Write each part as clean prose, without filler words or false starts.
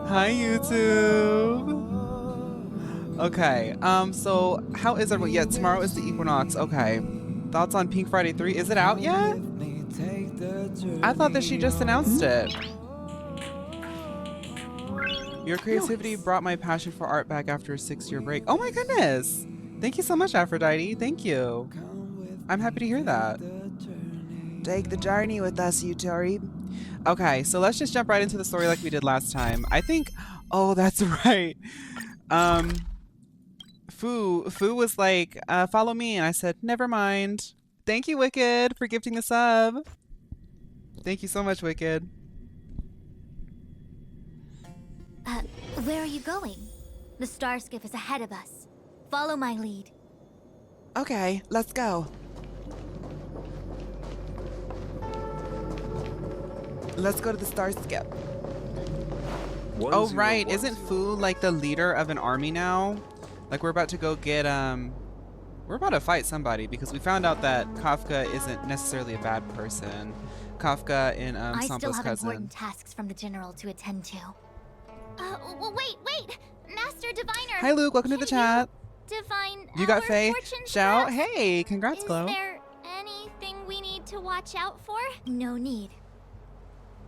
Hi, YouTube. Okay, so how is everyone? Yeah, tomorrow is the equinox. Okay. Thoughts on Pink Friday 3? Is it out yet? I thought that she just announced it. Your creativity brought my passion for art back after a 6-year break. Oh my goodness. Thank you so much, Aphrodite. Thank you. I'm happy to hear that. Take the journey with us, Yutori. Okay, so let's just jump right into the story like we did last time. I think, oh, that's right. Fu was like, follow me. And I said, never mind. Thank you, Wicked, for gifting the sub. Thank you so much, Wicked. Where are you going? The star skiff is ahead of us. Follow my lead. Okay, let's go. Let's go to the star skip. Oh, right. Isn't Fu like the leader of an army now? Like we're about to go get, we're about to fight somebody because we found out that Kafka isn't necessarily a bad person. Kafka in I Sampo's still have cousin. important tasks from the general to attend to. Wait! Master Diviner! Hi, Luke. Welcome to the chat. Divine You got our Faye? fortunes Shout. perhaps? Hey, congrats, Glow. Is there anything we need to watch out for? No need.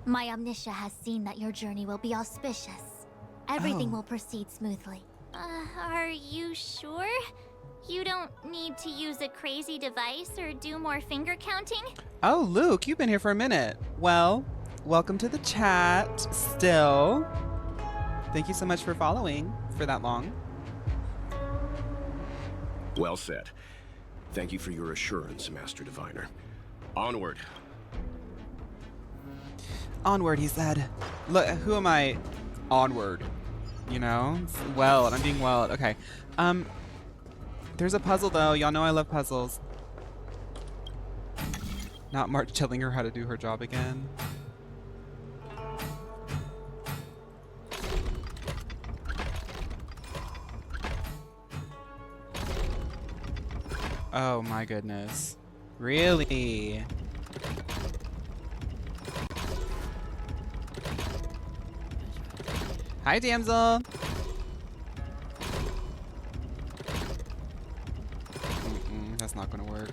My Omniscia has seen that your journey will be auspicious. Everything will proceed smoothly. Are you sure? You don't need to use a crazy device or do more finger counting? Oh, Luke, you've been here for a minute. Well, welcome to the chat still. Thank you so much for following for that long. Well said. Thank you for your assurance, Master Diviner. Onward. Onward, he said. Look, who am I? Onward. You know? Weld. I'm being Weld. Okay. There's a puzzle, though. Y'all know I love puzzles. Not March telling her how to do her job again. Oh my goodness. Really? Hi, damsel. That's not gonna work.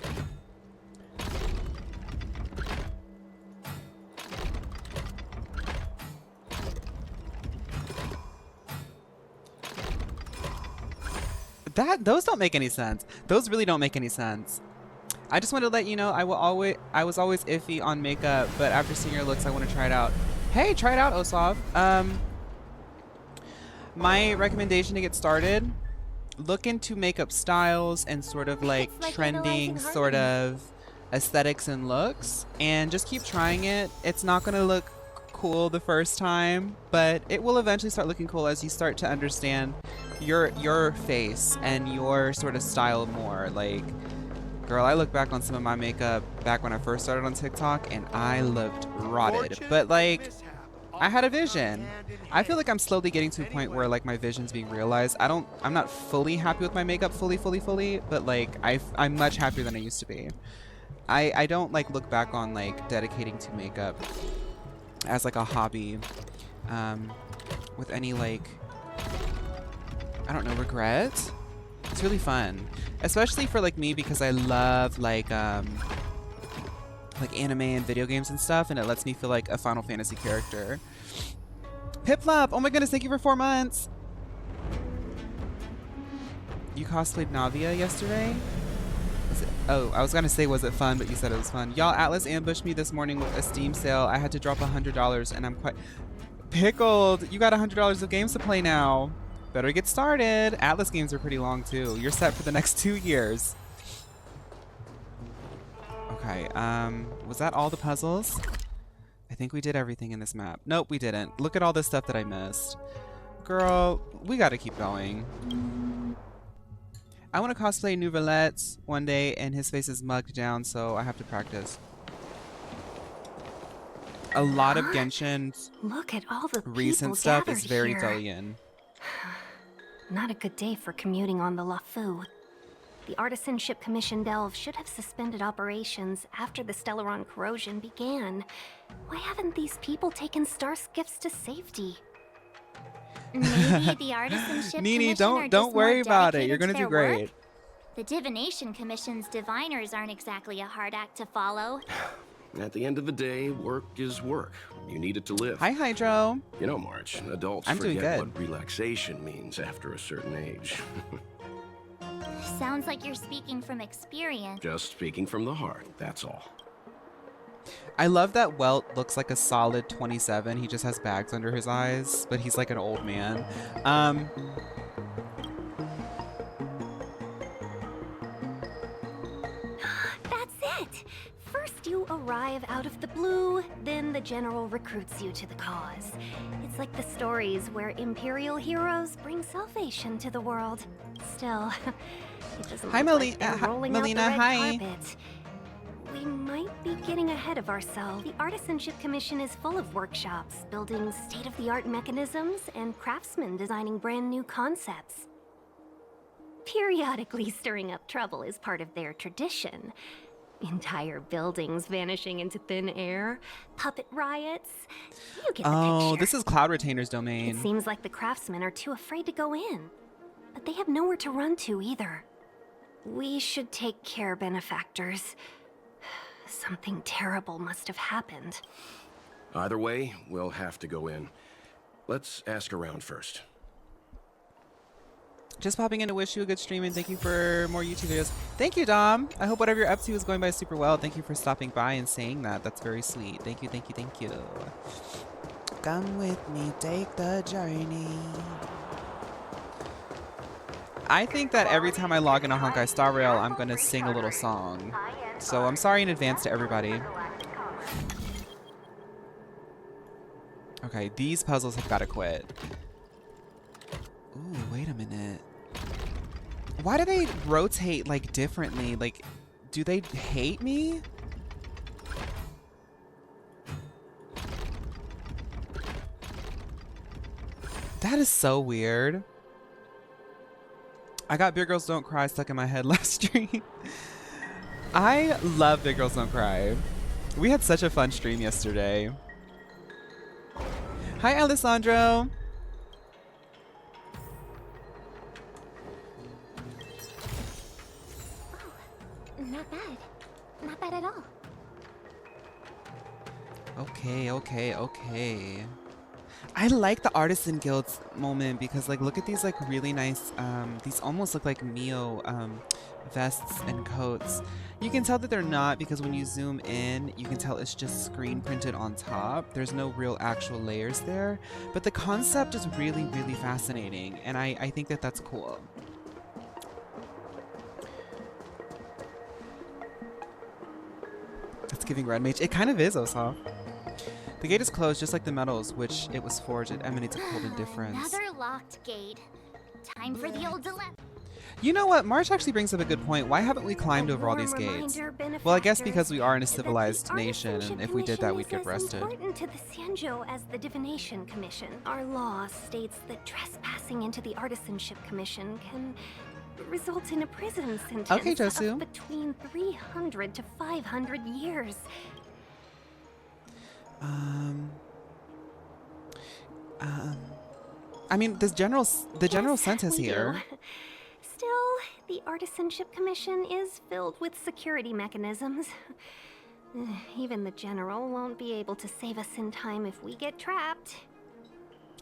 Those don't make any sense. Those really don't make any sense. I just wanted to let you know I was always iffy on makeup, but after seeing your looks, I want to try it out. Hey, try it out, Osov. My recommendation to get started, look into makeup styles and sort of like trending sort of aesthetics and looks, and just keep trying it. It's not going to look cool the first time, but it will eventually start looking cool as you start to understand your face and your sort of style more. Like, girl, I look back on some of my makeup back when I first started on TikTok and I looked rotted, but like I had a vision. I feel like I'm slowly getting to a point where like my vision's being realized. I'm not fully happy with my makeup fully, but like I'm much happier than I used to be. I don't like look back on like dedicating to makeup as like a hobby with any like, I don't know, regret. It's really fun, especially for like me because I love like anime and video games and stuff, and it lets me feel like a Final Fantasy character. Piplop, oh my goodness, thank you for 4 months. You cosplayed Navia yesterday? Oh, I was gonna say, was it fun? But you said it was fun. Y'all, Atlas ambushed me this morning with a Steam sale. I had to drop $100, and I'm quite pickled. You got $100 of games to play now. Better get started. Atlas games are pretty long too. You're set for the next 2 years. Okay, was that all the puzzles? I think we did everything in this map. Nope, we didn't. Look at all this stuff that I missed. Girl, we gotta keep going. I want to cosplay Nouvelette one day, and his face is mugged down, so I have to practice. A lot of Genshin's Look at all the recent stuff is very Delian. Not a good day for commuting on the LaFu. The Artisanship Commission Delve should have suspended operations after the Stellaron corrosion began. Why haven't these people taken star skiffs to safety? Maybe the Artisanship Nini, Commission are don't just worry more about it. You're dedicated gonna to do their great. work. The Divination Commission's diviners aren't exactly a hard act to follow. At the end of the day, work is work. You need it to live. Hi, Hydro. You know, March, adults I'm doing forget good. what relaxation means after a certain age. Sounds like you're speaking from experience. Just speaking from the heart, that's all. I love that Welt looks like a solid 27. He just has bags under his eyes, but he's like an old man. That's it! First you arrive out of the blue, then the general recruits you to the cause. It's like the stories where Imperial heroes bring salvation to the world. Still, it doesn't Hi, look like they're hi, rolling Melina, out the red hi. carpet. We might be getting ahead of ourselves. The Artisanship Commission is full of workshops, building state-of-the-art mechanisms, and craftsmen designing brand new concepts. Periodically stirring up trouble is part of their tradition. Entire buildings vanishing into thin air, puppet riots. You get the Oh, picture. this is Cloud Retainer's It domain. seems like the craftsmen are too afraid to go in. But they have nowhere to run to either. We should take care, benefactors. Something terrible must have happened. Either way, we'll have to go in. Let's ask around first. Just popping in to wish you a good stream and thank you for more YouTube videos. Thank you, Dom. I hope whatever you're up to is going by super well. Thank you for stopping by and saying that. That's very sweet. Thank you, thank you, thank you. Come with me, take the journey. I think that every time I log into Honkai Star Rail, I'm going to sing a little song. So I'm sorry in advance to everybody. Okay, these puzzles have got to quit. Ooh, wait a minute. Why do they rotate, like, differently? Like, do they hate me? That is so weird. I got Big Girls Don't Cry stuck in my head last stream. I love Big Girls Don't Cry. We had such a fun stream yesterday. Hi, Alessandro. Not bad. Not bad at all. Okay, okay, okay. I like the Artisan Guilds moment because, like, look at these, like, really nice, these almost look like Mio vests and coats. You can tell that they're not because when you zoom in, you can tell it's just screen printed on top. There's no real actual layers there, but the concept is really, really fascinating, and I think that that's cool. It's giving Red Mage. It kind of is, Osaf. The gate is closed just like the metals which it was forged. It emanates a cold indifference. Another locked gate. Time for the old dilemma. You know what? March actually brings up a good point. Why haven't we climbed over all these gates? Well, I guess because we are in a civilized nation, and if we did that, we'd get arrested. Important to the Xianzhou as the Divination Commission. Our law states that trespassing into the Artisanship Commission can result in a prison sentence Okay, Josu. of between 300 to 500 years. I mean, the general sense is we here. do. Still, the Artisanship Commission is filled with security mechanisms. Even the General won't be able to save us in time if we get trapped.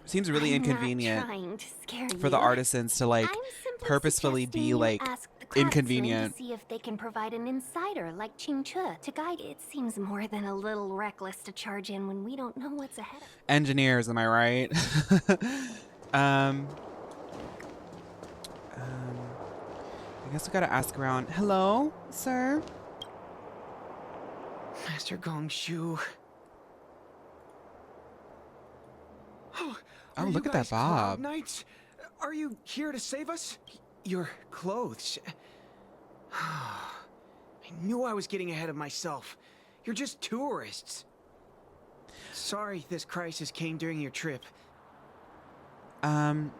Seems really I'm not inconvenient trying to scare for the you. artisans to, like, I'm simply purposefully suggesting be, you like, ask the craftsmen inconvenient. To see if they can provide an insider like Qingche to guide. It seems more than a little reckless to charge in when we don't know what's ahead of us. Engineers, am I right? I guess we gotta ask around. Hello, sir? Master Gongshu. Oh, Are look you at that guys Cloud bob. Knights? Are you here to save us? Your clothes. I knew I was getting ahead of myself. You're just tourists. Sorry this crisis came during your trip. I'm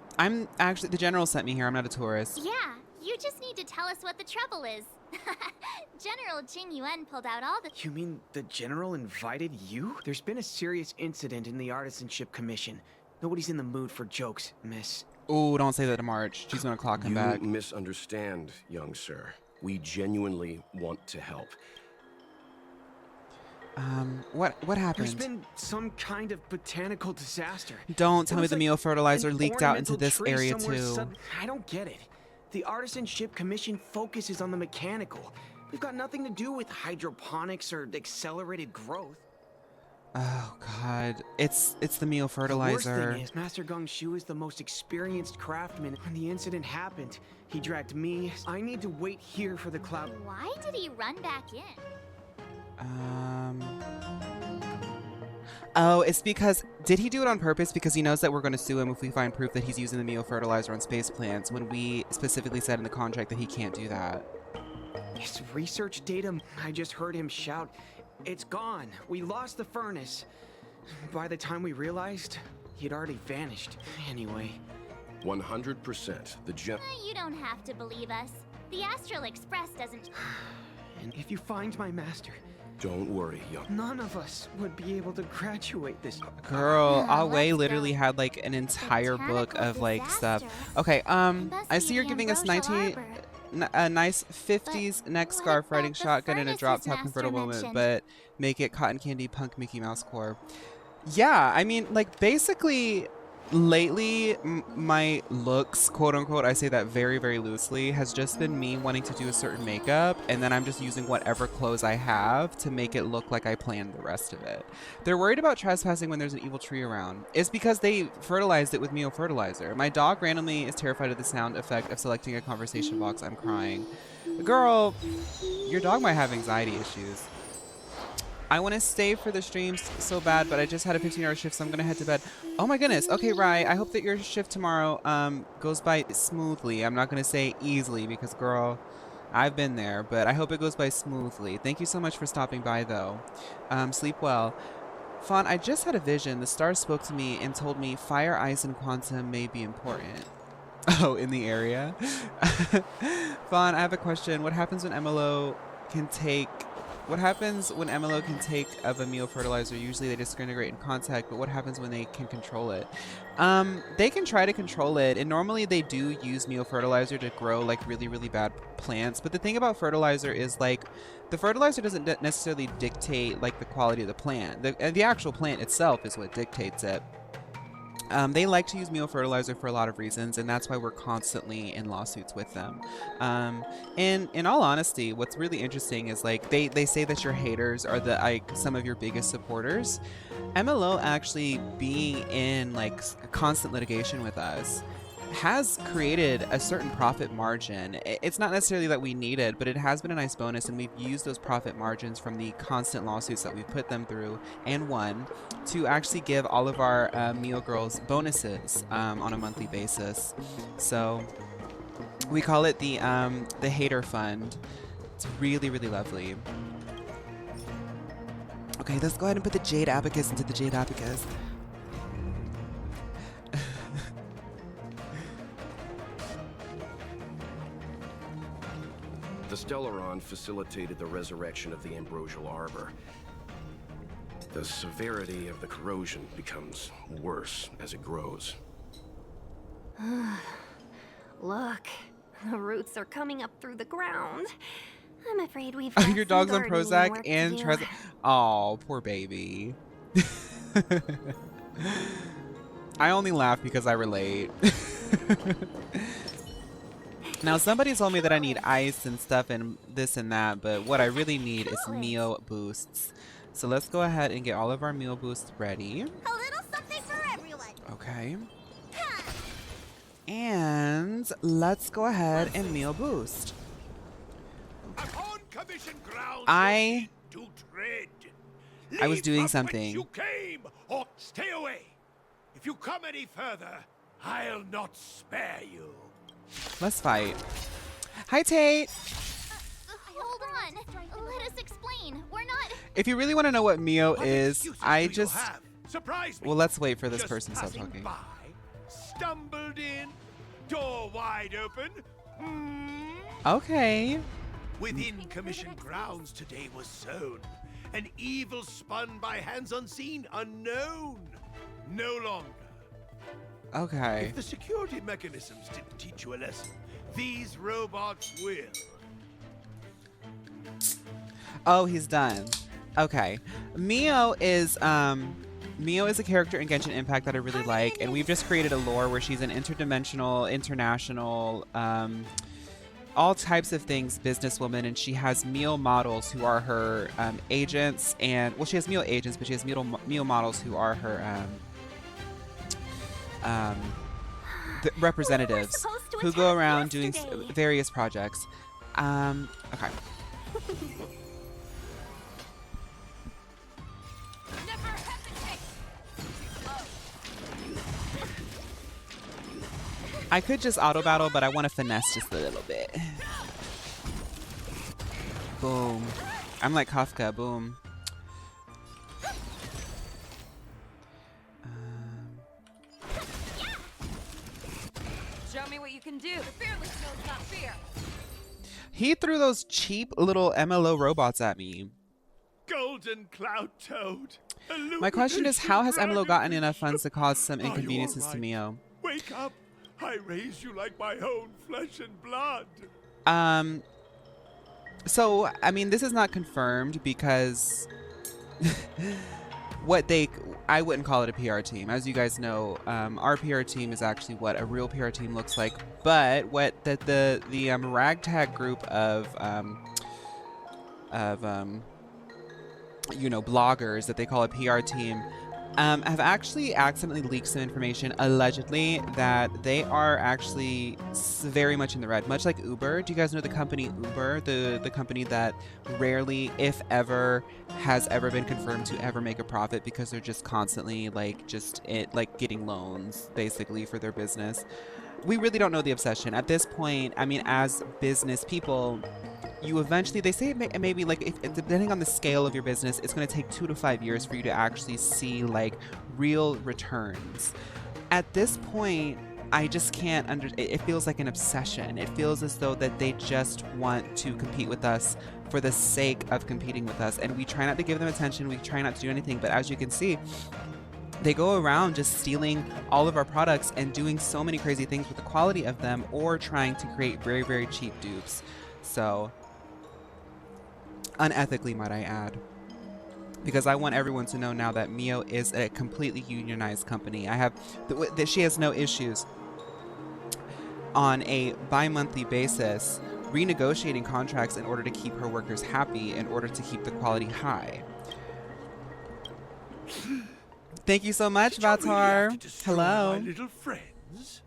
actually, the general sent me here. I'm not a tourist. Yeah, you just need to tell us what the trouble is. General Jing Yuan pulled out all the... You mean the General invited you? There's been a serious incident in the Artisanship Commission. Nobody's in the mood for jokes, miss. Oh, don't say that to March. She's gonna clock him back. You misunderstand, young sir. We genuinely want to help. What happened? There's been some kind of botanical disaster. Don't tell There me was the like meal fertilizer an leaked out into ornamental this tree area somewhere too. I don't get it. The Artisanship Commission focuses on the mechanical. We've got nothing to do with hydroponics or accelerated growth. Oh God, it's the meal The fertilizer. worst thing is, Master Gong Shu is the most experienced craftsman. When the incident happened, he dragged me. I need to wait here for the cloud. Why did he run back in? Oh, it's because, did he do it on purpose? Because he knows that we're going to sue him if we find proof that he's using the meal fertilizer on space plants, when we specifically said in the contract that he can't do that. His research data, I just heard him shout, "It's gone. We lost the furnace." By the time we realized, he'd already vanished. Anyway. 100%. You don't have to believe us. The Astral Express doesn't... And if you find my master, Don't worry, young. none of us would be able to graduate this. Girl, Yeah, Awe let's literally go. had like an entire book Botanical of like stuff. disaster. Okay, I see you're Investigating giving us ambrosial a nice 50s neck what scarf riding about the shotgun in a drop furnaces top Master convertible moment, mentioned? but make it cotton candy punk Mickey Mouse core. Yeah, I mean, like basically lately my looks, quote unquote, I say that very, very loosely, has just been me wanting to do a certain makeup, and then I'm just using whatever clothes I have to make it look like I planned the rest of it. They're worried about trespassing when there's an evil tree around. It's because they fertilized it with meal fertilizer. My dog randomly is terrified of the sound effect of selecting a conversation box. I'm crying. Girl, your dog might have anxiety issues. I want to stay for the streams so bad, but I just had a 15-hour shift, so I'm going to head to bed. Oh my goodness. Okay, Rye, I hope that your shift tomorrow goes by smoothly. I'm not going to say easily because, girl, I've been there, but I hope it goes by smoothly. Thank you so much for stopping by, though. Sleep well. Fawn, I just had a vision. The stars spoke to me and told me fire, ice, and quantum may be important. Oh, in the area? Fawn, I have a question. What happens when MLO can take of a meal fertilizer? Usually they disintegrate in contact, but what happens when they can control it? They can try to control it, and normally they do use meal fertilizer to grow like really, really bad plants. But the thing about fertilizer is like the fertilizer doesn't necessarily dictate like the quality of the plant. The actual plant itself is what dictates it. They like to use meal fertilizer for a lot of reasons, and that's why we're constantly in lawsuits with them. And in all honesty, what's really interesting is like they say that your haters are some of your biggest supporters. MLO actually being in like constant litigation with us has created a certain profit margin. It's not necessarily that we need it, but it has been a nice bonus, and we've used those profit margins from the constant lawsuits that we've put them through and won to actually give all of our meal girls bonuses on a monthly basis. So we call it the hater fund. It's really, really lovely. Okay, let's go ahead and put the Jade Abacus into the Jade Abacus. The Stellaron facilitated the resurrection of the Ambrosial Arbor. The severity of the corrosion becomes worse as it grows. Look, the roots are coming up through the ground. I'm afraid we've Oh, got your some dog's on gardening Prozac work to and do. Oh, poor baby. I only laugh because I relate. Now, somebody told me that I need ice and stuff and this and that, but what I really need is meal boosts. So let's go ahead and get all of our meal boosts ready. A little something for everyone. Okay. And let's go ahead and meal boost. Upon commission grounds, I to tread. was Leave doing from whence something. You came, or stay away. If you come any further, I'll not spare you. Let's fight. Hi, Tate. Hold on. Let us explain. We're not... If you really want to know what Mio What is, excuses I do you just... have? Surprise me. Well, let's wait for this Just person to stop passing talking. by, stumbled in, door wide open. Okay. Within commission grounds today was sown an evil spun by hands unseen, unknown. No longer Okay. If the security mechanisms didn't teach you a lesson, these robots will. Oh, he's done. Okay. Mio is a character in Genshin Impact that I really like, and we've just created a lore where she's an interdimensional, international, all types of things businesswoman, and she has Mio models who are her agents, and well, she has Mio agents, but she has Mio models who are her the representatives supposed to who go attack around doing yesterday. various projects. Okay. I could just auto battle, but I want to finesse just a little bit. Boom. I'm like Kafka. Boom. Show me what you can do. The fearless knows not fear. He threw those cheap little MLO robots at me. Golden Cloud Toad. My question is, how has MLO gotten enough funds to cause some Are you inconveniences to alright? Mio? Wake up! I raised you like my own flesh and blood. So, I mean, this is not confirmed because I wouldn't call it a PR team. As you guys know, our PR team is actually what a real PR team looks like. But what the ragtag group of bloggers that they call a PR team have actually accidentally leaked some information, allegedly, that they are actually very much in the red, much like Uber. Do you guys know the company Uber, the company that rarely, if ever, has ever been confirmed to ever make a profit because they're just constantly getting loans basically for their business? We really don't know the obsession at this point. I mean, as business people, you eventually, they say maybe like if depending on the scale of your business, it's going to take 2 to 5 years for you to actually see like real returns. At this point, I just can't it feels like an obsession. It feels as though that they just want to compete with us for the sake of competing with us, and we try not to give them attention. We try not to do anything, but as you can see, they go around just stealing all of our products and doing so many crazy things with the quality of them, or trying to create very, very cheap dupes. So, unethically, might I add. Because I want everyone to know now that Mio is a completely unionized company. That she has no issues on a bi-monthly basis renegotiating contracts in order to keep her workers happy, in order to keep the quality high. Thank you so much, Did you really Vatar. have to destroy Hello. my little friends?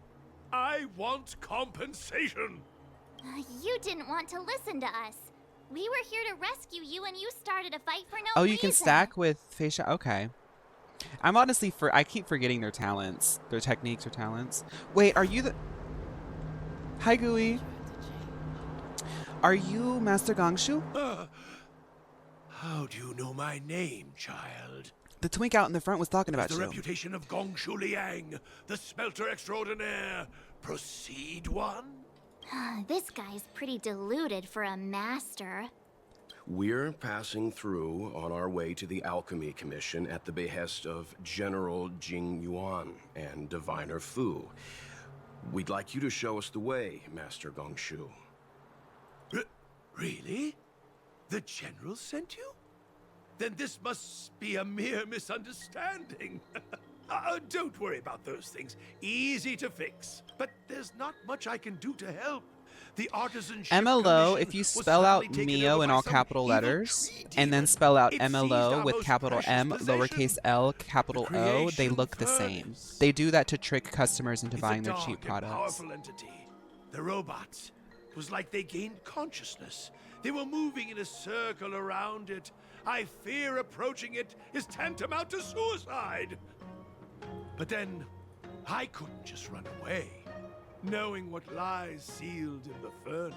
I want compensation. You didn't want to listen to us. We were here to rescue you, and you started a fight for no Oh, reason. you can stack with facial. Okay. I'm honestly I keep forgetting their talents, their techniques or talents. Wait, are you the? Hi, Gooey. Are you Master Gongshu? How do you know my name, child? The twink out in the front was talking Does about the you. reputation of Gongshu Liang, the smelter extraordinaire, proceed one? This guy's pretty deluded for a master. We're passing through on our way to the Alchemy Commission at the behest of General Jing Yuan and Diviner Fu. We'd like you to show us the way, Master Gongshu. Really? The General sent you? Then this must be a mere misunderstanding. Don't worry about those things. Easy to fix. But there's not much I can do to help. The artisanship MLO, commission if you was spell out suddenly taken Mio over in by all some capital evil letters, tree and then demon. spell out It seized MLO our with most capital precious M, possession, lowercase l, capital the O, they creation look the same. furnace. They do that to trick customers into It's buying a their dark cheap and products. powerful entity. The robots. It was like they gained consciousness. They were moving in a circle around it. I fear approaching it is tantamount to suicide. But then, I couldn't just run away, knowing what lies sealed in the furnace.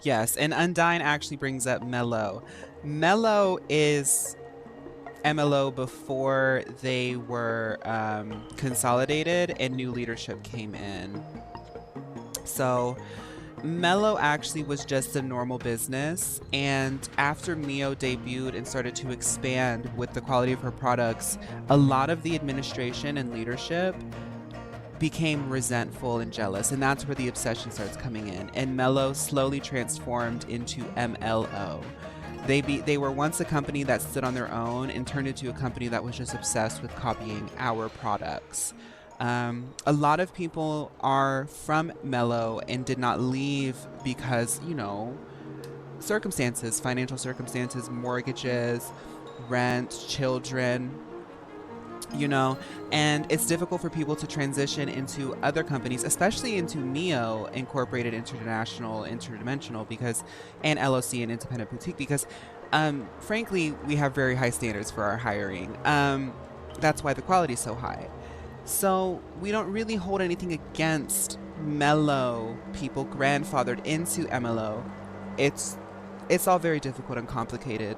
Yes, and Undyne actually brings up Mello. Mello is MLO before they were consolidated and new leadership came in. So Mellow actually was just a normal business, and after Mio debuted and started to expand with the quality of her products, a lot of the administration and leadership became resentful and jealous, and that's where the obsession starts coming in. And Mellow slowly transformed into MLO. They were once a company that stood on their own and turned into a company that was just obsessed with copying our products. A lot of people are from Mellow and did not leave because, you know, circumstances, financial circumstances, mortgages, rent, children, you know, and it's difficult for people to transition into other companies, especially into Mio Incorporated Interdimensional, because, and LOC and Independent Boutique, because, frankly, we have very high standards for our hiring. That's why the quality is so high. So we don't really hold anything against Mellow people grandfathered into MLO. It's all very difficult and complicated.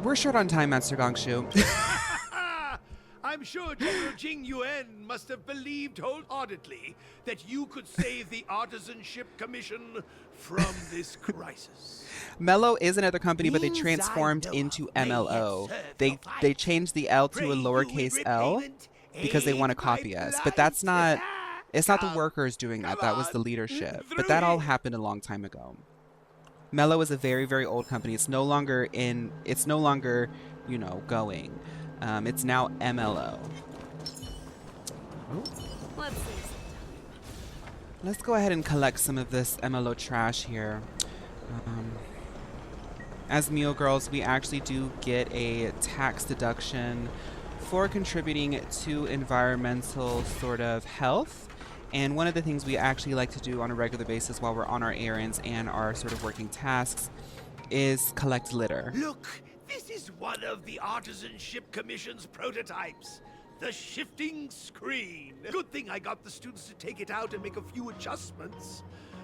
We're short on time, Master Gongshu. I'm sure General Jing Yuan must have believed wholeheartedly that you could save the Artisanship Commission from this crisis. Mellow is another company, but they transformed into MLO. They changed the L to a lowercase L because they want to copy us. But that's not, it's not the workers doing that. That was the leadership. But that all happened a long time ago. Mellow is a very, very old company. It's no longer, you know, going. It's now MLO. Ooh. Let's go ahead and collect some of this MLO trash here. As Mio Girls, we actually do get a tax deduction for contributing to environmental sort of health. And one of the things we actually like to do on a regular basis while we're on our errands and our sort of working tasks is collect litter. Look, this is one of the Artisanship Commission's prototypes. The shifting screen. Good thing I got the students to take it out and make a few adjustments.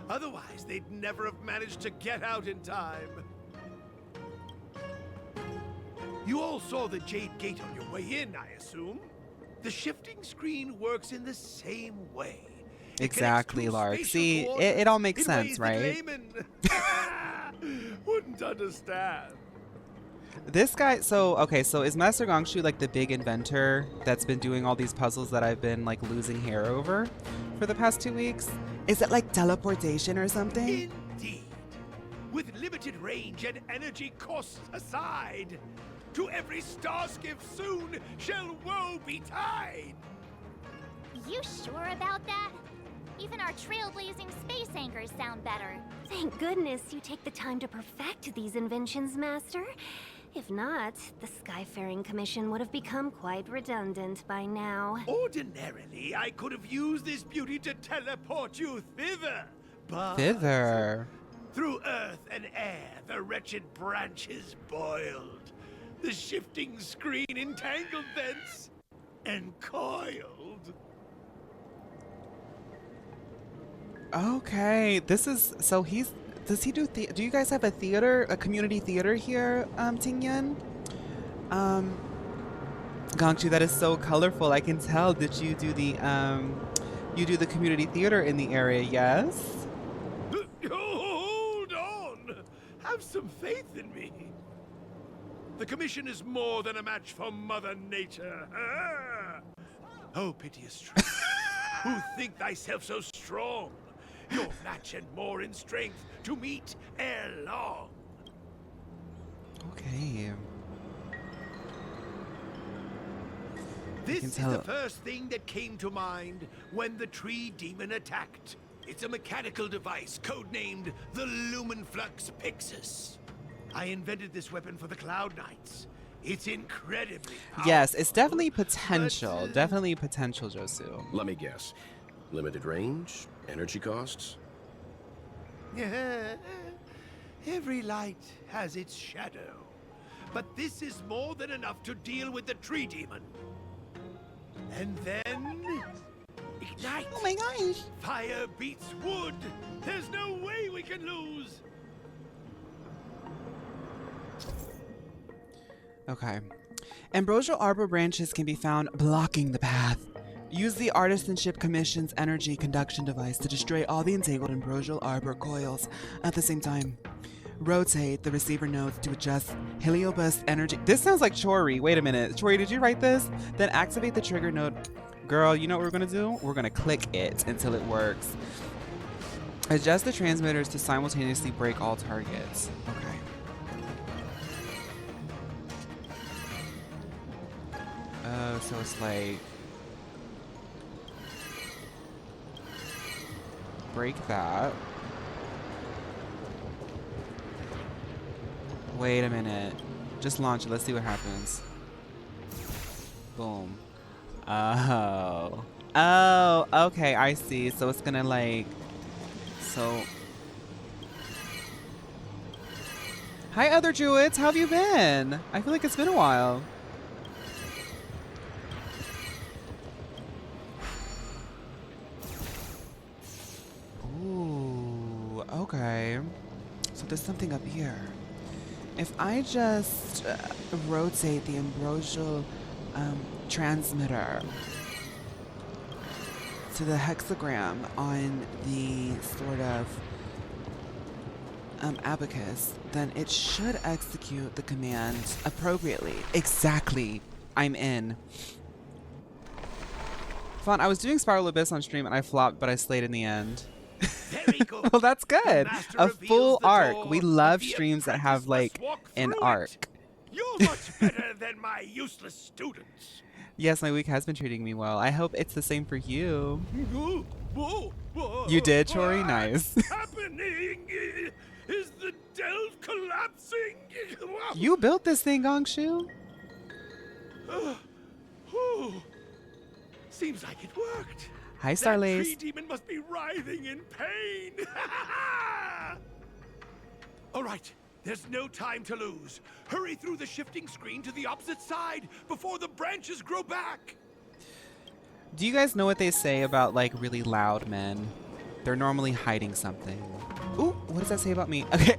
Otherwise, they'd never have managed to get out in time. You all saw the Jade Gate on your way in, I assume? The shifting screen works in the same way. Exactly, Lark. See, it all makes sense, right? Wouldn't understand. This guy, so is Master Gongshu like the big inventor that's been doing all these puzzles that I've been like losing hair over for the past 2 weeks? Is it like teleportation or something? Indeed. With limited range and energy costs aside, to every starskiff soon shall woe betide. You sure about that? Even our trailblazing space anchors sound better. Thank goodness you take the time to perfect these inventions, Master. If not, the Skyfaring Commission would have become quite redundant by now. Ordinarily, I could have used this beauty to teleport you thither, but... Thither. Through earth and air, the wretched branches boiled. The shifting screen entangled thence and coiled. Okay, this is, so he's, does he do you guys have a theater, a community theater here, Tingyan? Gongshu, that is so colorful. I can tell that you do the community theater in the area, yes? Hold on! Have some faith in me. The Commission is more than a match for Mother Nature. Ah! Oh, piteous truth, who think thyself so strong? Your match and more in strength to meet ere long. Okay. This is the first thing that came to mind when the tree demon attacked. It's a mechanical device codenamed the Lumenflux Pixis. I invented this weapon for the Cloud Knights. It's incredibly powerful. Yes, it's definitely potential. Definitely potential, Josu. Let me guess. Limited range? Energy costs? Every light has its shadow. But this is more than enough to deal with the tree demon. And then... ignite! Oh my gosh! Fire beats wood! There's no way we can lose! Okay. Ambrosial arbor branches can be found blocking the path. Use the Artisanship Commission's energy conduction device to destroy all the entangled ambrosial arbor coils at the same time. Rotate the receiver nodes to adjust heliobus energy. This sounds like Chori. Wait a minute. Chori, did you write this? Then activate the trigger node. Girl, you know what we're going to do? We're going to click it until it works. Adjust the transmitters to simultaneously break all targets. Okay. Oh, so it's like... break that. Wait a minute. Just launch it. Let's see what happens. Boom. Oh. Oh, okay. I see. So it's gonna like... So... Hi, other Druids. How have you been? I feel like it's been a while. Ooh. Okay. So there's something up here. If I just rotate the ambrosial transmitter to the hexagram on the sort of abacus, then it should execute the command appropriately. Exactly. I'm in. Fun. I was doing Spiral Abyss on stream and I flopped, but I slayed in the end. Very good. Well, that's good. A full arc. We love The streams that have apprentice like must walk an through arc. it. You're much better than my useless students. Yes, my week has been treating me well. I hope it's the same for you. Whoa, whoa, whoa. You did, Chori? What's Nice. happening? Is the delve collapsing? You built this thing, Gongshu. Whew. Seems like it worked. Hi, That tree Starlace. demon must be writhing in pain. All right, there's no time to lose. Hurry through the shifting screen to the opposite side before the branches grow back. Do you guys know what they say about like really loud men? They're normally hiding something. Ooh, what does that say about me? Okay,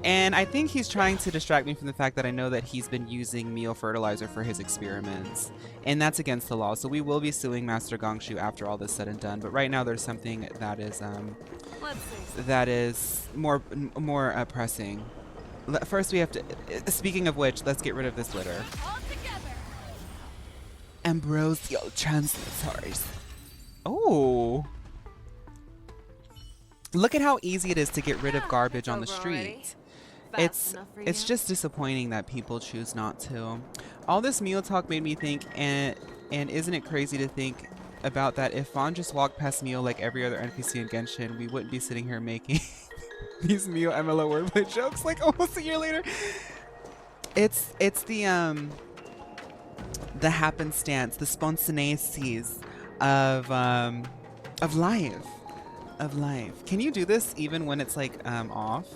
and I think he's trying to distract me from the fact that I know that he's been using meal fertilizer for his experiments, and that's against the law. So we will be suing Master Gongshu after all this said and done. But right now, there's something that is more pressing. First, we have to. Speaking of which, let's get rid of this litter. All together. Ambrosial translators. Oh. Look at how easy it is to get rid of garbage on the street. It's just disappointing that people choose not to. All this meal talk made me think, and isn't it crazy to think about that if Vaughn just walked past Meal like every other NPC in Genshin, we wouldn't be sitting here making these Meal MLO wordplay jokes like almost a year later. It's the happenstance, the spontaneities of life. Can you do this even when it's like off?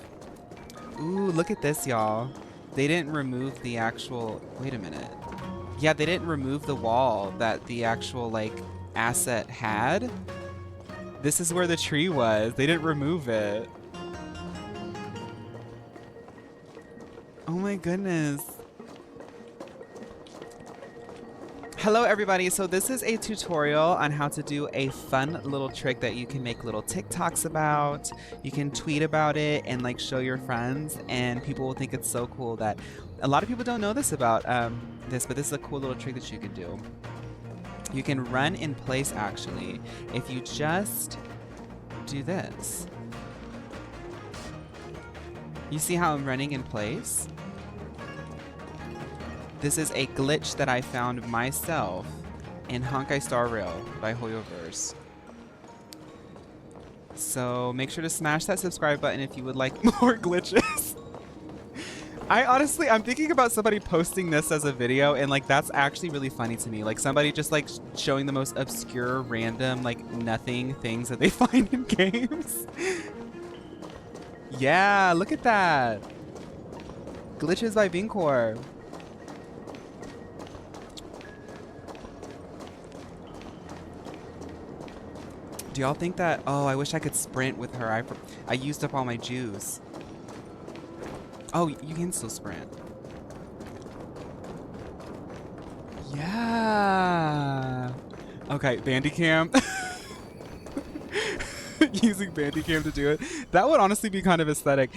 Ooh, look at this, y'all. They didn't remove the actual... Wait a minute. Yeah, they didn't remove the wall that the actual like asset had. This is where the tree was. They didn't remove it. Oh my goodness. Hello everybody, so this is a tutorial on how to do a fun little trick that you can make little TikToks about. You can tweet about it and like show your friends, and people will think it's so cool. That a lot of people don't know this about this, but this is a cool little trick that you can do. You can run in place actually if you just do this. You see how I'm running in place? This is a glitch that I found myself in Honkai Star Rail by Hoyoverse. So make sure to smash that subscribe button if you would like more glitches. I'm thinking about somebody posting this as a video, and like that's actually really funny to me. Like somebody just like showing the most obscure, random, like nothing things that they find in games. Yeah, look at that. Glitches by Vincor. Do y'all think that... Oh, I wish I could sprint with her. I used up all my juice. Oh, you can still sprint. Yeah. Okay, Bandicam. Using Bandicam to do it. That would honestly be kind of aesthetic.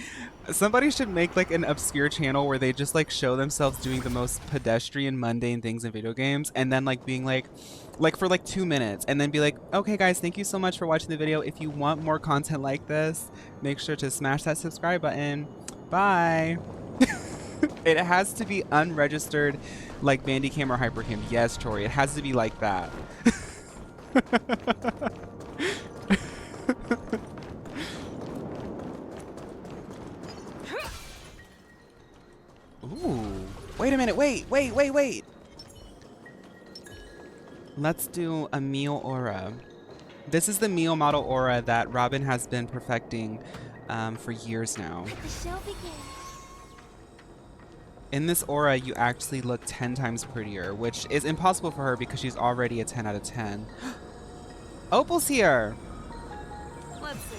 Somebody should make like an obscure channel where they just like show themselves doing the most pedestrian, mundane things in video games and then like being like for like 2 minutes and then be like, okay guys, thank you so much for watching the video. If you want more content like this, make sure to smash that subscribe button. Bye. It has to be unregistered like Bandicam or Hypercam. Yes, Tori, it has to be like that. Ooh. Wait a minute. Wait. Let's do a meal aura. This is the meal model aura that Robin has been perfecting for years now. Let the show begin. In this aura, you actually look 10 times prettier, which is impossible for her because she's already a 10 out of 10. Opal's here. Let's see.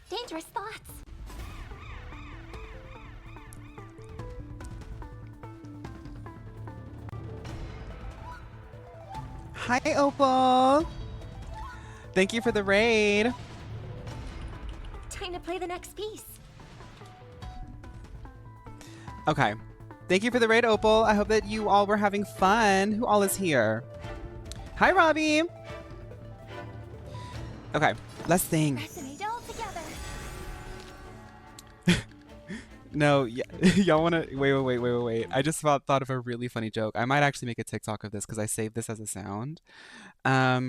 Dangerous thoughts. Hi, Opal. Thank you for the raid. Time to play the next piece. Okay. Thank you for the raid, Opal. I hope that you all were having fun. Who all is here? Hi, Robbie. Okay, let's sing. Resonate all together. No, y'all wanna wait. I just thought of a really funny joke. I might actually make a TikTok of this because I saved this as a sound. Let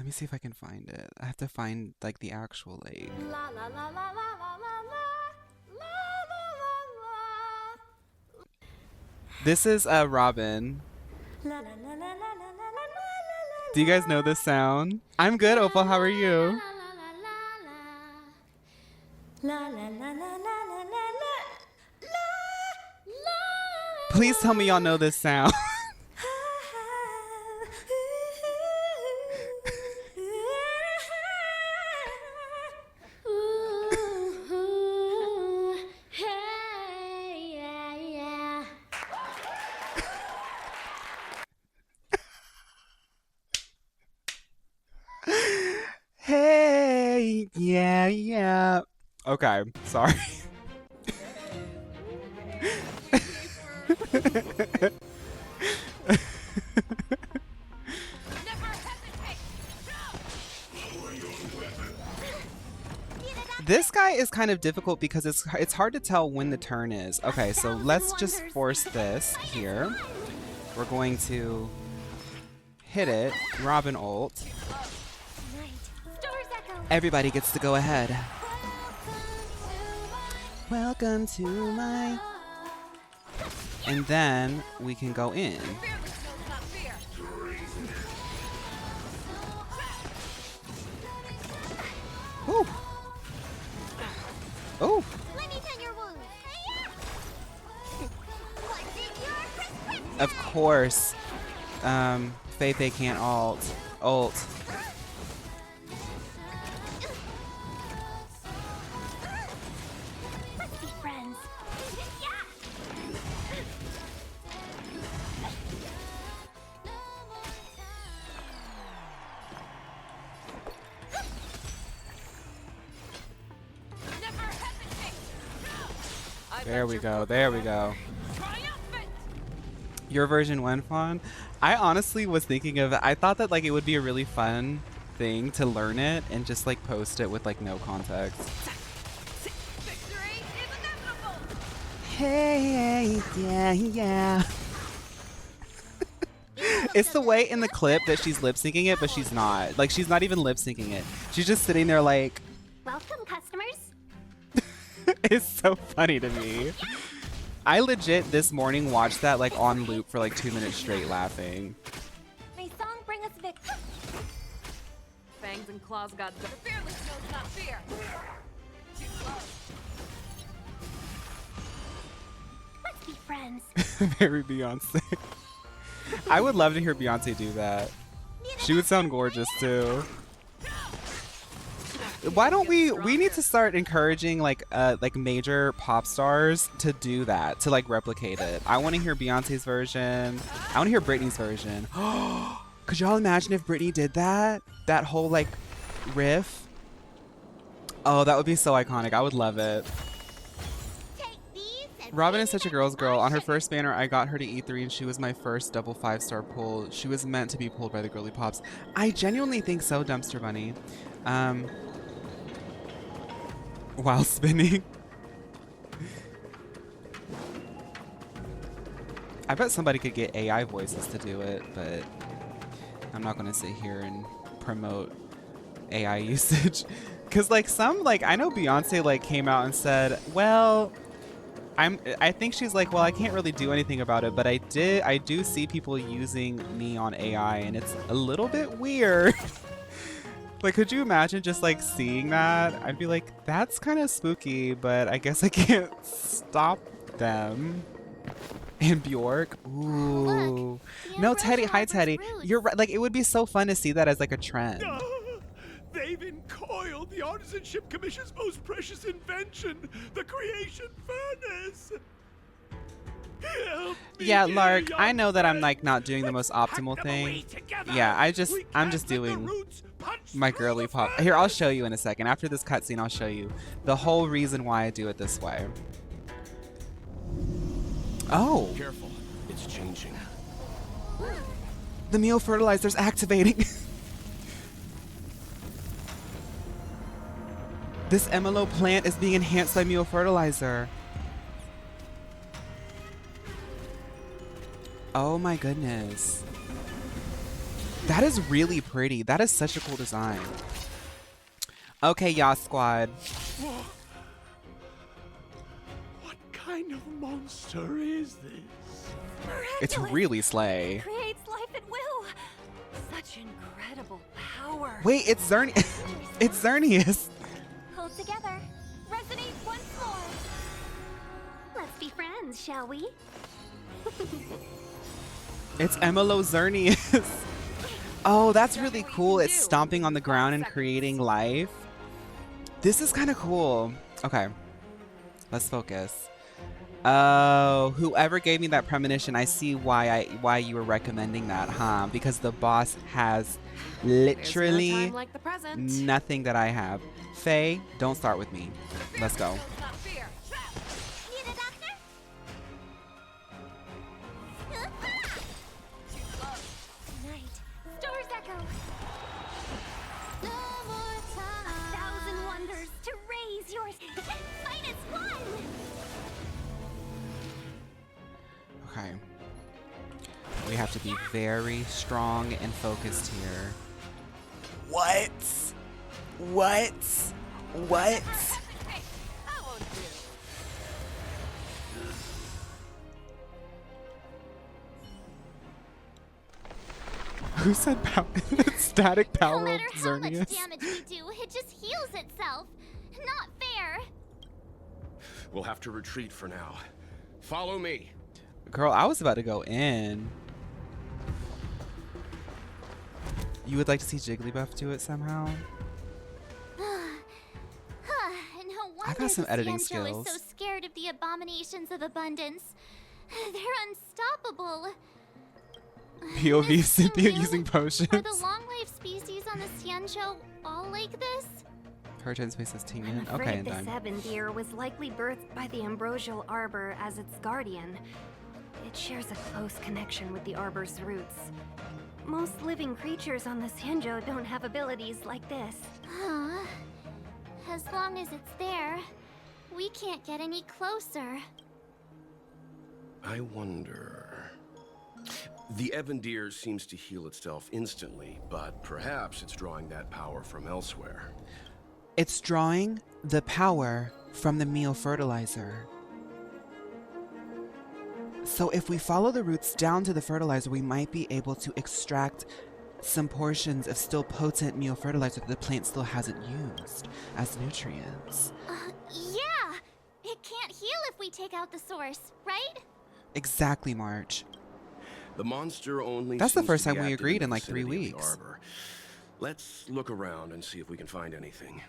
me see if I can find it. I have to find like the actual like. La la la la la la la la la la. This is Robin. La la la la la la la la. Do you guys know this sound? I'm good, Opal. How are you? La la la la la la la la. Please tell me y'all know this sound. Hey, yeah. Okay, sorry. This guy is kind of difficult because it's hard to tell when the turn is. Okay, so let's just force this here. We're going to hit it. Robin ult. Everybody gets to go ahead. Welcome to my... And then we can go in. Ooh. Oh. Let me tend your wounds. What's in your prescription? Of course. Faith can't ult. Let's be friends. There we go. Your version when, Fawn? I honestly was thinking of, I thought that like it would be a really fun thing to learn it and just like post it with like no context. Hey, yeah. It's the way in the clip that she's lip syncing it, but she's not. Like she's not even lip syncing it. She's just sitting there like. Welcome, customers. It's so funny to me. I legit this morning watched that like on loop for like 2 minutes straight laughing. May song bring us victory. Fangs and claws got the fearless knows not fear. Let's be friends. friends. Very Beyonce. I would love to hear Beyonce do that. She would sound gorgeous too. Why don't we need to start encouraging like major pop stars to do that, to like replicate it. I want to hear Beyonce's version. I want to hear Britney's version. Could y'all imagine if Britney did that? That whole like riff? Oh, that would be so iconic. I would love it. Robin is such a girl's girl. On her first banner, I got her to E3 and she was my first double 5-star pull. She was meant to be pulled by the girly pops. I genuinely think so, Dumpster Bunny. While spinning. I bet somebody could get AI voices to do it, but I'm not going to sit here and promote AI usage. Because like I know Beyonce like came out and said, well, I think she's like, well, I can't really do anything about it, but I do see people using me on AI and it's a little bit weird. Like, could you imagine just like seeing that? I'd be like, that's kind of spooky, but I guess I can't stop them. And Bjork, ooh. No, Teddy, hi Teddy. You're right. Like, it would be so fun to see that as like a trend. They've encoiled the Artisanship Commission's most precious invention, the creation furnace. Yeah, Lark, I know that I'm like not doing the most optimal thing. Yeah, I'm just doing my girly pop. Here, I'll show you in a second. After this cutscene, I'll show you the whole reason why I do it this way. Oh. Careful, it's changing. The meal fertilizer's activating. This MLO plant is being enhanced by meal fertilizer. Oh my goodness. That is really pretty. That is such a cool design. Okay, Yas Squad. What kind of monster is this? It's really slay. It creates life at will. Such incredible power. Wait, it's it's Xerneas. Hold together. Resonate once more. Let's be friends, shall we? It's MLO Xerneas. Oh, that's really cool. It's stomping on the ground and creating life. This is kind of cool. Okay, let's focus. Oh, whoever gave me that premonition, I see why you were recommending that, huh? Because the boss has literally There's no time like the present. nothing that I have. Faye, don't start with me. Let's go. Not fear. Need a doctor? Night. Stars echo. No more time. 1,000 wonders to raise yours. Minus one. Okay. We have to be very strong and focused here. What? What? What? Hey, I won't do. Who said static No power of matter how much Xerneas? damage we do, it just heals itself. Not fair. We'll have to retreat for now. Follow me. Girl, I was about to go in. You would like to see Jigglypuff do it somehow? No wonder I got some the editing Xianzhou skills. is so scared of the abominations of abundance. They're unstoppable. POV Miss Cynthia Moo, using potions. Are the long-life species on the Xianzhou all like this? Her turn space is I'm Tinian. afraid Okay, and this I'm. Ebon Deer was likely birthed by the ambrosial arbor as its guardian. It shares a close connection with the arbor's roots. Most living creatures on the Xianzhou don't have abilities like this. Huh. As long as it's there, we can't get any closer. I wonder... The Ebon Deer seems to heal itself instantly, but perhaps it's drawing that power from elsewhere. It's drawing the power from the meal fertilizer. So if we follow the roots down to the fertilizer, we might be able to extract some portions of still potent meal fertilizer that the plant still hasn't used as nutrients. Yeah! It can't heal if we take out the source, right? Exactly, March. The monster only That's the seems first to be time we active agreed in the like 3 vicinity of the weeks. arbor. Let's look around and see if we can find anything.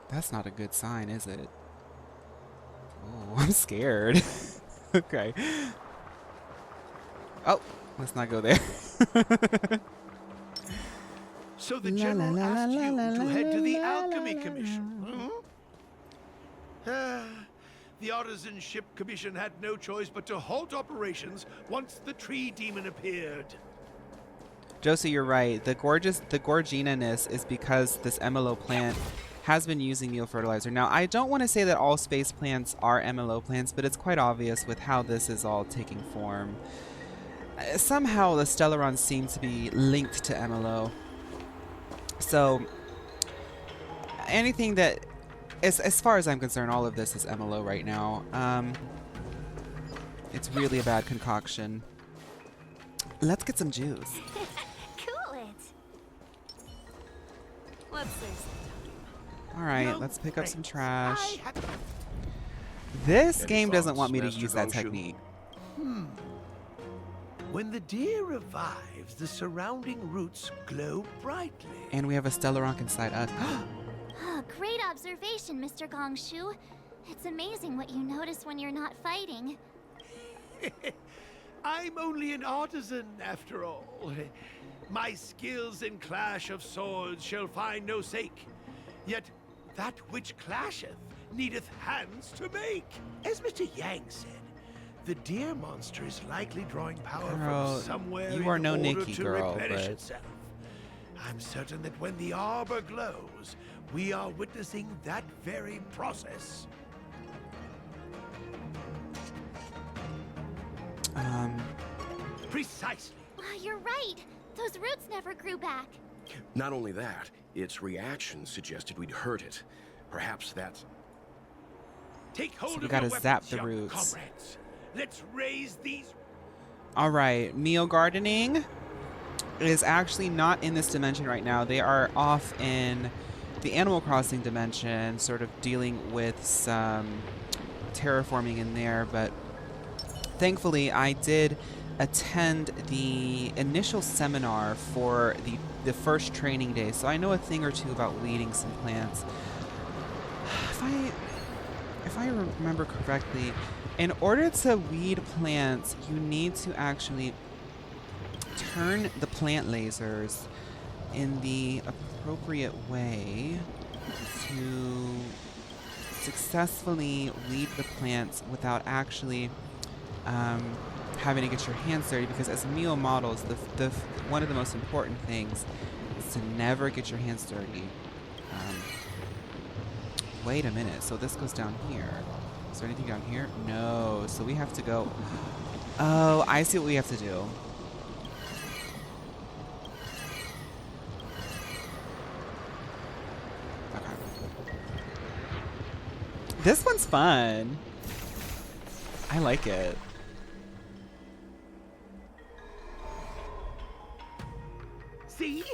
That's not a good sign, is it? Oh, I'm scared. Okay. Oh, let's not go there. So the La, la, General la, la, asked la, you la, to la, head to the la, la, Alchemy la, Commission. la. The Artisan Ship Commission had no choice but to halt operations once the tree demon appeared. Josie, you're right. The gorginess is because this MLO plant has been using neofertilizer. Now, I don't want to say that all space plants are MLO plants, but it's quite obvious with how this is all taking form. Somehow the Stellarons seem to be linked to MLO. So, anything that, as far as I'm concerned, all of this is MLO right now. It's really a bad concoction. Let's get some juice. Cool it. Let's see. Alright, No let's pick up some thanks. trash. I had- This Any game doesn't thoughts, want me to Master use that Gongshu? technique. When the deer revives, the surrounding roots glow brightly. And we have a Stellaronk inside us. Oh, great observation, Mr. Gongshu. It's amazing what you notice when you're not fighting. I'm only an artisan, after all. My skills in clash of swords shall find no sake. Yet that which clasheth needeth hands to make. As Mr. Yang said, the deer monster is likely drawing power Girl, from somewhere you in are no order Nikki, to girl, replenish but- itself. I'm certain that when the arbor glows, we are witnessing that very process. Precisely. You're right. Those roots never grew back. Not only that, its reaction suggested we'd hurt it. Perhaps that's... Take hold we of gotta your zap weapons, the young roots. comrades. Let's raise these. Alright, Meal Gardening is actually not in this dimension right now. They are off in the Animal Crossing dimension, sort of dealing with some terraforming in there, but thankfully I did attend the initial seminar for the first training day, so I know a thing or two about weeding some plants. If I remember correctly, in order to weed plants, you need to actually turn the plant lasers in the appropriate way to successfully weed the plants without actually having to get your hands dirty, because as Neo models, one of the most important things is to never get your hands dirty. Wait a minute, so this goes down here. Is there anything down here? No, so we have to go... Oh, I see what we have to do. Okay. This one's fun. I like it. See?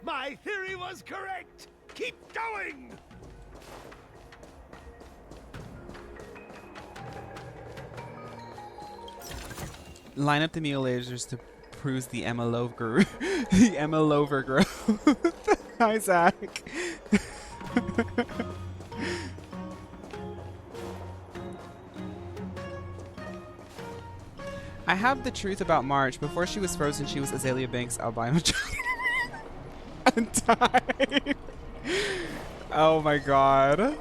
My theory was correct. Keep going. Line up the Mule lasers to cruise the Emma Lover the Emma Lover growth. Hi, Zach. I have the truth about March. Before she was frozen, she was Azalea Banks' albino child. Untied. Oh my god.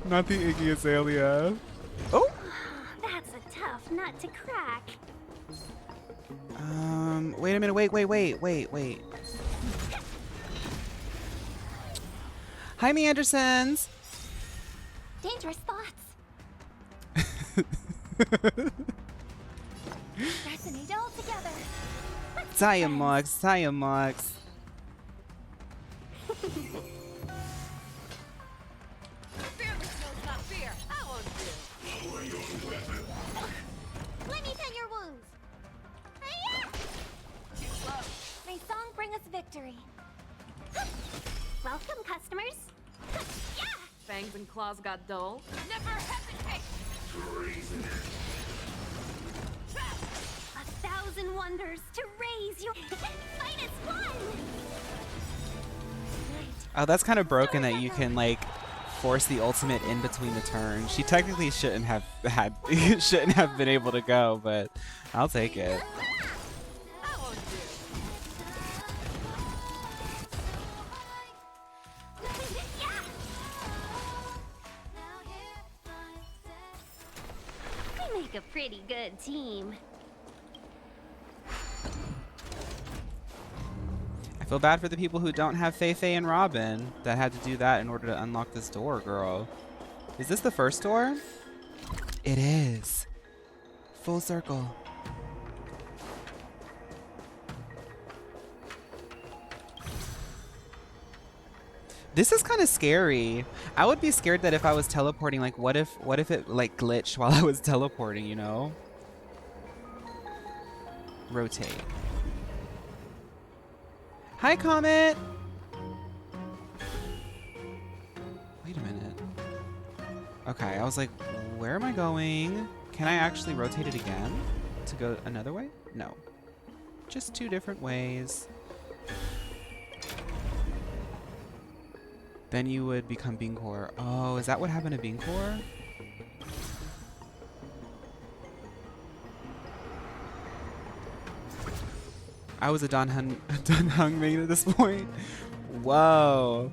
Not the Iggy Azalea. Oh! That's a tough nut to crack. Wait a minute, wait. Hi, me Andersons. Dangerous thoughts. Resonate all together. Saya Mux. Fear that smells not fear. I won't do. Let me tend your wounds. Hi-ya! Too slow. May song bring us victory. Welcome, customers. Yeah! fangs and claws got dull. Never hesitate! 1,000 wonders to raise your finest one! Oh, that's kind of broken that you can like force the ultimate in between the turns. She technically shouldn't have been able to go, but I'll take it. That won't do. We make a pretty good team. I feel bad for the people who don't have Fei Fei and Robin that had to do that in order to unlock this door, girl. Is this the first door? It is. Full circle. This is kind of scary. I would be scared that if I was teleporting, like what if it like glitched while I was teleporting, you know? Rotate. Hi, Comet! Wait a minute. Okay, I was like, where am I going? Can I actually rotate it again to go another way? No. Just two different ways. Then you would become Beancor. Oh, is that what happened to Beancor? I was a Dan Hung main at this point. Whoa.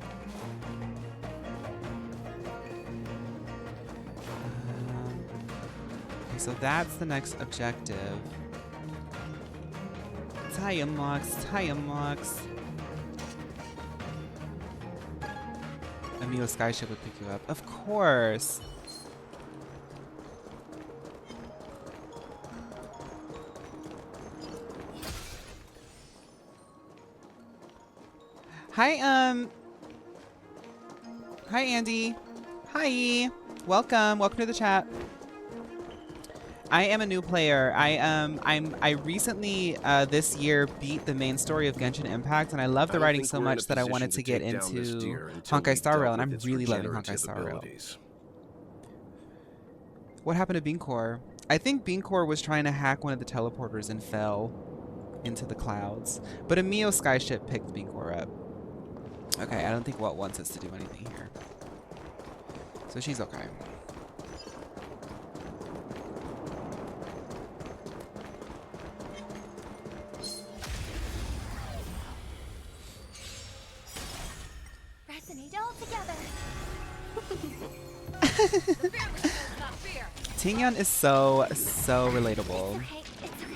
Okay, so that's the next objective. Tie unlocks, tie unlocks. Amigo Skyship would pick you up. Of course. Hi, hi, Andy. Hi. Welcome to the chat. I am a new player. I recently this year beat the main story of Genshin Impact, and I love the writing so much that I wanted to get into Honkai Star Rail, and I'm really loving Honkai Star Rail. What happened to Beancor? I think Beancor was trying to hack one of the teleporters and fell into the clouds, but a Mio Skyship picked Beancor up. Okay, I don't think Walt wants us to do anything here, so she's okay. Resonate all together. Tingyan is so relatable. Okay, it's okay.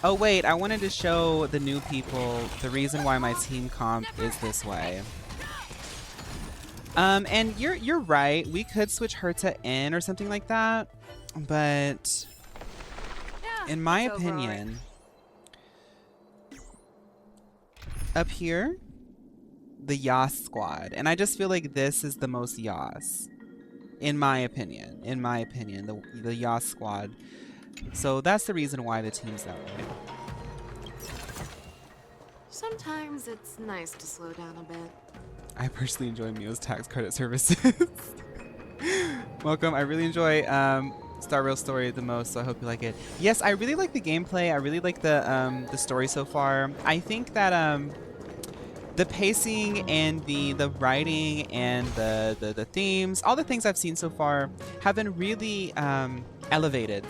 Oh wait, I wanted to show the new people the reason why my team comp is this way. And you're right. We could switch her to in or something like that, but in my opinion, up here, the Yas squad, and I just feel like this is the most Yas, in my opinion. The Yas squad. So that's the reason why the team's that way. Sometimes it's nice to slow down a bit. I personally enjoy Mio's tax credit services. Welcome. I really enjoy Star Rail story the most, so I hope you like it. Yes, I really like the gameplay. I really like the story so far. I think that the pacing and the writing and the themes, all the things I've seen so far have been really elevated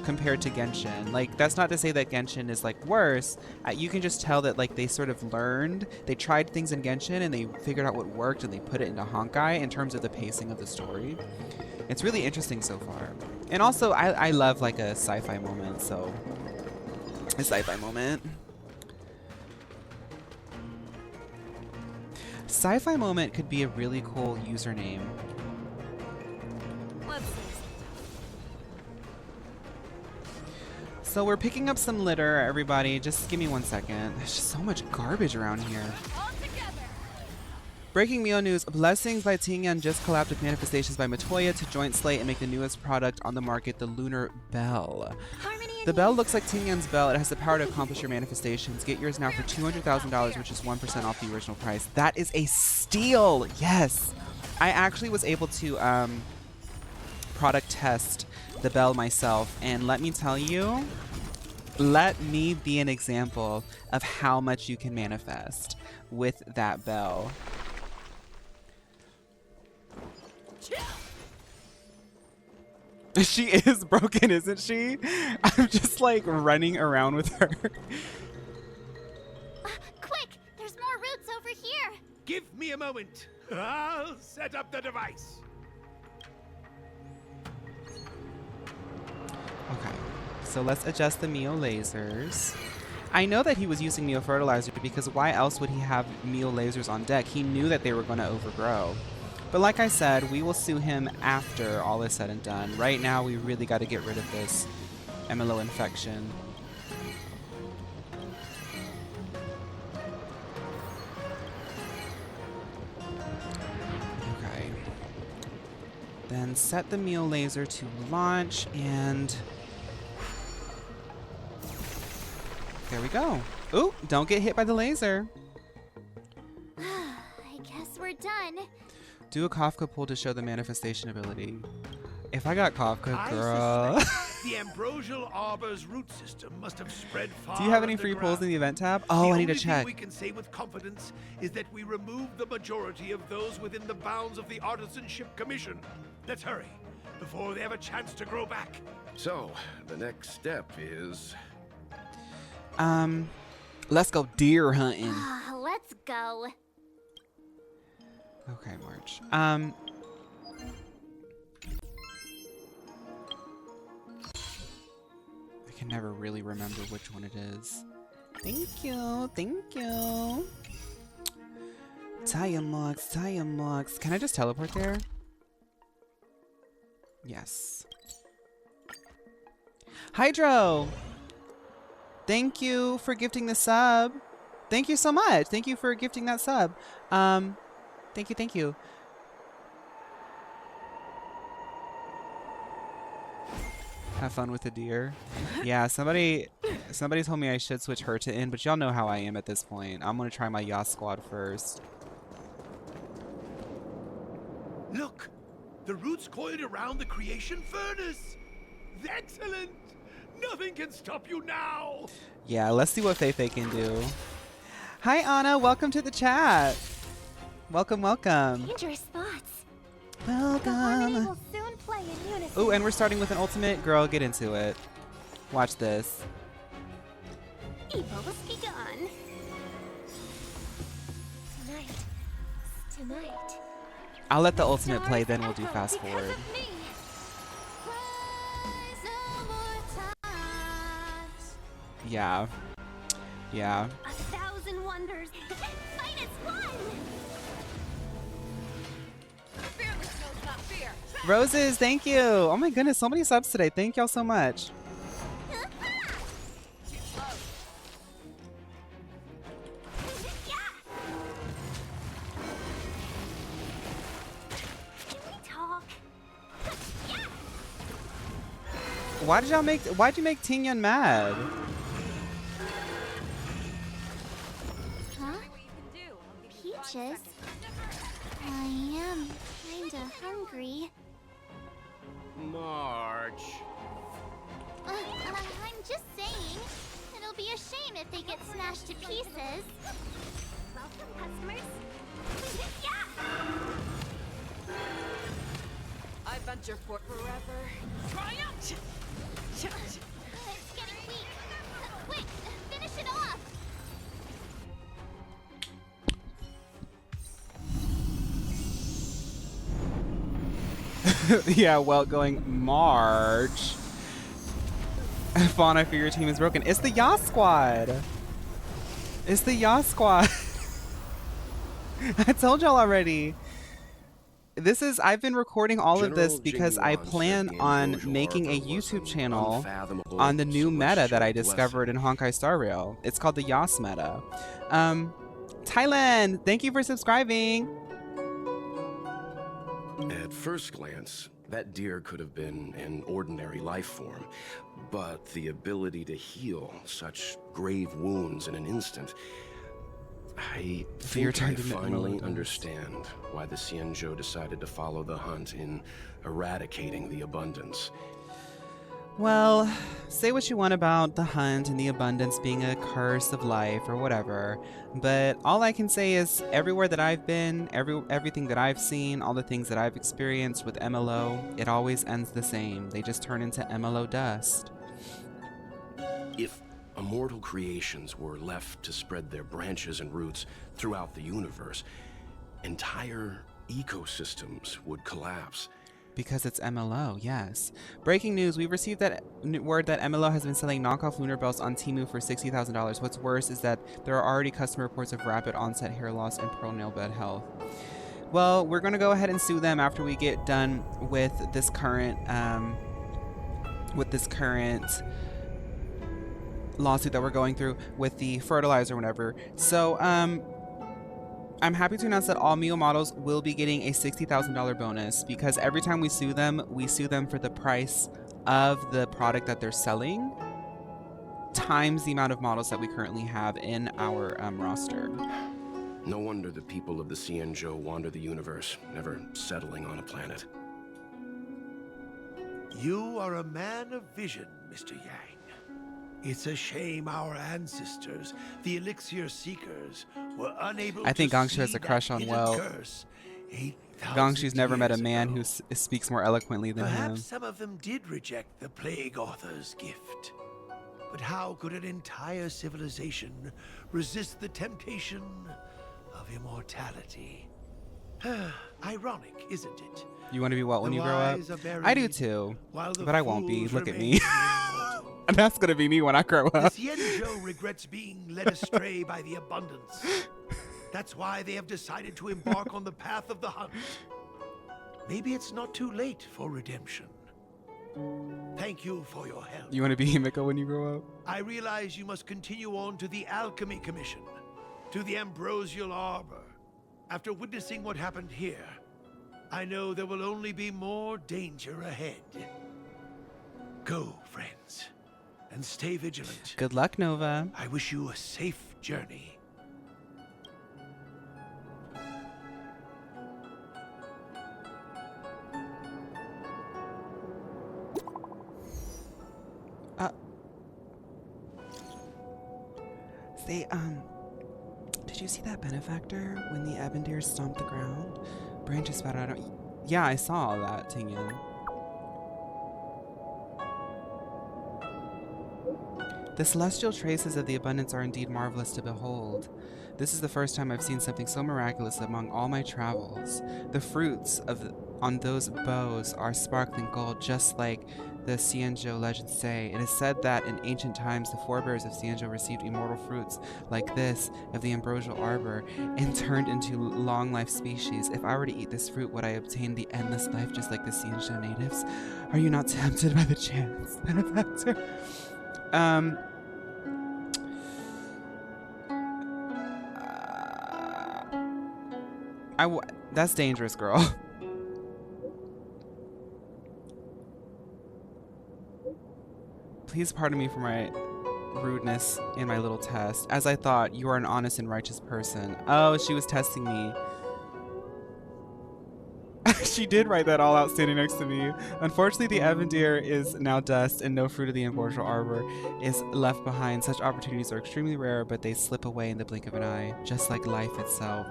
compared to Genshin. Like, that's not to say that Genshin is like worse. You can just tell that like they sort of learned, they tried things in Genshin and they figured out what worked and they put it into Honkai in terms of the pacing of the story. It's really interesting so far. And also I love like a sci-fi moment, so a sci-fi moment. Sci-fi moment could be a really cool username. Let's see. So we're picking up some litter, everybody. Just give me 1 second. There's just so much garbage around here. All together. Breaking Mio news. Blessings by Tingyan just collabed with Manifestations by Matoya to joint slate and make the newest product on the market, the Lunar Bell. Harmony The bell looks like Ting Yan's bell. It has the power to accomplish your manifestations. Get yours now for $200,000, which is 1% off the original price. That is a steal. Yes. I actually was able to product test the bell myself, and let me tell you, let me be an example of how much you can manifest with that bell. She is broken, isn't she? I'm just like running around with her. Quick! There's more roots over here! Give me a moment. I'll set up the device. Okay, so let's adjust the Mio lasers. I know that he was using Mio fertilizer because why else would he have Mio lasers on deck? He knew that they were going to overgrow. But like I said, we will sue him after all is said and done. Right now, we really got to get rid of this MLO infection. Okay. Then set the Mio laser to launch, and there we go. Ooh, don't get hit by the laser. I guess we're done. Do a Kafka pull to show the manifestation ability. If I got Kafka, I girl. suspect the ambrosial arbor's root system must have spread far. Do you have any free pulls in the event tab? Oh, I need to check. The only thing we can say with confidence is that we removed the majority of those within the bounds of the Artisanship Commission. Let's hurry, before they have a chance to grow back. So, the next step is... Let's go deer hunting. Let's go. Okay, March. I can never really remember which one it is. Thank you, thank you. Tire marks, tire marks. Can I just teleport there? Yes. Hydro! Thank you for gifting the sub. Thank you so much. Thank you for gifting that sub. Thank you, thank you. Have fun with the deer. Yeah, somebody told me I should switch her to in, but y'all know how I am at this point. I'm gonna try my Yas squad first. Look, the roots coiled around the creation furnace. Excellent. Nothing can stop you now. Yeah, let's see what Feifei can do. Hi, Anna. Welcome to the chat. Welcome, welcome. Dangerous thoughts. The harmony Welcome. will soon play in unison. Oh, and we're starting with an ultimate. Girl, get into it. Watch this. Evil begun. Tonight. I'll let the ultimate play, then we'll do fast forward. Yeah. Yeah. 1,000 wonders. Fight as one. Fearless knows not fear. Roses, thank you. Oh my goodness, so many subs today. Thank y'all so much. Too slow. Can we talk? Why'd you make Ting Yun mad? Huh? See what you can do. I'll give you 5 Peaches? seconds. I am kinda hungry. March. I'm just saying. It'll be a shame if they get smashed to pieces. Welcome, customers. I venture for forever. Triumph! It's getting weak. Quick, finish it off. Yeah, well, going March. Fawn, I fear your team is broken. It's the Yas squad. It's the Yas squad. I told y'all already. I've been recording all of this General because I Jingyuan plan said the on Ambrosial making a Arbor was YouTube an channel unfathomable on the new meta that I celestial discovered in blessing. Honkai Star Rail. It's called the Yas meta. Thailand, thank you for subscribing. At first glance, that deer could have been an ordinary life form. But the ability to heal such grave wounds in an instant, I Fear think I turned into finally Emily. understand why the Xianzhou decided to follow the hunt in eradicating the abundance. Well, say what you want about the hunt and the abundance being a curse of life or whatever, but all I can say is everywhere that I've been, everything that I've seen, all the things that I've experienced with MLO, it always ends the same. They just turn into MLO dust. If immortal creations were left to spread their branches and roots throughout the universe, entire ecosystems would collapse. Because it's MLO, yes. Breaking news, we've received that word that MLO has been selling knockoff lunar belts on Temu for $60,000. What's worse is that there are already customer reports of rapid onset hair loss and pearl nail bed health. Well, we're going to go ahead and sue them after we get done with this current lawsuit that we're going through with the fertilizer or whatever. So, I'm happy to announce that all Mio models will be getting a $60,000 bonus because every time we sue them for the price of the product that they're selling times the amount of models that we currently have in our roster. No wonder the people of the Xianzhou wander the universe, never settling on a planet. You are a man of vision, Mr. Yang. It's a shame our ancestors, the Elixir Seekers, were unable I think to Gongshu see has a crush that on hidden Will. curse 8,000 Gongshu's never met a years man ago. who speaks more eloquently than him. Perhaps some of them did reject the Plague Author's gift. But how could an entire civilization resist the temptation of immortality? Ironic, isn't it? You want to be what when The you grow up? wise are I do buried, too, while the but I won't be. fools Look at remain me. immortal. And that's gonna be me when I grow The up. Xianzhou regrets being led astray by the abundance. That's why they have decided to embark on the path of the hunt. Maybe it's not too late for redemption. Thank you for your help. You want to be Himiko when you grow up? I realize you must continue on to the Alchemy Commission, to the Ambrosial Arbor. After witnessing what happened here, I know there will only be more danger ahead. Go, friends, and stay vigilant. Good luck, Nova. I wish you a safe journey. Say, did you see that benefactor when the Ebon Deer stomped the ground? Branches spouted out. Yeah, I saw all that, Tingyan. The celestial traces of the abundance are indeed marvelous to behold. This is the first time I've seen something so miraculous among all my travels. The fruits on those bows are sparkling gold, just like the Xianzhou legends say. It is said that in ancient times the forebears of Xianzhou received immortal fruits like this of the ambrosial arbor and turned into long-life species. If I were to eat this fruit, would I obtain the endless life just like the Xianzhou natives? Are you not tempted by the chance, benefactor? That's dangerous, girl. Please pardon me for my rudeness in my little test. As I thought, you are an honest and righteous person. Oh, she was testing me. She did write that all out standing next to me. Unfortunately, the Ebon Deer is now dust and no fruit of the ambrosial arbor is left behind. Such opportunities are extremely rare, but they slip away in the blink of an eye, just like life itself.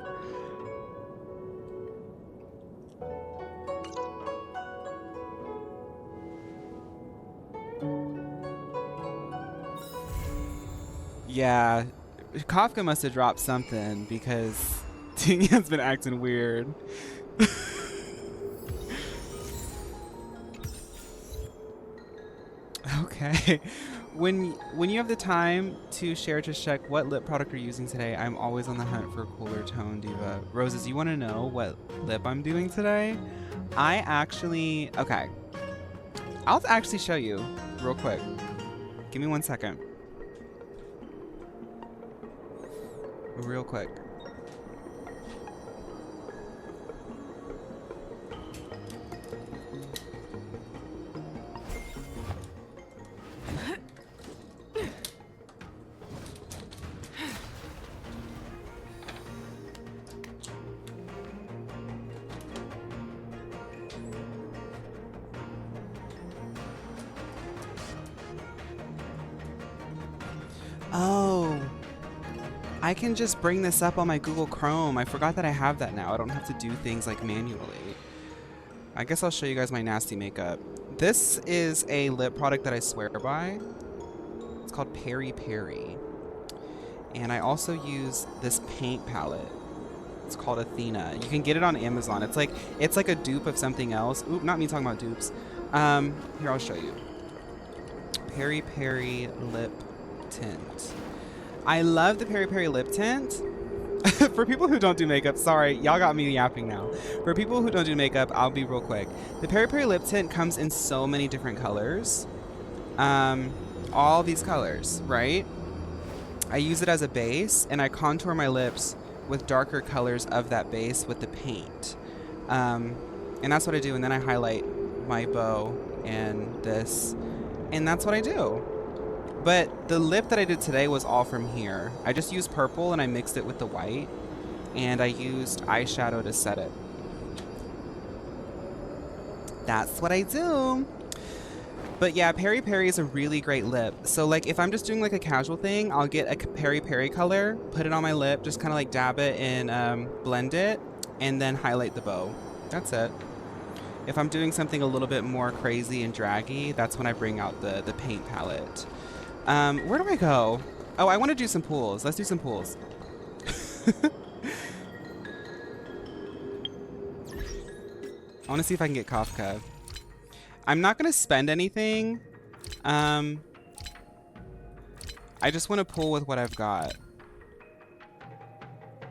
Yeah, Kafka must have dropped something because Tingyan's been acting weird. Okay. When you have the time to share, just check what lip product you're using today. I'm always on the hunt for a cooler tone, Diva. Roses, you want to know what lip I'm doing today? Okay. I'll actually show you real quick. Give me 1 second. Real quick. Oh, I can just bring this up on my Google Chrome. I forgot that I have that now. I don't have to do things like manually. I guess I'll show you guys my nasty makeup. This is a lip product that I swear by. It's called Peri Peri. And I also use this paint palette. It's called Athena. You can get it on Amazon. It's like a dupe of something else. Oop, not me talking about dupes. Here, I'll show you. Peri Peri lip tint. I love the Peri Peri lip tint. For people who don't do makeup, sorry, y'all got me yapping now. For people who don't do makeup, I'll be real quick. The Peri Peri lip tint comes in so many different colors. All these colors, right? I use it as a base, and I contour my lips with darker colors of that base with the paint. And that's what I do, and then I highlight my bow and this, and that's what I do. But the lip that I did today was all from here. I just used purple and I mixed it with the white, and I used eyeshadow to set it. That's what I do. But yeah, Peri Peri is a really great lip. So like if I'm just doing like a casual thing, I'll get a Peri Peri color, put it on my lip, just kind of like dab it and blend it, and then highlight the bow. That's it. If I'm doing something a little bit more crazy and draggy, that's when I bring out the paint palette. Where do I go? Oh, I want to do some pools. Let's do some pools. I want to see if I can get Kafka. I'm not going to spend anything. I just want to pull with what I've got.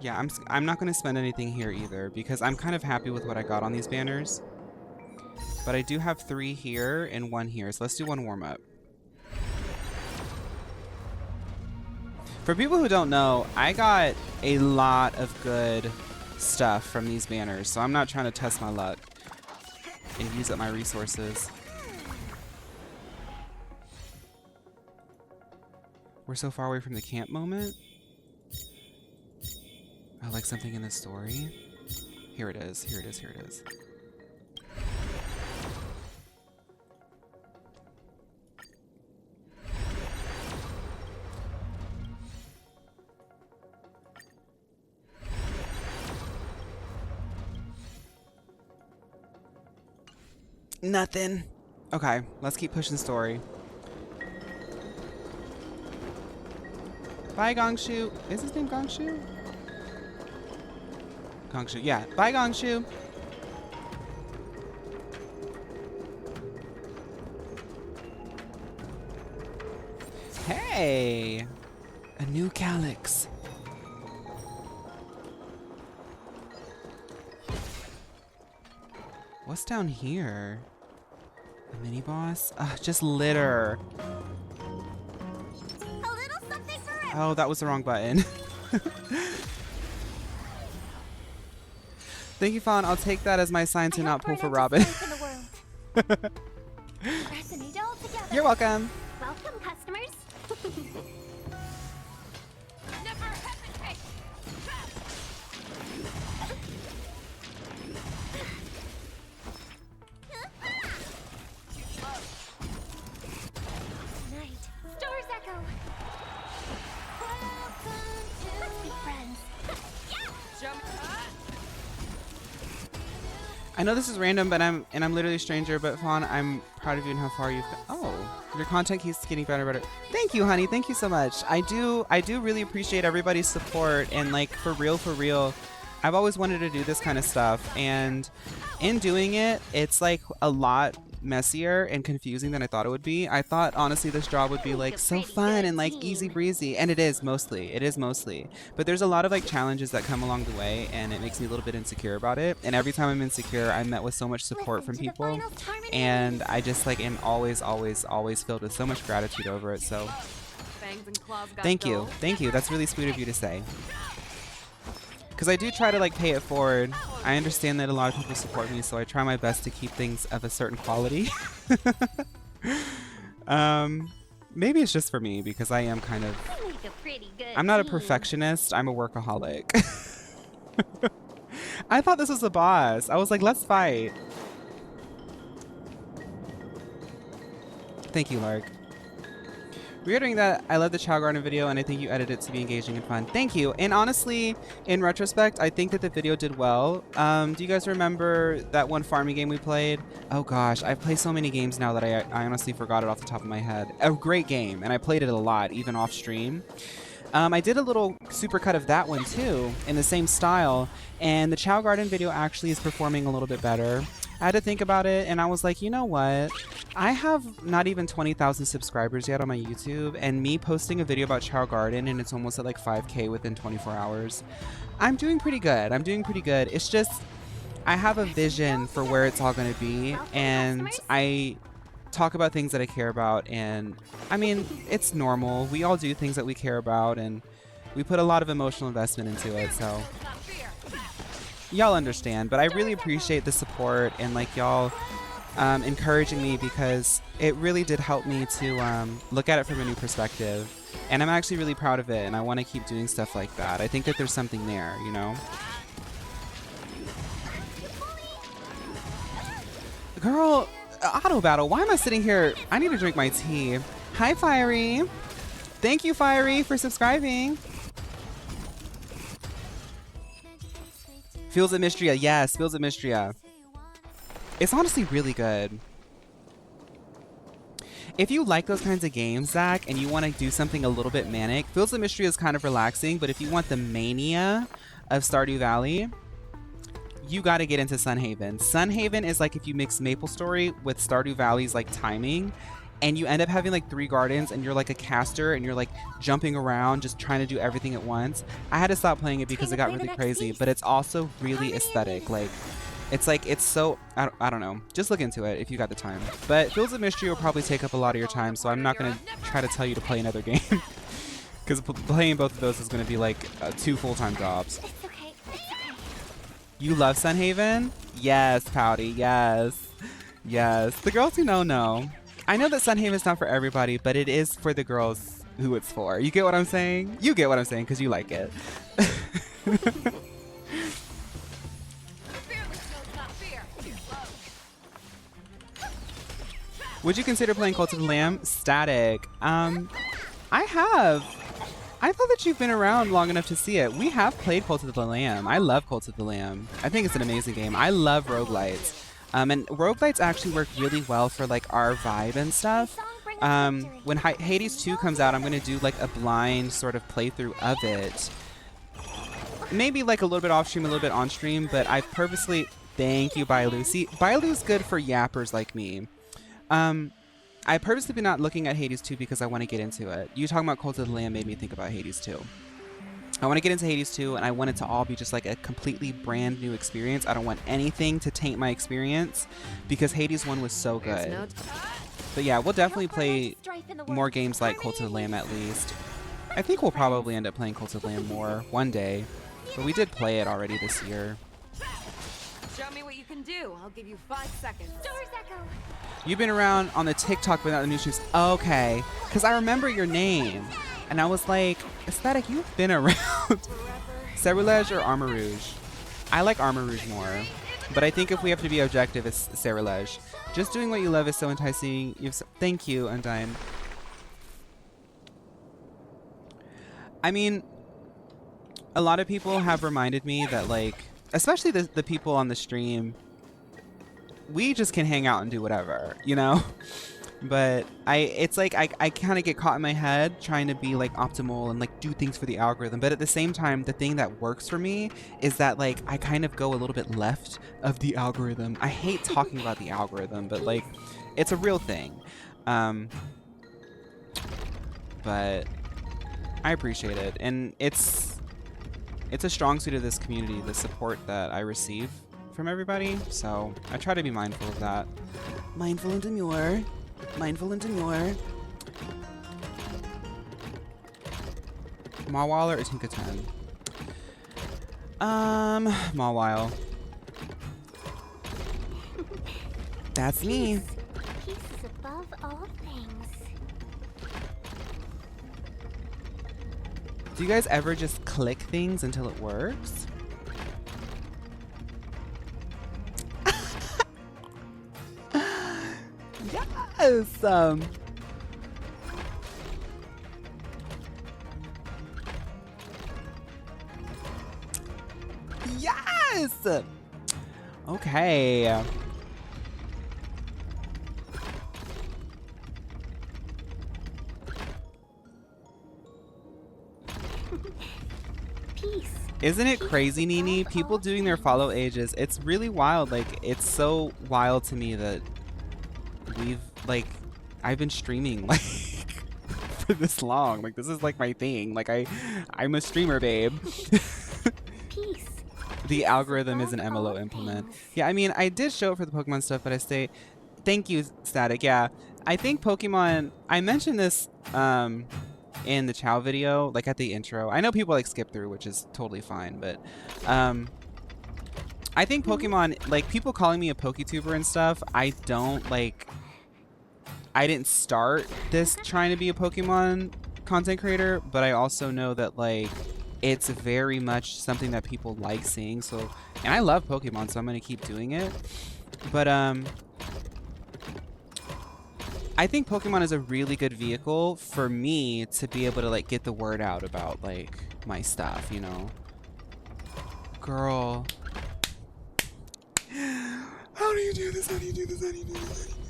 Yeah, I'm not going to spend anything here either because I'm kind of happy with what I got on these banners. But I do have 3 here and 1 here, so let's do 1 warm-up. For people who don't know, I got a lot of good stuff from these banners, so I'm not trying to test my luck and use up my resources. We're so far away from the camp moment. I like something in the story. Here it is, here it is, here it is. Nothing. Okay, let's keep pushing story. Bye, Gongshu. Is his name Gongshu? Gongshu, yeah. Bye, Gongshu. Hey! A new calyx. What's down here? A mini boss? Just litter. A little something for everyone. Oh, that was the wrong button. Thank you, Fawn. I'll take that as my sign to not pull for Robin. You're welcome. Welcome, customers. Never hesitate! Night. Stars echo. Let's be friends. Jump cut! I know this is random, but I'm literally a stranger. But Fawn, I'm proud of you and how far you've come. Oh, your content keeps getting better and better. Thank you, honey. Thank you so much. I do really appreciate everybody's support, and like for real. I've always wanted to do this kind of stuff, and in doing it, it's like a lot messier and confusing than I thought it would be. I thought honestly this job would be like so fun and like easy breezy, and it is mostly. But there's a lot of like challenges that come along the way, and it makes me a little bit insecure about it. And every time I'm insecure, I'm met with so much support from people, and I just like am always filled with so much gratitude over it. So Fangs and claws got thank dull. you. That's really sweet of you to say. Because I do try to like pay it forward. I understand that a lot of people support me, so I try my best to keep things of a certain quality. Maybe it's just for me because I am kind of. We make a pretty good I'm not a team. perfectionist. I'm a workaholic. I thought this was the boss. I was like, let's fight. Thank you, Lark. Regarding that, I love the Chow Garden video and I think you edited it to be engaging and fun. Thank you. And honestly, in retrospect, I think that the video did well. Do you guys remember that one farming game we played? Oh gosh, I've played so many games now that I honestly forgot it off the top of my head. A great game, and I played it a lot, even off stream. I did a little supercut of that one too, in the same style, and the Chow Garden video actually is performing a little bit better. I had to think about it, and I was like, you know what? I have not even 20,000 subscribers yet on my YouTube, and me posting a video about Chow Garden, and it's almost at like 5K within 24 hours. I'm doing pretty good. I'm doing pretty good. It's just, I have a vision for where it's all going to be, and I talk about things that I care about, and I mean, it's normal. We all do things that we care about, and we put a lot of emotional investment into it, so y'all understand. But I really appreciate the support and like y'all encouraging me, because it really did help me to look at it from a new perspective, and I'm actually really proud of it, and I want to keep doing stuff like that. I think that there's something there, you know? Girl, auto battle, why am I sitting here? I need to drink my tea. Hi, Fiery. Thank you, Fiery, for subscribing. Fields of Mystria, yes, Fields of Mystria. It's honestly really good. If you like those kinds of games, Zach, and you want to do something a little bit manic, Fields of Mystria is kind of relaxing, but if you want the mania of Stardew Valley, you got to get into Sunhaven. Sunhaven is like if you mix MapleStory with Stardew Valley's like timing, and you end up having like 3 gardens, and you're like a caster, and you're like jumping around just trying to do everything at once. I had to stop playing it because it got really crazy, but it's also really aesthetic. Like, it's so, I don't know. Just look into it if you got the time. But Fields of Mystery will probably take up a lot of your time, so I'm not going to try to tell you to play another game. Because playing both of those is going to be like 2 full-time jobs. It's okay. It's okay. You love Sunhaven? Yes, Pouty, yes. Yes. The girls who know. I know that Sunhaven's not for everybody, but it is for the girls who it's for. You get what I'm saying? You get what I'm saying because you like it. Would you consider playing Cult of the Lamb? Static. I have. I thought that you've been around long enough to see it. We have played Cult of the Lamb. I love Cult of the Lamb. I think it's an amazing game. I love roguelites. And roguelites actually work really well for like our vibe and stuff. When Hades 2 comes out, I'm going to do like a blind sort of playthrough of it. Maybe like a little bit off stream, a little bit on stream, but I purposely... Thank you, Bailu. See, Bailu's good for yappers like me. I purposely been not looking at Hades 2 because I want to get into it. You talking about Cult of the Lamb made me think about Hades 2. I want to get into Hades 2, and I want it to all be just like a completely brand new experience. I don't want anything to taint my experience because Hades 1 was so good. But yeah, we'll definitely play more games like Cult of the Lamb at least. I think we'll probably end up playing Cult of the Lamb more one day, but we did play it already this year. Show me what you can do. I'll give you 5 seconds. You've been around on the TikTok without the new streams. Okay, because I remember your name. And I was like, Aesthetic, you've been around. Cerulege or Armor Rouge? I like Armor Rouge more. But I think if we have to be objective, it's Cerulege. Just doing what you love is so enticing. Thank you, Undyne. I mean, a lot of people have reminded me that, like, especially the people on the stream, we just can hang out and do whatever, you know? But it's like I kind of get caught in my head trying to be like optimal and like do things for the algorithm. But at the same time, the thing that works for me is that like I kind of go a little bit left of the algorithm. I hate talking about the algorithm, but like it's a real thing. But I appreciate it, and it's a strong suit of this community, the support that I receive from everybody. So I try to be mindful of that. Mindful and demure. Mindful and demure. Mawile or Tinkaton? Mawile. That's me. Peace is above all things. Do you guys ever just click things until it works? Yes. Yes! Okay. Peace. Isn't it crazy, Nini? above People all doing their things. follow ages. It's really wild. Like, it's so wild to me that we've, like, I've been streaming, like, for this long. Like, this is, like, my thing. Like, I'm a streamer, babe. Peace. The algorithm is an above MLO all implement. things. Yeah, I mean, I did show it for the Pokemon stuff, but I stay. Thank you, Static. Yeah, I think Pokemon. I mentioned this in the Chow video, like at the intro. I know people like skip through, which is totally fine, but I think Pokemon, like people calling me a PokeTuber and stuff. I don't like. I didn't start this trying to be a Pokemon content creator, but I also know that like it's very much something that people like seeing. So, and I love Pokemon, so I'm gonna keep doing it. But I think Pokemon is a really good vehicle for me to be able to like get the word out about like my stuff, you know. Girl. How do you do this? How do you do this? How do you do this? How do you do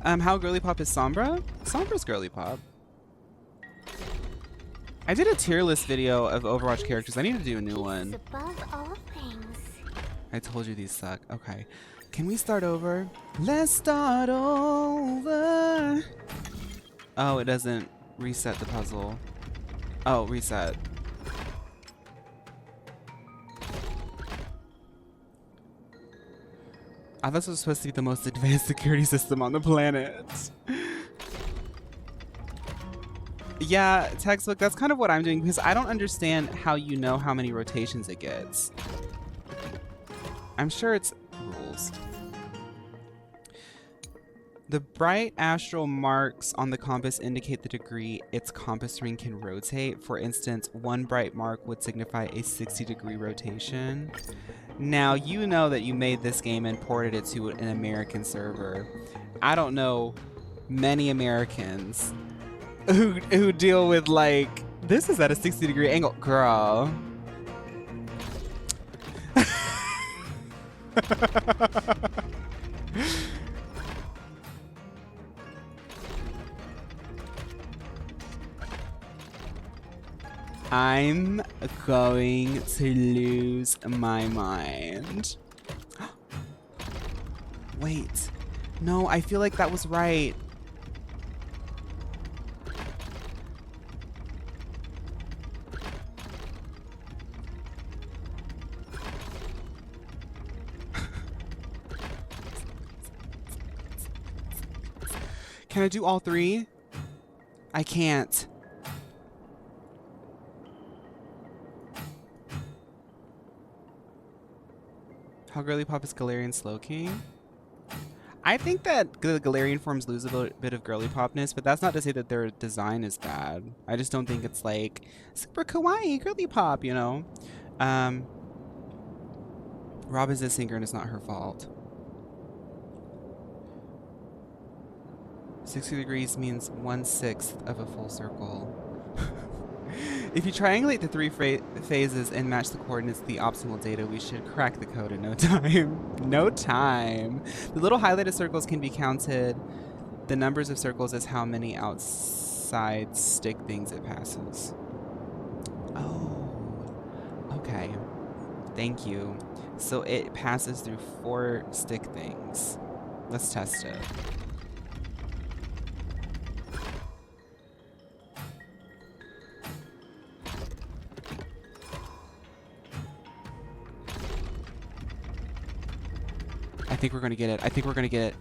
this? How girly pop is Sombra? Sombra's girly pop. I did a tier list video of Overwatch characters. I need to do a new Peace one. above all things. I told you these suck. Okay. Can we start over? Let's start over. Oh, it doesn't reset the puzzle. Oh, reset. I thought this was supposed to be the most advanced security system on the planet. Yeah, textbook, that's kind of what I'm doing because I don't understand how you know how many rotations it gets. I'm sure it's rules. The bright astral marks on the compass indicate the degree its compass ring can rotate. For instance, one bright mark would signify a 60-degree rotation. Now, you know that you made this game and ported it to an American server. I don't know many Americans who deal with like, this is at a 60-degree angle. Girl. I'm going to lose my mind. Wait. No, I feel like that was right. Can I do all three? I can't. How girly pop is Galarian Slowking? I think that the Galarian forms lose a bit of girly popness, but that's not to say that their design is bad. I just don't think it's like super kawaii girly pop, you know? Rob is a singer and it's not her fault. 60 degrees means 1/6 of a full circle. If you triangulate the three phases and match the coordinates to the optimal data, we should crack the code in no time. No time. The little highlighted circles can be counted. The numbers of circles is how many outside stick things it passes. Oh, okay. Thank you. So it passes through 4 stick things. Let's test it. I think we're gonna get it. I think we're gonna get it.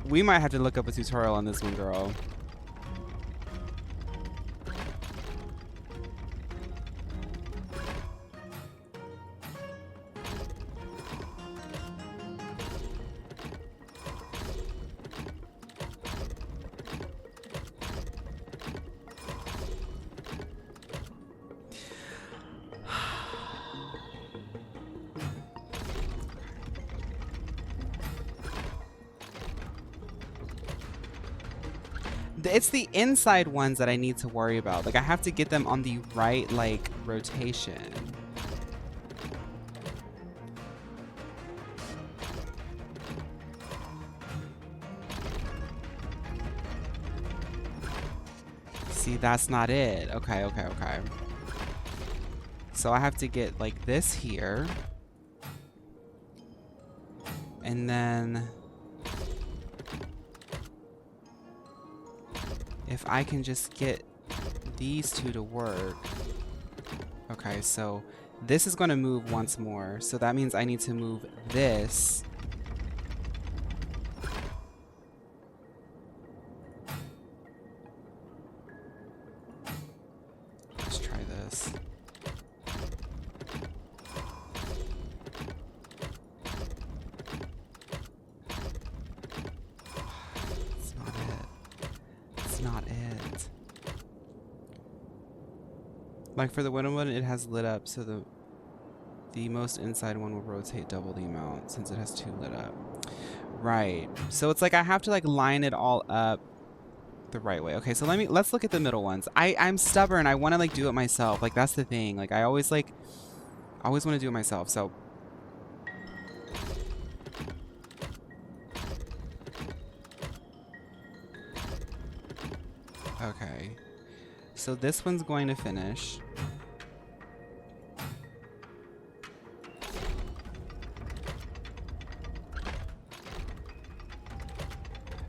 We might have to look up a tutorial on this one, girl. It's the inside ones that I need to worry about. Like, I have to get them on the right, like, rotation. See, that's not it. Okay, okay, okay. So I have to get, like, this here. And then... if I can just get these two to work. Okay, so this is going to move once more. So that means I need to move this. Let's try this. It's not it. It's not it. Like for the window one, it has lit up, so the most inside one will rotate double the amount since it has two lit up. Right. So it's like I have to like line it all up the right way. Okay, so let's look at the middle ones. I'm stubborn. I want to like do it myself. Like that's the thing. Like I always want to do it myself. So okay. So this one's going to finish.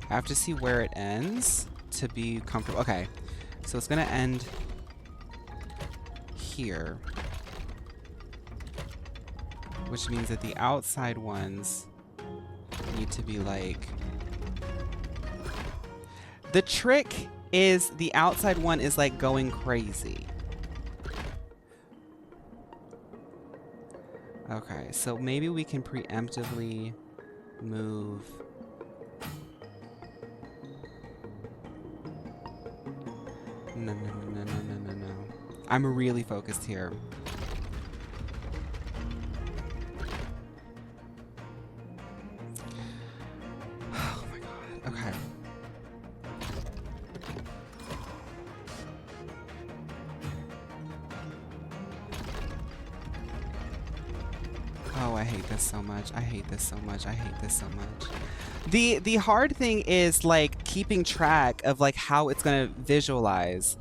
I have to see where it ends to be comfortable. Okay, so it's gonna end here, which means that the outside ones need to be like... The trick is the outside one is like going crazy. Okay, so maybe we can preemptively move... No. I'm really focused here. Oh my god. Okay. Oh, I hate this so much. I hate this so much. I hate this so much. The hard thing is like keeping track of like how it's gonna visualize.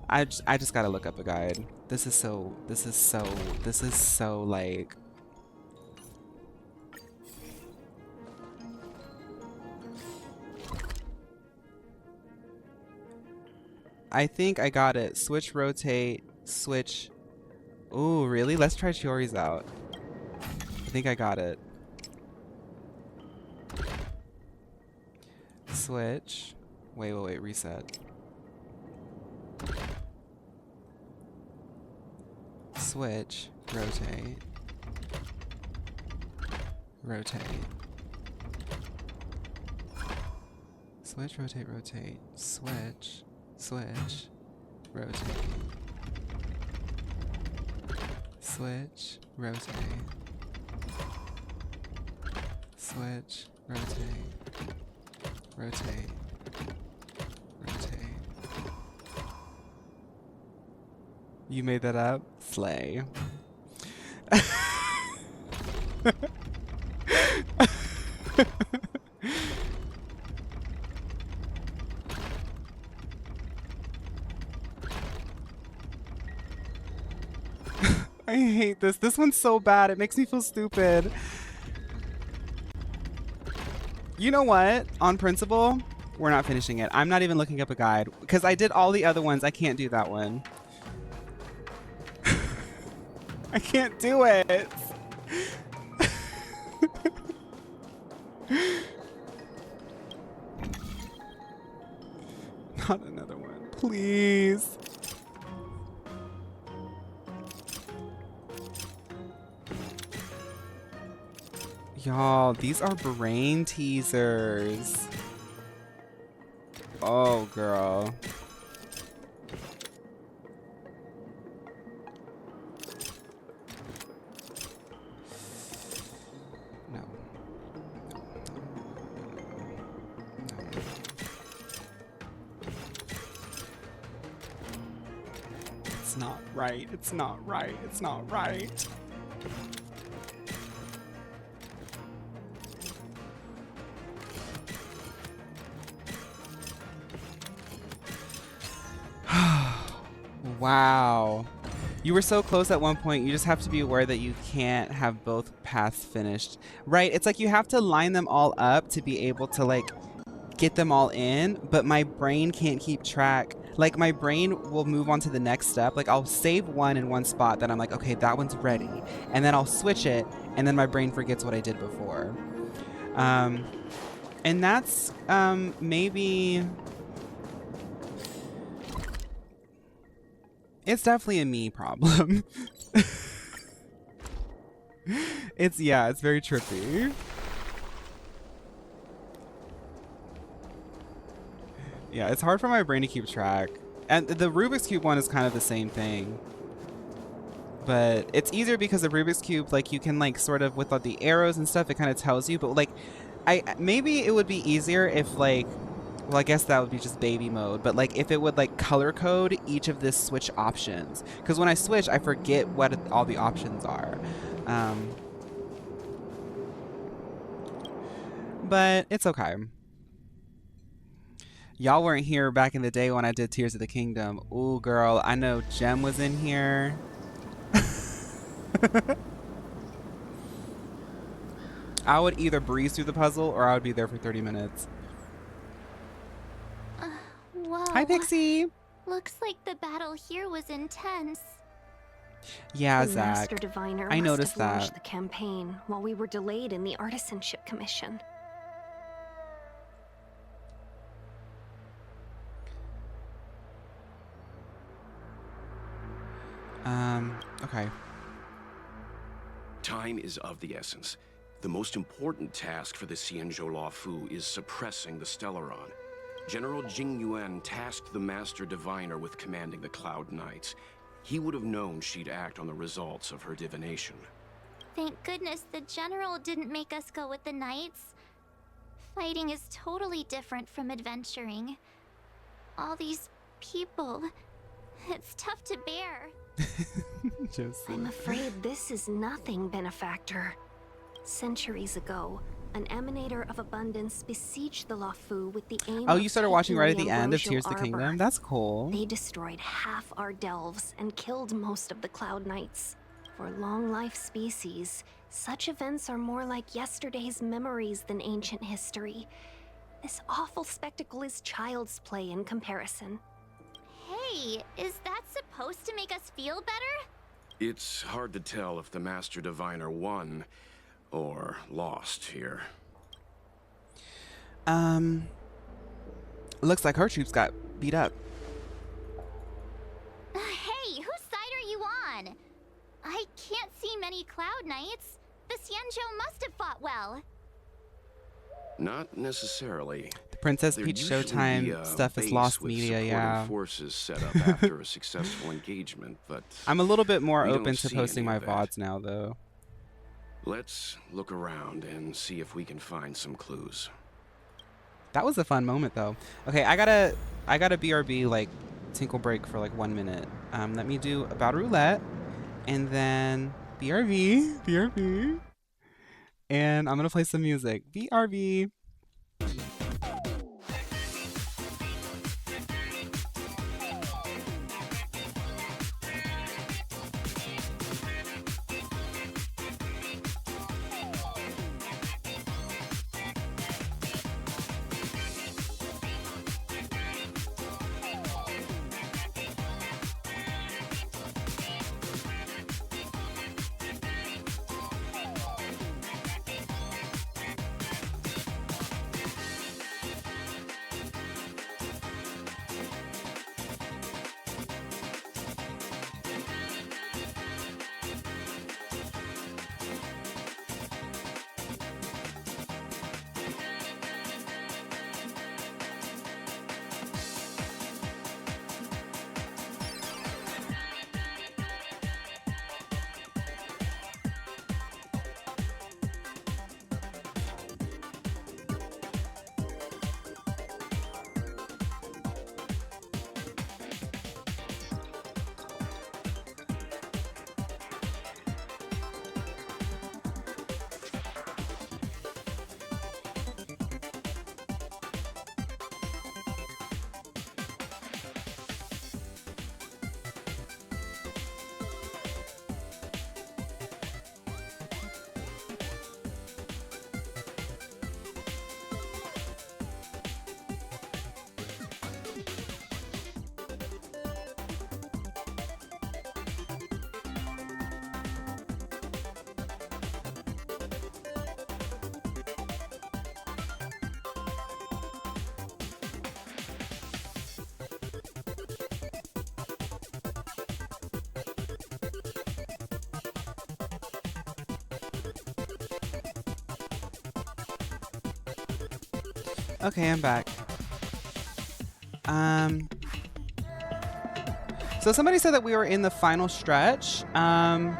I just gotta look up a guide. This is so like... I think I got it. Switch, rotate, switch. Ooh, really? Let's try Chiori's out. I think I got it. Switch. Wait, reset. Switch, rotate. Rotate. Switch, rotate, rotate. Switch, switch, rotate. Switch, rotate. Switch, rotate. Rotate. Rotate. You made that up? Slay. I hate this. This one's so bad. It makes me feel stupid. You know what? On principle, we're not finishing it. I'm not even looking up a guide because I did all the other ones. I can't do that one. I can't do it. Not another one, please. Y'all, these are brain teasers. Oh, girl. It's not right. It's not right. It's not right. Wow. You were so close at one point. You just have to be aware that you can't have both paths finished. Right? It's like you have to line them all up to be able to like get them all in, but my brain can't keep track. Like my brain will move on to the next step. Like I'll save one in one spot, then I'm like, okay, that one's ready. And then I'll switch it, and then my brain forgets what I did before. And that's maybe... It's definitely a me problem. It's very trippy. Yeah, it's hard for my brain to keep track. And the Rubik's Cube one is kind of the same thing. But it's easier because the Rubik's Cube, like you can like sort of with all the arrows and stuff, it kind of tells you. But like, maybe it would be easier if like, well, I guess that would be just baby mode. But like if it would like color code each of the switch options. Because when I switch, I forget what all the options are. But it's okay. Y'all weren't here back in the day when I did Tears of the Kingdom. Ooh, girl, I know Jem was in here. I would either breeze through the puzzle or I would be there for 30 minutes. Whoa. Hi, Pixie. Looks like the battle here was intense. Yeah, the Zach. Master Diviner I must noticed have launched that. the campaign while we were delayed in the Artisanship Commission. Okay. Time is of the essence. The most important task for the Xianzhou Luofu is suppressing the Stellaron. General Jing Yuan tasked the Master Diviner with commanding the Cloud Knights. He would have known she'd act on the results of her divination. Thank goodness the General didn't make us go with the Knights. Fighting is totally different from adventuring. All these people. It's tough to bear. I'm afraid this is nothing, Benefactor. Centuries ago, an emanator of abundance besieged the Luofu with the aim Oh, of you started watching right at taking the end of ambrosial Tears of the arbor. Kingdom? That's cool. They destroyed half our delves and killed most of the Cloud Knights. For long-life species, such events are more like yesterday's memories than ancient history. This awful spectacle is child's play in comparison. Hey, is that supposed to make us feel better? It's hard to tell if the Master Diviner won or lost here. Looks like her troops got beat up. Hey, whose side are you on? I can't see many Cloud Knights. The Xianzhou must have fought well. Not necessarily. The Princess There'd Peach usually be Showtime a stuff is base lost with media, supporting yeah. forces set up after a successful engagement, but I'm a little bit more we don't open to see posting any my of that. VODs now, though. Let's look around and see if we can find some clues. That was a fun moment, though. Okay, I gotta BRB like tinkle break for like 1 minute. Let me do a battle roulette, and then BRB, and I'm gonna play some music. BRB. Okay, I'm back. So somebody said that we were in the final stretch. We're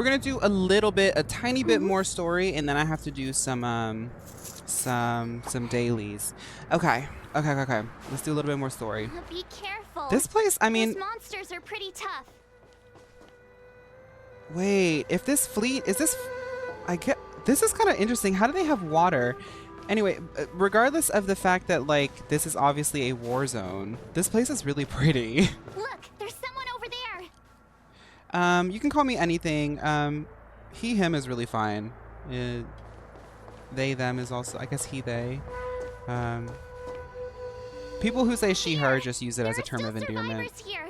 gonna do a tiny bit more story, and then I have to do some dailies. Okay. Let's do a little bit more story. Be careful. This place, I mean, Those monsters are pretty tough. wait, if this fleet is this, this is kind of interesting. How do they have water? Anyway, regardless of the fact that like this is obviously a war zone, this place is really pretty. Look, there's someone over there. You can call me anything. He, him is really fine. They, them is also, I guess he, they. People who say she, her just use it as a term of endearment. Here.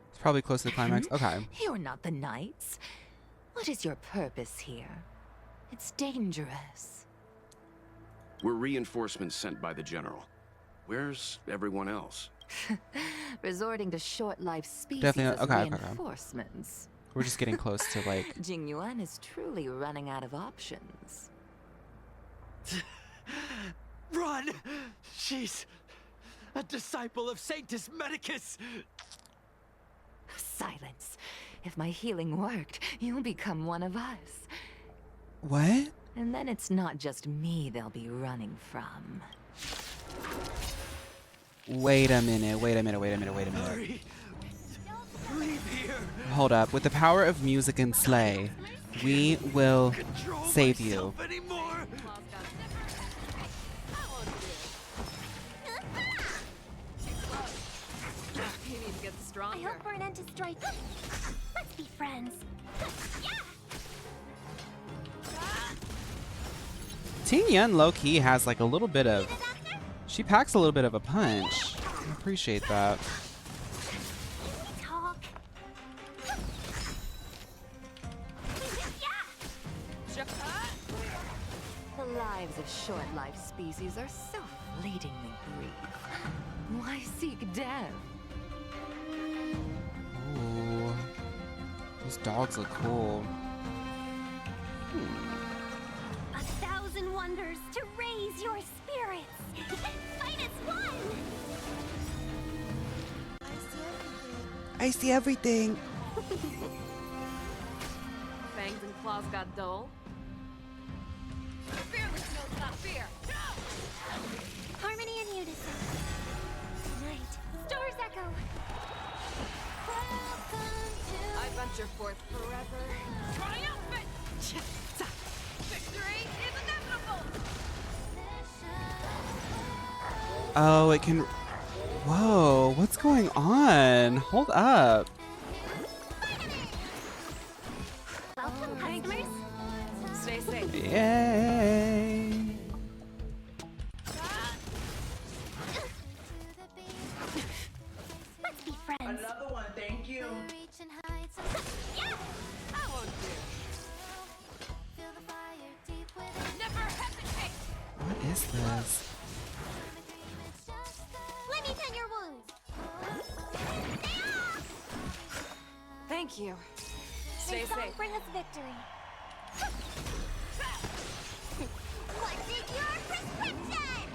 It's probably close to the climax. Okay. You're not the knights. What is your purpose here? It's dangerous. We're reinforcements sent by the General. Where's everyone else? Resorting to short-life species Definitely. as Okay. reinforcements. We're just getting close to like. Jingyuan is truly running out of options. Run! She's a disciple of Sanctus Medicus! Silence. If my healing worked, you'll become one of us. What? And then it's not just me they'll be running from. Wait a minute. Hurry! Leave here! Hold up. With the power of music and slay, we will Control save you. myself anymore. You need to get I stronger. hope for an end to strife. Let's be friends. Ting Yun low-key has like a little bit of, she packs a little bit of a punch. I appreciate that. Talk. The lives of short-life species are so fleetingly brief. Why seek death? Ooh. Those dogs look cool. 1,000 wonders to raise your spirits. Fight as one. I see everything. Fangs and claws got dull. Fearless knows not fear. Harmony and unison. Night. Stars echo. I venture forth forever. Triumphant! Victory is inevitable! Oh, it can. Whoa, what's going on? Hold up. Welcome, customers. Stay safe. Yay. Let's be friends. Another one, thank you. I won't do. Never hesitate! What is this? Let me tend your wounds. Thank you. Stay May song safe. bring us victory. What is your prescription?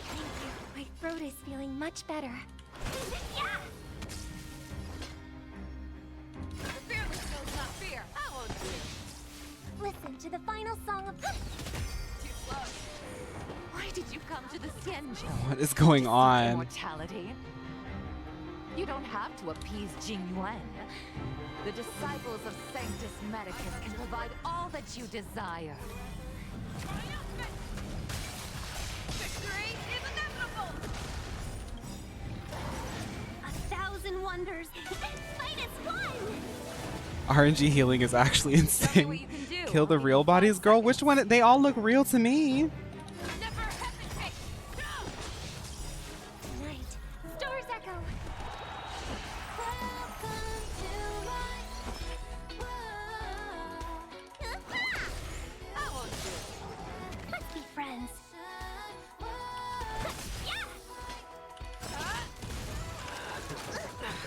Thank you. My throat is feeling much better. The fearless knows not fear. I won't do. Listen to the final song of. Too slow. Why did you come to the Xianzhou? What is going on? Immortality? You don't have to appease Jingyuan. The disciples of Sanctus Medicus can provide all that you desire. Triumphant! Victory is inevitable! 1,000 wonders. Fight as one. RNG healing is actually Show me insane. what you can do. Kill the real bodies, girl. Which one? They all look real to me. Never hesitate! Go! Night. Stars echo. I won't do. Let's be friends.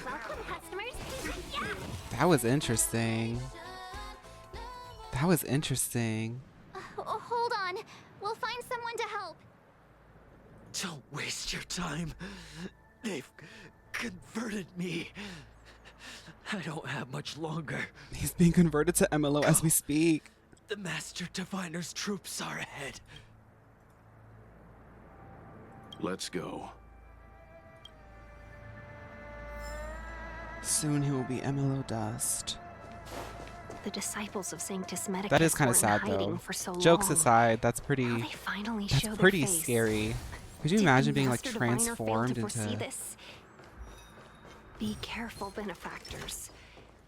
Welcome, customers. That was interesting. That was interesting. Hold on. We'll find someone to help. Don't waste your time. They've converted me. I don't have much longer. He's being converted to MLO as we speak. The Master Diviner's troops are ahead. Let's go. Soon he will be MLO dust. The disciples of Sanctus Medicus That is kind were of in sad hiding though. for so Jokes long. aside, that's Now pretty. they finally That's show their pretty face. scary. Could you Did imagine the being like Master Diviner fail transformed to foresee into? this? Be careful, benefactors.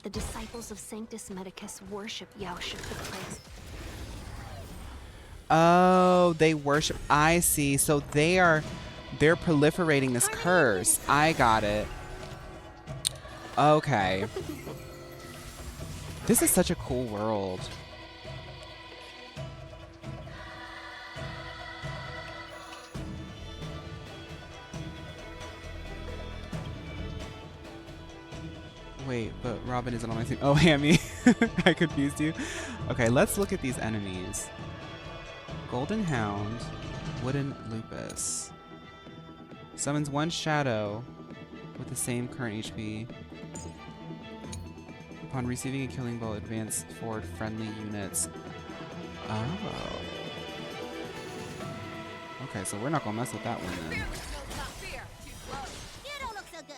The disciples of Sanctus Medicus worship Yaosh of the place. Oh, they worship. I see. So they're proliferating this curse. I got it. Okay. This is such a cool world. Wait, but Robin isn't on my team. Oh, Hammy. I confused you. Okay, let's look at these enemies. Golden Hound, Wooden Lupus. Summons one shadow with the same current HP. Upon receiving a killing blow, advance forward friendly units. Oh. Okay, so we're not gonna mess with that one then. You don't look so good.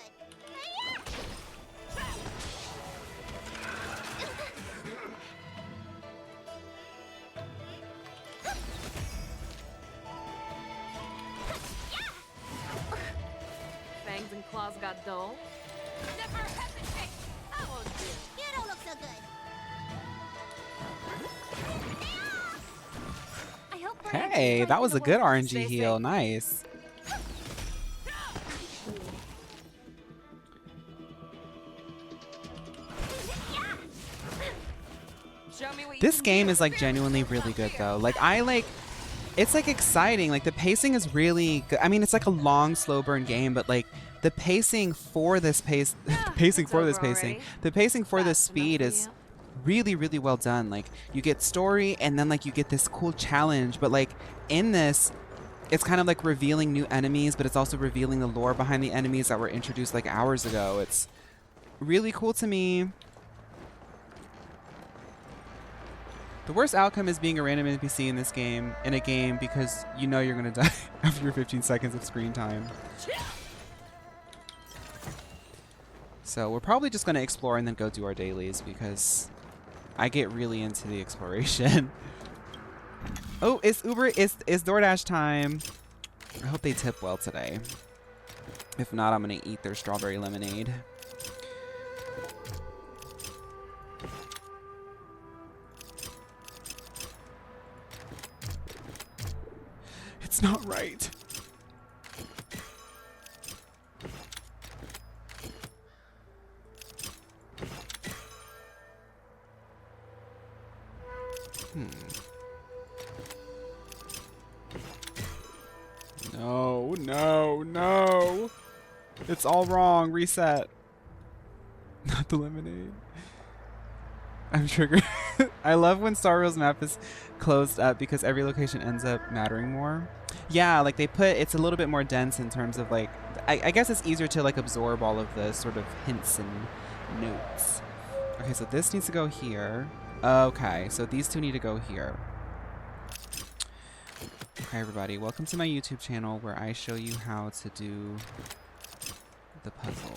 Fangs and claws got dull. Never hesitate! I won't do. You don't look so good. I hope we're Hey, that was a good RNG Stay heal. safe. Nice. Show me what you This can game do. is like genuinely really good though. Like it's like exciting. Like the pacing is really good. I mean, it's like a long, slow burn game, but like the pacing for this pacing it's for this over pacing, already. the pacing for this Fast enough speed for is you. really, really well done. Like you get story and then like you get this cool challenge, but like in this, it's kind of like revealing new enemies, but it's also revealing the lore behind the enemies that were introduced like hours ago. It's really cool to me. The worst outcome is being a random NPC in this game, in a game, because you know you're gonna die after your 15 seconds of screen time. So we're probably just gonna explore and then go do our dailies because I get really into the exploration. Oh, it's DoorDash time. I hope they tip well today. If not, I'm gonna eat their strawberry lemonade. It's not right. No, no, no. It's all wrong. Reset. Not the lemonade. I'm triggered. I love when Star Rail's map is closed up because every location ends up mattering more. Yeah, like they put, it's a little bit more dense in terms of like, I guess it's easier to like absorb all of the sort of hints and notes. Okay, so this needs to go here. Okay, so these two need to go here. Okay, everybody, welcome to my YouTube channel where I show you how to do the puzzle.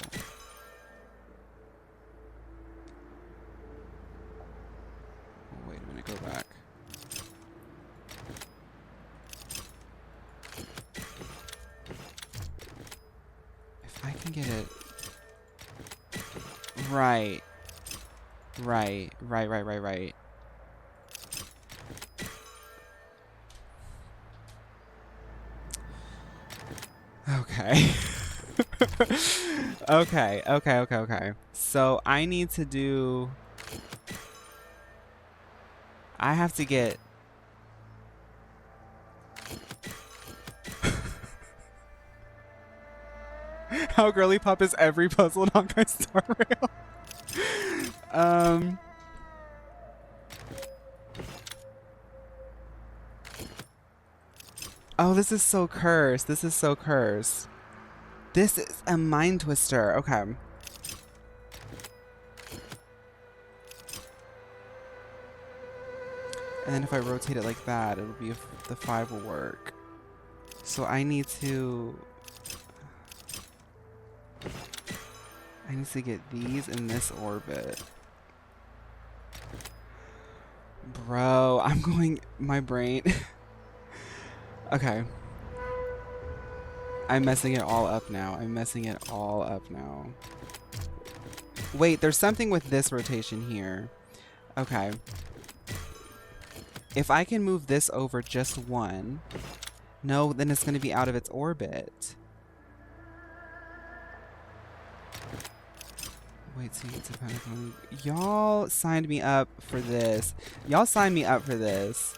Oh, wait a minute, go back. If I can get it right. Right. Okay. Okay. So I need to do... I have to get... How girly pop is every puzzle in Honkai Star Rail? this is so cursed. This is so cursed. This is a mind twister. Okay. And then if I rotate it like that, it'll be the 5 will work. So I need to get these in this orbit. Bro, I'm going my brain. Okay. I'm messing it all up now. I'm messing it all up now. Wait, there's something with this rotation here. Okay. If I can move this over just one, no, then it's going to be out of its orbit. Wait, so it's a panic mode. Y'all signed me up for this. Y'all signed me up for this.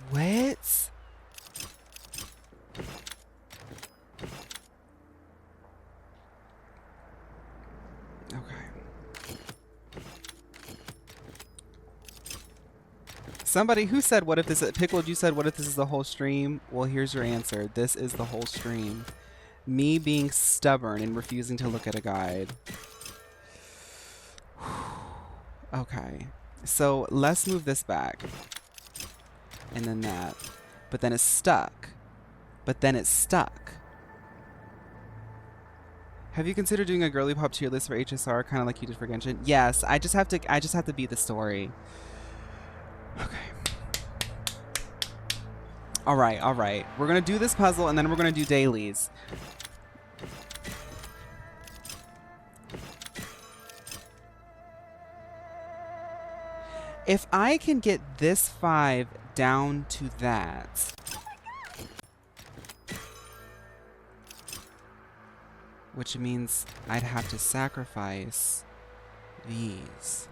What? Somebody who said, what if this is Pickled, you said, what if this is the whole stream? Well, here's your answer. This is the whole stream. Me being stubborn and refusing to look at a guide. Okay. So let's move this back. And then that. But then it's stuck. But then it's stuck. Have you considered doing a girly pop tier list for HSR, kind of like you did for Genshin? Yes, I just have to beat the story. Okay. All right. We're gonna do this puzzle and then we're gonna do dailies. If I can get this 5 down to that, which means I'd have to sacrifice these.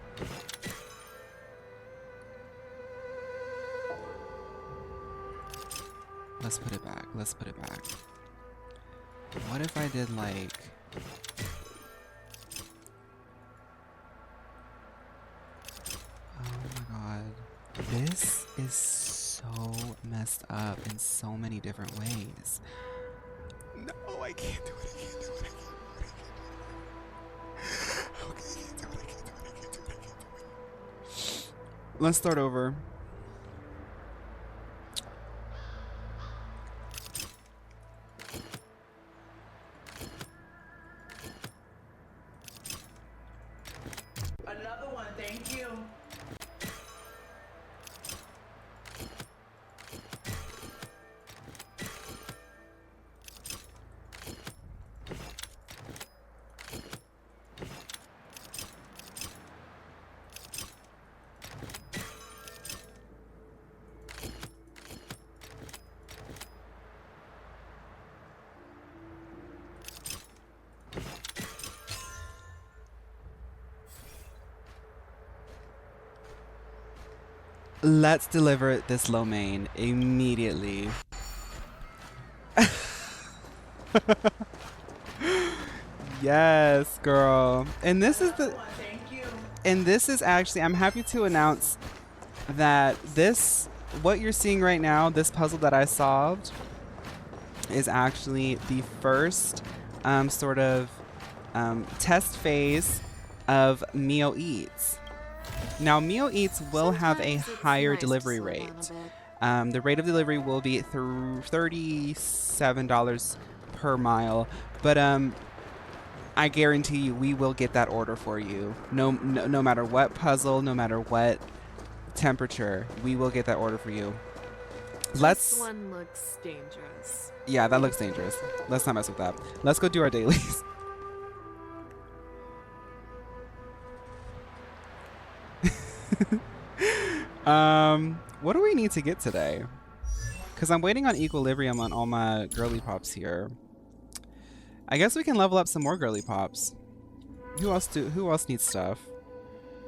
Let's put it back. Let's put it back. What if I did like... Oh my god. This is so messed up in so many different ways. No, I can't do it. I can't do it. Okay, I can't do it. Let's start over. Another one, thank you. Let's deliver this lo mein immediately. Yes, girl. And this is the... And this is actually... I'm happy to announce that this... What you're seeing right now, this puzzle that I solved, is actually the first sort of test phase of Mio Eats. Now, Mio Eats will have a higher delivery rate. The rate of delivery will be $37 per mile, but I guarantee you we will get that order for you. No matter what puzzle, no matter what temperature, we will get that order for you. This one looks dangerous. Yeah, that looks dangerous. Let's not mess with that. Let's go do our dailies. What do we need to get today? Because I'm waiting on equilibrium on all my girly pops here. I guess we can level up some more girly pops. Who else needs stuff?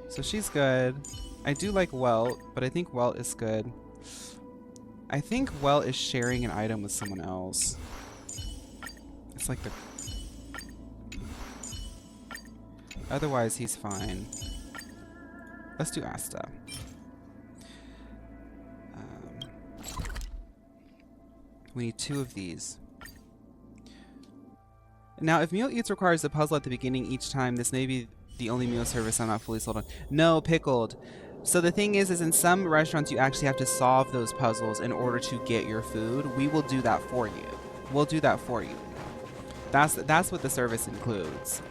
So she's good. I do like Welt, but I think Welt is good. I think Welt is sharing an item with someone else. It's like the... Otherwise, he's fine. Let's do Asta. We need 2 of these. Now, if meal eats requires a puzzle at the beginning each time, this may be the only meal service I'm not fully sold on. No, Pickled. So the thing is in some restaurants you actually have to solve those puzzles in order to get your food. We will do that for you. We'll do that for you. That's what the service includes.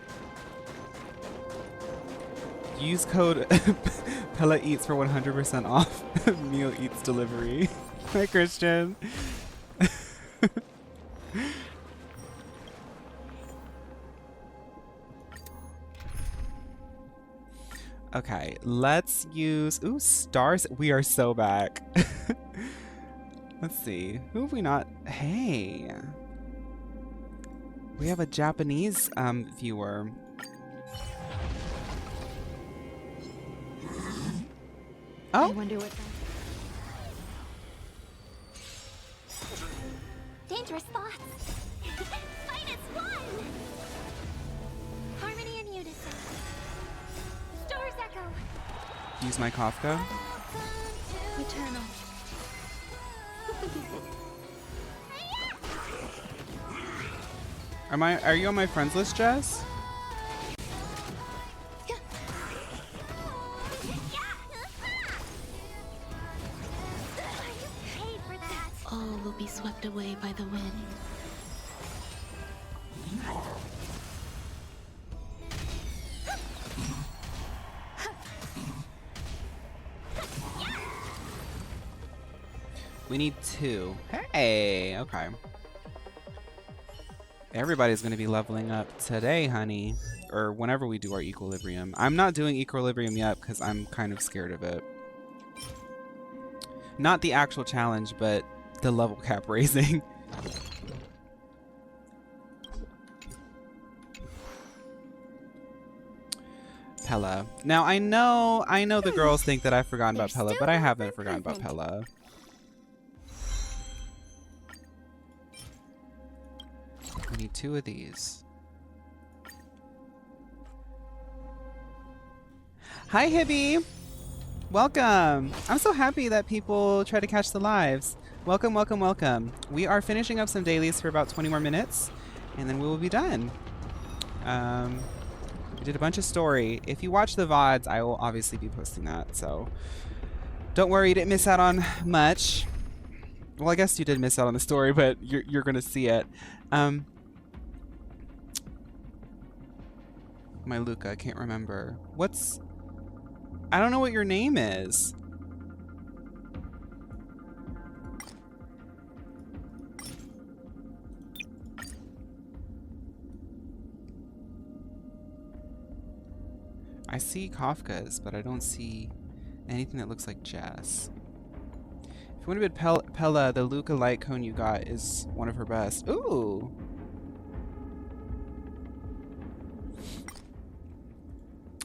Use code Pella Eats for 100% off meal eats delivery. Hi, Christian. Okay, let's use... Ooh, stars. We are so back. Let's see. Who have we not... Hey. We have a Japanese viewer. Oh. I wonder what Dangerous thoughts. Fight as one. Harmony and unison. Stars echo. Use my Kafka. Eternal. Are you on my friends list, Jess? All will be swept away by the wind. We need 2. Hey, okay. Everybody's going to be leveling up today, honey. Or whenever we do our equilibrium. I'm not doing equilibrium yet because I'm kind of scared of it. Not the actual challenge, but the level cap raising. Pella. Now I know the girls think that I've forgotten about Pella, but I haven't forgotten about Pella. We need 2 of these. Hi, Hibby. Welcome. I'm so happy that people try to catch the lives. Welcome, welcome, welcome. We are finishing up some dailies for about 20 more minutes, and then we will be done. We did a bunch of story. If you watch the VODs, I will obviously be posting that, so don't worry, you didn't miss out on much. Well, I guess you did miss out on the story, but you're gonna see it. My Luca, I can't remember. I don't know what your name is. I see Kafka's, but I don't see anything that looks like Jess. If you want to bid Pella, the Luca light cone you got is one of her best. Ooh!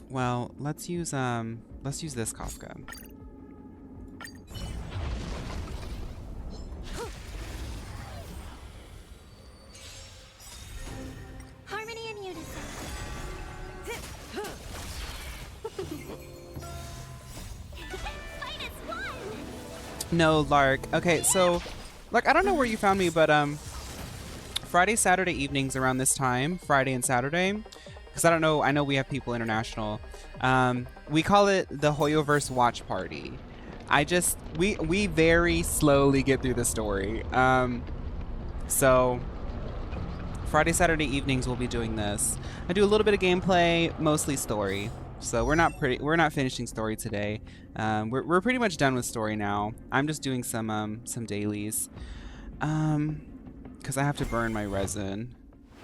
Well, let's use this Kafka. Harmony and unison. Fight as one. No, Lark. Okay, so, Lark, I don't know where you found me, but Friday, Saturday evenings around this time, Friday and Saturday, because I know we have people international. We call it the Hoyoverse Watch Party. We very slowly get through the story. So Friday, Saturday evenings we'll be doing this. I do a little bit of gameplay, mostly story. So we're not finishing story today. We're pretty much done with story now. I'm just doing some dailies. Because I have to burn my resin.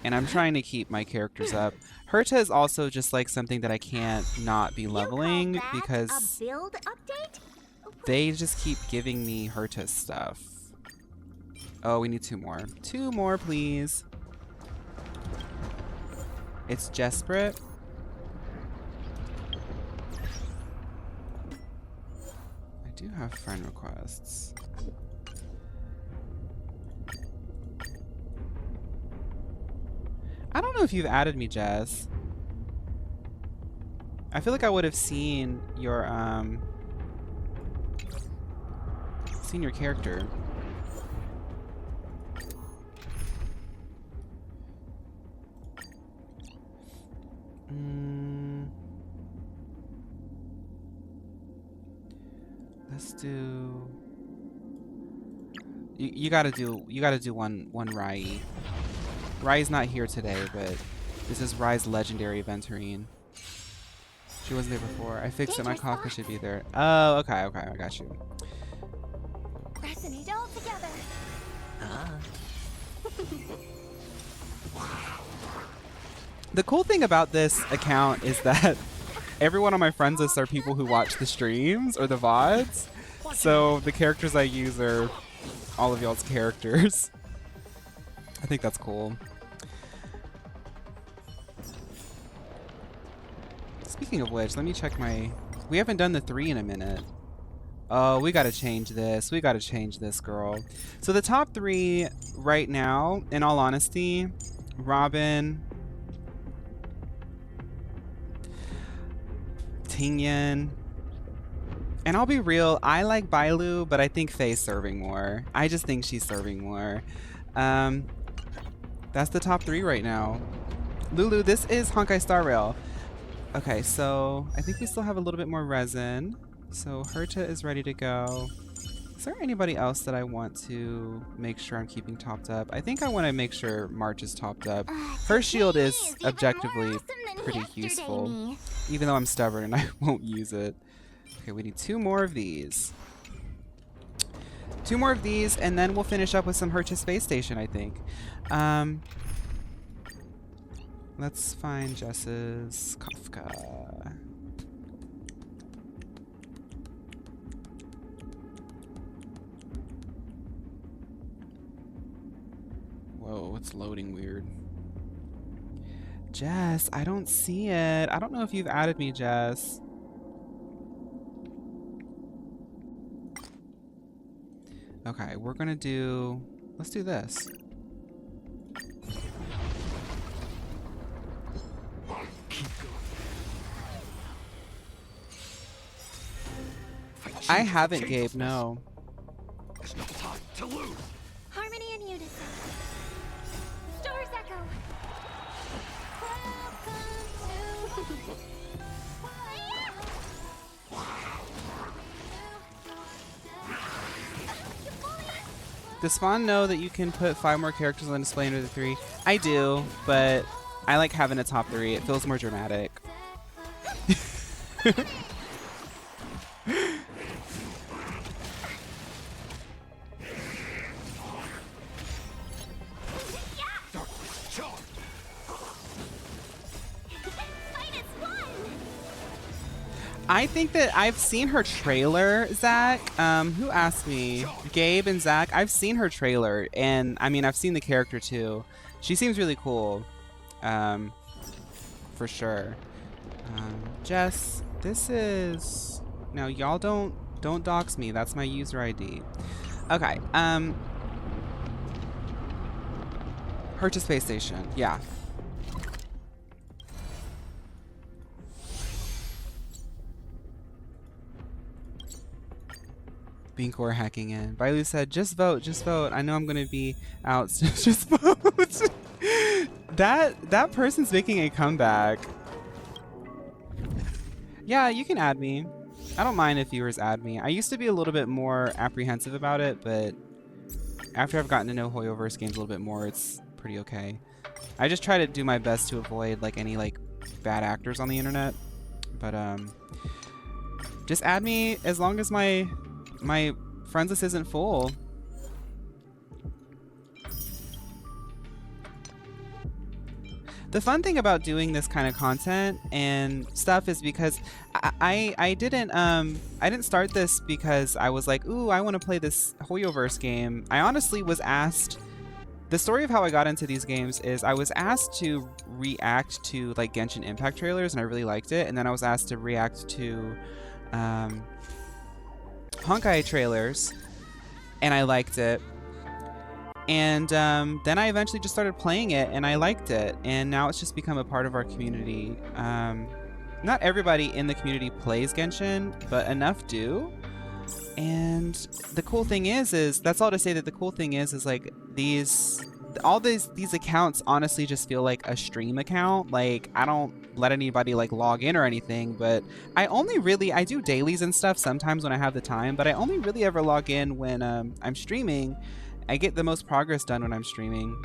And I'm trying to keep my characters up. Herta is also just like something that I can't not be leveling because a build update? they just keep giving me Herta stuff. Oh, we need 2 more. 2 more, please. It's Jesprit. I do have friend requests. I don't know if you've added me, Jess. I feel like I would have seen your character. Let's do. You gotta do one Rai. Rai's not here today, but this is Rai's legendary Venturine. She wasn't there before. I fixed it. My Kafka should be there. Oh, okay, I got you. Resonate all together. The cool thing about this account is that everyone on my friends list are people who watch the streams or the VODs. So the characters I use are all of y'all's characters. I think that's cool. Speaking of which, let me check my... We haven't done the 3 in a minute. Oh, we gotta change this. We gotta change this, girl. So the top 3 right now, in all honesty, Robin, Tingyan, and I'll be real, I like Bailu, but I think Faye's serving more. I just think she's serving more. That's the top 3 right now. Lulu, this is Honkai Star Rail. Okay, so I think we still have a little bit more resin. So Herta is ready to go. Is there anybody else that I want to make sure I'm keeping topped up? I think I want to make sure March is topped up. Her shield is objectively pretty useful, even though I'm stubborn and I won't use it. Okay, we need 2 more of these. 2 more of these, and then we'll finish up with some Herta Space Station, I think. Let's find Jess's Kafka. Whoa, it's loading weird. Jess, I don't see it. I don't know if you've added me, Jess. Okay, we're gonna do... Let's do this. I haven't, Gabe, no. There's no time to lose. Harmony and unison. Stars echo. Does Spawn know that you can put 5 more characters on display under the 3? I do, but I like having a top 3. It feels more dramatic. I think that I've seen her trailer, Zach. Who asked me? Gabe and Zach. I've seen her trailer, and I mean, I've seen the character too. She seems really cool, for sure. Jess, this is... Now, y'all don't dox me. That's my user ID. Okay. Herta Space Station. Yeah. Bean core hacking in. Bailu said, just vote, just vote. I know I'm gonna be out, so just vote. That person's making a comeback. Yeah, you can add me. I don't mind if viewers add me. I used to be a little bit more apprehensive about it, but after I've gotten to know Hoyoverse games a little bit more, it's pretty okay. I just try to do my best to avoid like any like bad actors on the internet. But just add me as long as my friends list isn't full. The fun thing about doing this kind of content and stuff is because I didn't start this because I was like, ooh, I want to play this Hoyoverse game. I honestly was asked. The story of how I got into these games is I was asked to react to like Genshin Impact trailers, and I really liked it. And then I was asked to react to Honkai trailers, and I liked it. And then I eventually just started playing it, and I liked it. And now it's just become a part of our community. Not everybody in the community plays Genshin, but enough do. And the cool thing is that's all to say that the cool thing is like these all these accounts honestly just feel like a stream account. Like I don't let anybody like log in or anything, but I do dailies and stuff sometimes when I have the time, but I only really ever log in when I'm streaming. I get the most progress done when I'm streaming.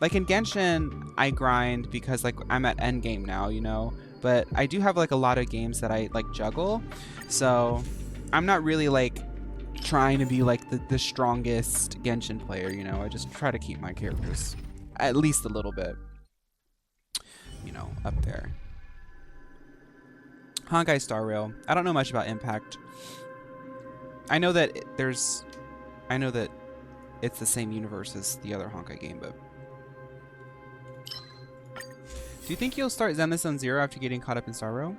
Like in Genshin, I grind because like I'm at end game now, you know, but I do have like a lot of games that I like juggle. So I'm not really like trying to be like the strongest Genshin player, you know. I just try to keep my characters at least a little bit, you know, up there. Honkai Star Rail. I don't know much about Impact. I know that it's the same universe as the other Honkai game, but do you think you'll start Zenless Zone Zero after getting caught up in Star Rail?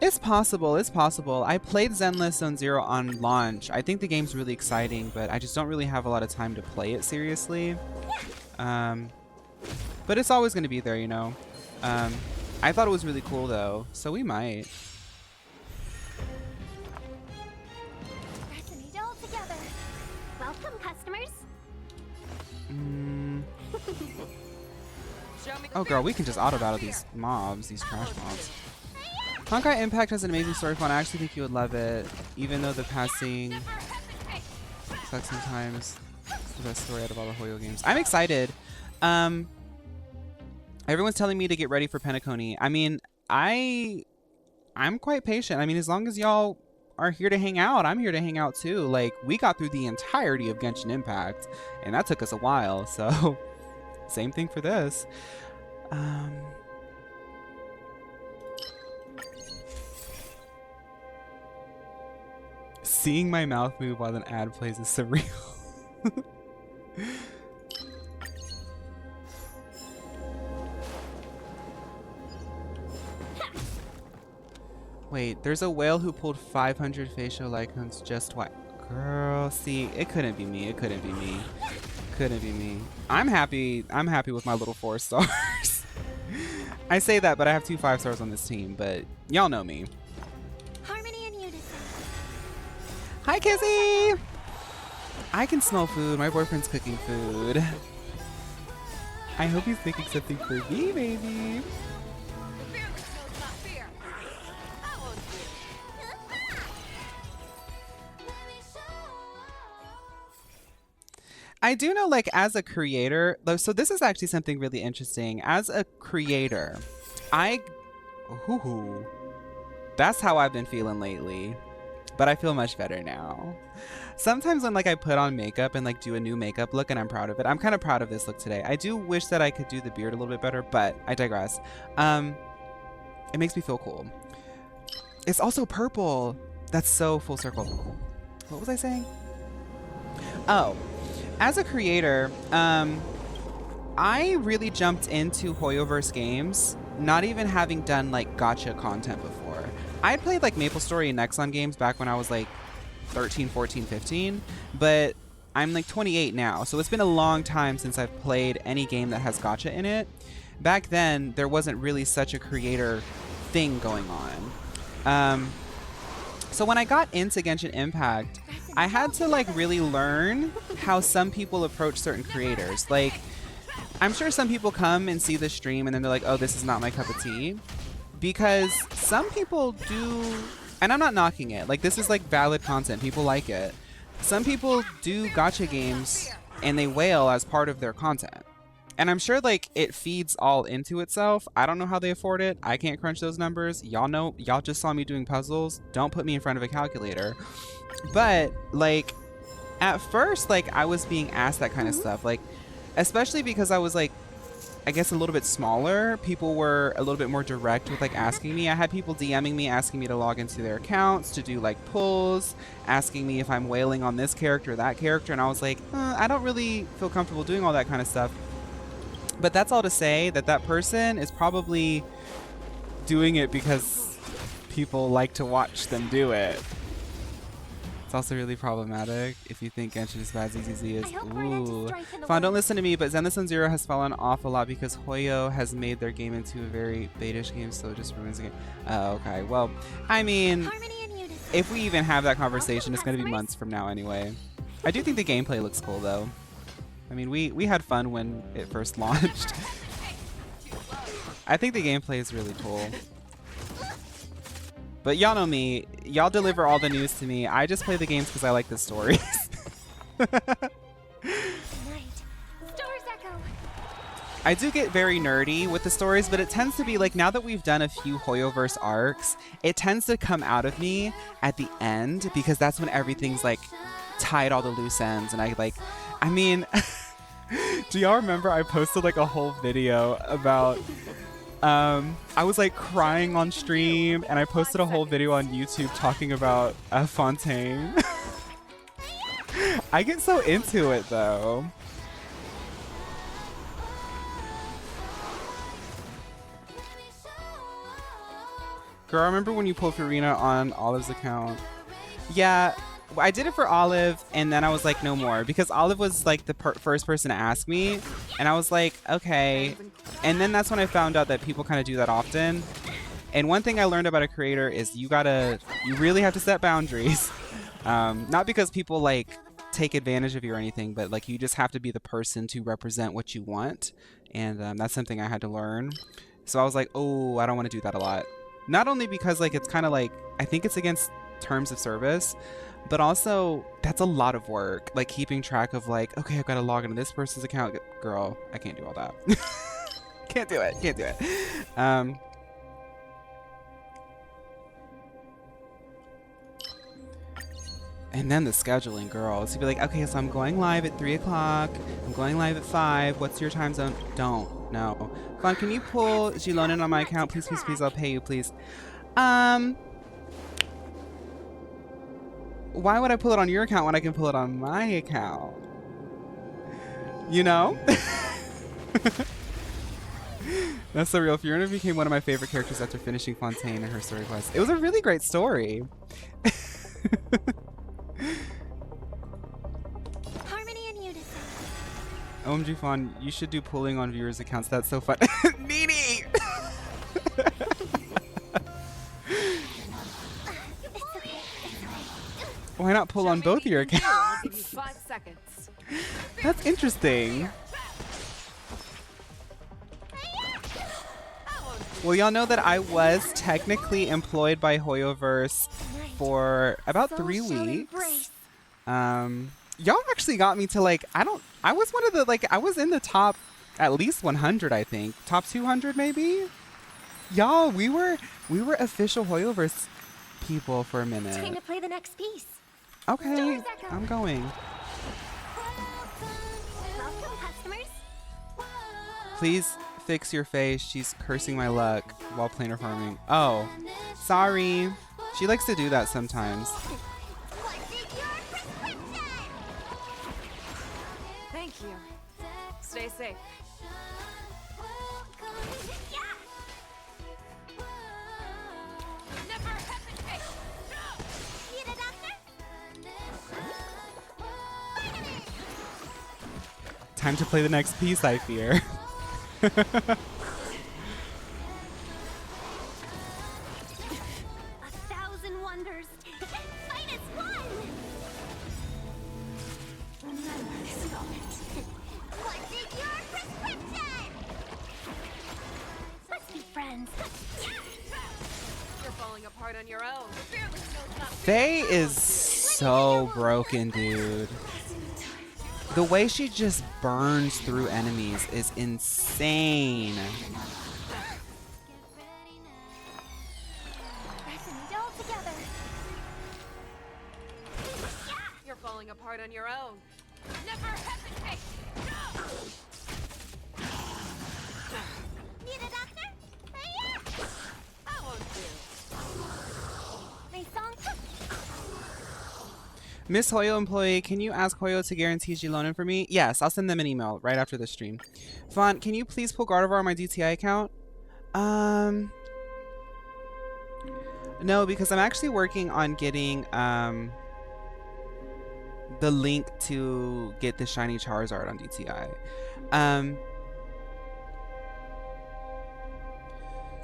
It's possible, it's possible. I played Zenless Zone Zero on launch. I think the game's really exciting, but I just don't really have a lot of time to play it seriously. But it's always going to be there, you know. I thought it was really cool though, so we might. Let's meet all together. Welcome, customers. Oh girl, we can just auto battle these mobs, these trash mobs. Honkai Impact has an amazing story fun. I actually think you would love it, even though the passing sucks sometimes. It's the best story out of all the Hoyo games. I'm excited. Everyone's telling me to get ready for Penacony. I mean, I'm quite patient. I mean, as long as y'all are here to hang out, I'm here to hang out too. Like, we got through the entirety of Genshin Impact, and that took us a while, so same thing for this. Seeing my mouth move while an ad plays is surreal. Wait, there's a whale who pulled 500 facial icons just what? Girl, see, it couldn't be me. It couldn't be me. Couldn't be me. I'm happy with my little 4 stars. I say that, but I have 2 5 stars on this team, but y'all know me. Harmony and unison. Hi, Kizzy! I can smell food. My boyfriend's cooking food. I hope he's making something for me, baby. I do know, like, as a creator, so this is actually something really interesting. As a creator, that's how I've been feeling lately, but I feel much better now. Sometimes when like I put on makeup and like do a new makeup look and I'm proud of it. I'm kind of proud of this look today. I do wish that I could do the beard a little bit better, but I digress. It makes me feel cool. It's also purple. That's so full circle. What was I saying? Oh. As a creator, I really jumped into Hoyoverse games, not even having done like gacha content before. I'd played like MapleStory and Nexon games back when I was like 13, 14, 15, but I'm like 28 now, so it's been a long time since I've played any game that has gacha in it. Back then, there wasn't really such a creator thing going on. So when I got into Genshin Impact, I had to like really learn how some people approach certain creators. Like, I'm sure some people come and see the stream and then they're like, oh, this is not my cup of tea. Because some people do, and I'm not knocking it, like this is like valid content, people like it. Some people do gacha games and they whale as part of their content. And I'm sure like it feeds all into itself. I don't know how they afford it. I can't crunch those numbers. Y'all know, y'all just saw me doing puzzles. Don't put me in front of a calculator. But like at first, like I was being asked that kind of stuff, like especially because I was like, I guess a little bit smaller. People were a little bit more direct with like asking me. I had people DMing me, asking me to log into their accounts, to do like pulls, asking me if I'm whaling on this character or that character. And I was like, I don't really feel comfortable doing all that kind of stuff. But that's all to say that that person is probably doing it because people like to watch them do it. It's also really problematic if you think Genshin is bad as easy as ooh. Fawn, don't listen to me, but Zenless Zone Zero has fallen off a lot because Hoyo has made their game into a very beta-ish game, so it just ruins the game. Oh, okay. Well, I mean, if we even have that conversation, it's going to be months from now anyway. I do think the gameplay looks cool, though. I mean, we had fun when it first launched. I think the gameplay is really cool. But y'all know me. Y'all deliver all the news to me. I just play the games because I like the stories. I do get very nerdy with the stories, but it tends to be like, now that we've done a few Hoyoverse arcs, it tends to come out of me at the end because that's when everything's like tied all the loose ends. And I mean, do y'all remember I posted like a whole video about, I was like crying on stream and I posted a whole video on YouTube talking about Fontaine. I get so into it though. Girl, I remember when you pulled Farina on Olive's account. Yeah, I did it for Olive, and then I was like, no more. Because Olive was like the first person to ask me, and I was like, okay. And then that's when I found out that people kind of do that often. And one thing I learned about a creator is you really have to set boundaries. Not because people like take advantage of you or anything, but like you just have to be the person to represent what you want. And that's something I had to learn. So I was like, oh, I don't want to do that a lot. Not only because like it's kind of like, I think it's against terms of service, but also that's a lot of work. Like keeping track of like, okay, I've got to log into this person's account. Girl, I can't do all that. Can't do it. And then the scheduling, girl. So you'd be like, okay, so I'm going live at 3 o'clock. I'm going live at 5. What's your time zone? Don't. No. Fun, can you pull Gilon in on my account? Please, please, please. I'll pay you, please. Why would I pull it on your account when I can pull it on my account? You know? That's so real. Fiona became one of my favorite characters after finishing Fontaine and her story quest. It was a really great story. Harmony and unison. OMG Fawn, you should do pulling on viewers' accounts. That's so fun. Nini! Why not pull on both your accounts? 5 seconds. That's interesting. Well, y'all know that I was technically employed by Hoyoverse for about 3 weeks. Y'all actually got me to like, I was one of the, like, I was in the top at least 100, I think. Top 200 maybe? Y'all, we were official Hoyoverse people for a minute. Time to play the next piece. Okay, I'm going. Welcome, customers. Please fix your face. She's cursing my luck while planar farming. Oh, sorry. She likes to do that sometimes. Thank you. Stay safe. Never hesitate. Need a doctor? Time to play the next piece, I fear. 1,000 wonders. Fight is fun. Remember this moment. What's in your prescription? Let's be friends. You're falling apart on your own. The fearless knows not Faye is so broken, dude. The way she just burns through enemies is insane. You're falling apart on your own. Never hesitate. Need a doctor? I won't do. My song. Miss Hoyo employee, can you ask Hoyo to guarantee Gilonin for me? Yes, I'll send them an email right after the stream. Fawn, can you please pull Gardevoir on my DTI account? No, because I'm actually working on getting the link to get the shiny Charizard on DTI.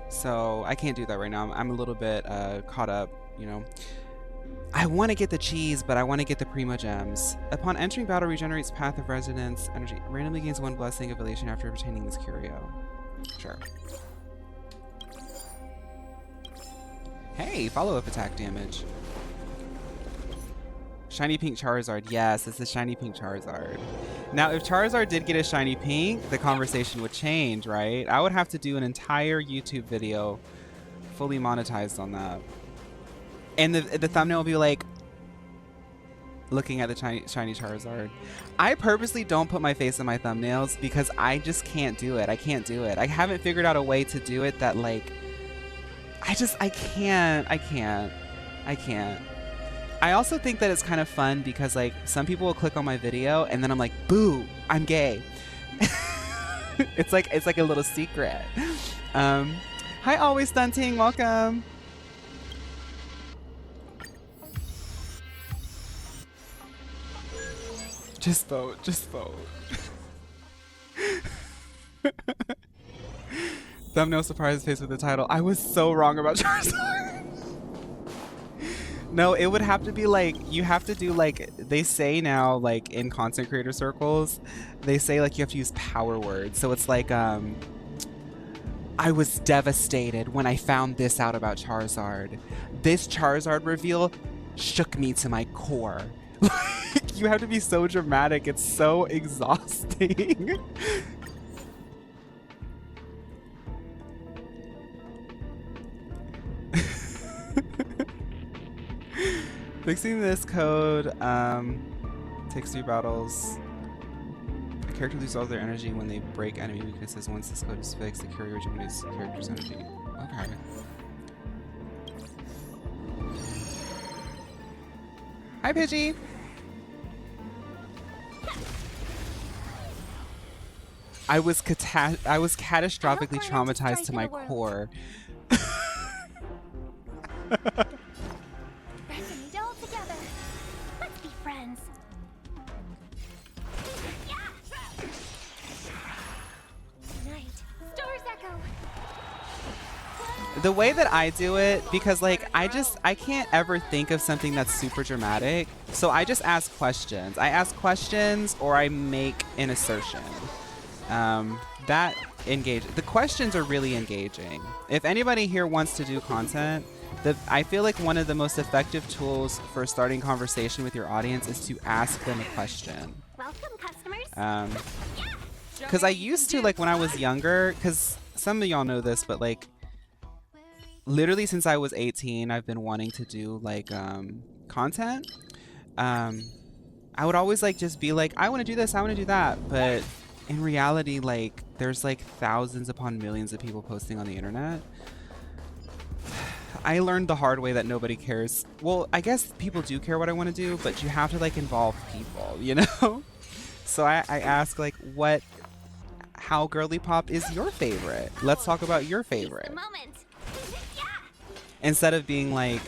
So I can't do that right now. I'm a little bit caught up, you know. I want to get the cheese, but I want to get the Primo Gems. Upon entering battle, regenerates Path of Resonance energy. Randomly gains 1 blessing of elation after obtaining this curio. Sure. Hey, follow-up attack damage. Shiny pink Charizard. Yes, it's the shiny pink Charizard. Now, if Charizard did get a shiny pink, the conversation would change, right? I would have to do an entire YouTube video fully monetized on that. And the thumbnail will be like, looking at the shiny Charizard. I purposely don't put my face in my thumbnails because I just can't do it. I can't do it. I haven't figured out a way to do it that like, I can't. I also think that it's kind of fun because like some people will click on my video and then I'm like, boo, I'm gay. It's like a little secret. Hi, Always Stunting, welcome. Just vote, just vote. Thumbnail surprise face with the title. I was so wrong about Charizard. No, it would have to be like, you have to do like, they say now, like in content creator circles, they say like you have to use power words. So it's like, I was devastated when I found this out about Charizard. This Charizard reveal shook me to my core. You have to be so dramatic. It's so exhausting. Fixing this code takes 3 battles. A character loses all their energy when they break enemy weaknesses. Once this code is fixed, the carrier regenerates the character's energy. Okay. Hi, Pidgey. I was catastrophically traumatized to my core. Resonate all together. Let's be friends. Night. Stars echo. The way that I do it, because like I can't ever think of something that's super dramatic, so I just ask questions. I ask questions or I make an assertion. That engage. The questions are really engaging. If anybody here wants to do content, I feel like one of the most effective tools for starting conversation with your audience is to ask them a question. Welcome, customers. Because I used to, like when I was younger, because some of y'all know this, but like literally since I was 18, I've been wanting to do like content. I would always like just be like, I want to do this, I want to do that, but in reality, like there's like thousands upon millions of people posting on the internet. I learned the hard way that nobody cares. Well, I guess people do care what I want to do, but you have to like involve people, you know? So I ask like, how girly pop is your favorite? Let's talk about your favorite. Instead of being like,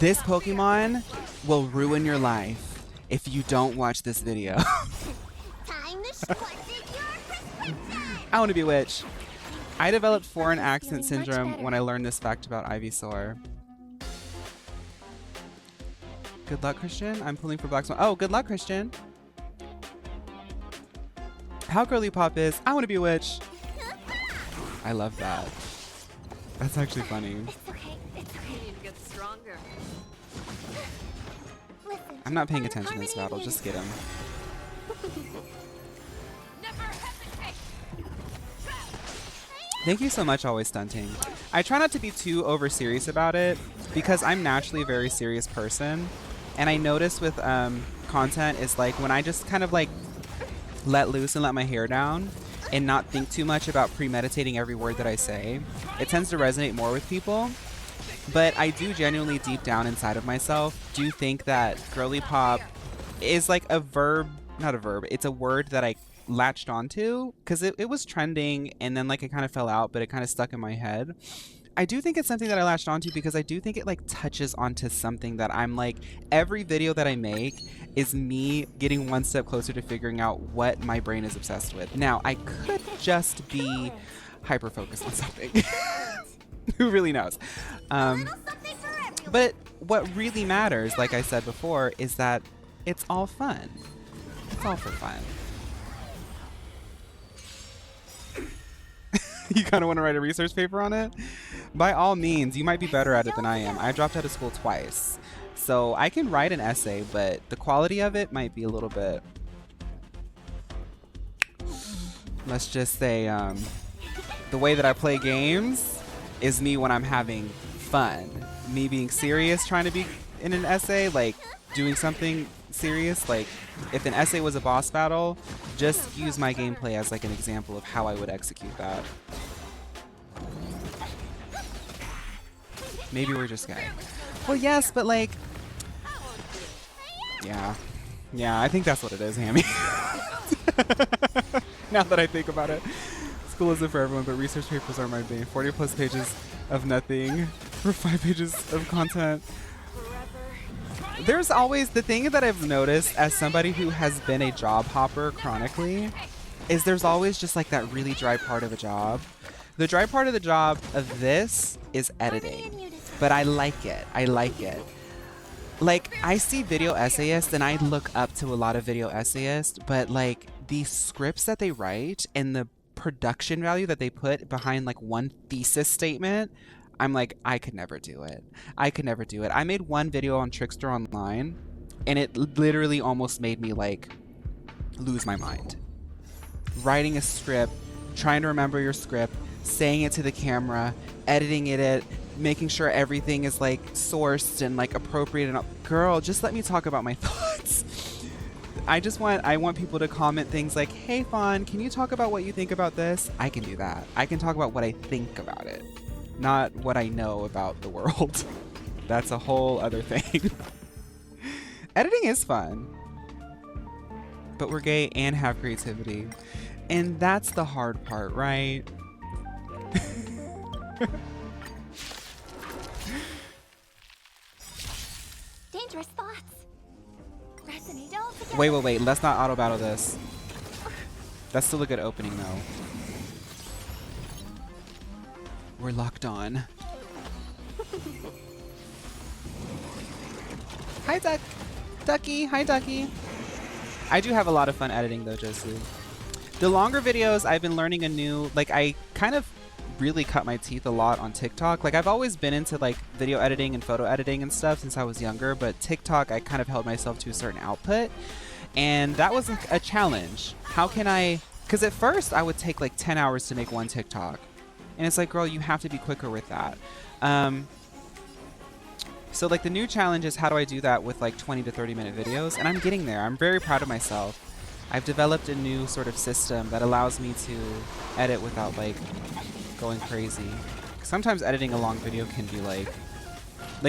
this Pokemon will ruin your life if you don't watch this video. I want to be a witch. I developed foreign accent syndrome when I learned this fact about Ivysaur. Good luck, Christian. I'm pulling for Black Swan. Oh, good luck, Christian. How girly pop is, I want to be a witch. I love that. That's actually funny. It's okay. It's okay. You need to get stronger. I'm not paying attention to this battle. Just get him. Never hesitate. Thank you so much, Always Stunting. I try not to be too over serious about it because I'm naturally a very serious person. And I notice with content is like when I just kind of like let loose and let my hair down and not think too much about premeditating every word that I say, it tends to resonate more with people. But I do genuinely deep down inside of myself do think that girly pop is like a verb, not a verb, it's a word that I latched onto because it was trending and then like it kind of fell out, but it kind of stuck in my head. I do think it's something that I latched onto because I do think it like touches onto something that I'm like, every video that I make is me getting one step closer to figuring out what my brain is obsessed with. Now, I could just be hyper-focused on something. Who really knows? But what really matters, like I said before, is that it's all fun. It's all for fun. You kind of want to write a research paper on it? By all means, you might be better at it than I am. I dropped out of school twice. So I can write an essay, but the quality of it might be a little bit, let's just say, the way that I play games is me when I'm having fun. Me being serious, trying to be in an essay, like doing something serious, like if an essay was a boss battle, just use my gameplay as like an example of how I would execute that. Maybe we're just gay. Well, yes, but like, yeah, I think that's what it is, Hammy. Now that I think about it, school isn't for everyone, but research papers are my bane. 40 plus pages of nothing for 5 pages of content. There's always the thing that I've noticed as somebody who has been a job hopper chronically is there's always just like that really dry part of a job. The dry part of the job of this is editing, but I like it. I like it. Like, I see video essayists and I look up to a lot of video essayists, but like the scripts that they write and the production value that they put behind like one thesis statement, I'm like, I could never do it. I could never do it. I made one video on Trickster Online and it literally almost made me like lose my mind. Writing a script, trying to remember your script, saying it to the camera, editing it, making sure everything is like sourced and like appropriate and girl, just let me talk about my thoughts. I want people to comment things like, hey Fawn, can you talk about what you think about this? I can do that. I can talk about what I think about it, not what I know about the world. That's a whole other thing. Editing is fun, but we're gay and have creativity. And that's the hard part, right? Dangerous thoughts. Resonate all together. Wait. Let's not auto battle this. That's still a good opening though. We're locked on. Hi, Ducky. Hi, Ducky. I do have a lot of fun editing though, Josie. The longer videos, I've been learning a new, like I kind of really cut my teeth a lot on TikTok. Like I've always been into like video editing and photo editing and stuff since I was younger, but TikTok, I kind of held myself to a certain output. And that was a challenge. How can I, because at first I would take like 10 hours to make one TikTok. And it's like, girl, you have to be quicker with that. So like the new challenge is how do I do that with like 20 to 30 minute videos? And I'm getting there. I'm very proud of myself. I've developed a new sort of system that allows me to edit without like going crazy. Sometimes editing a long video can be like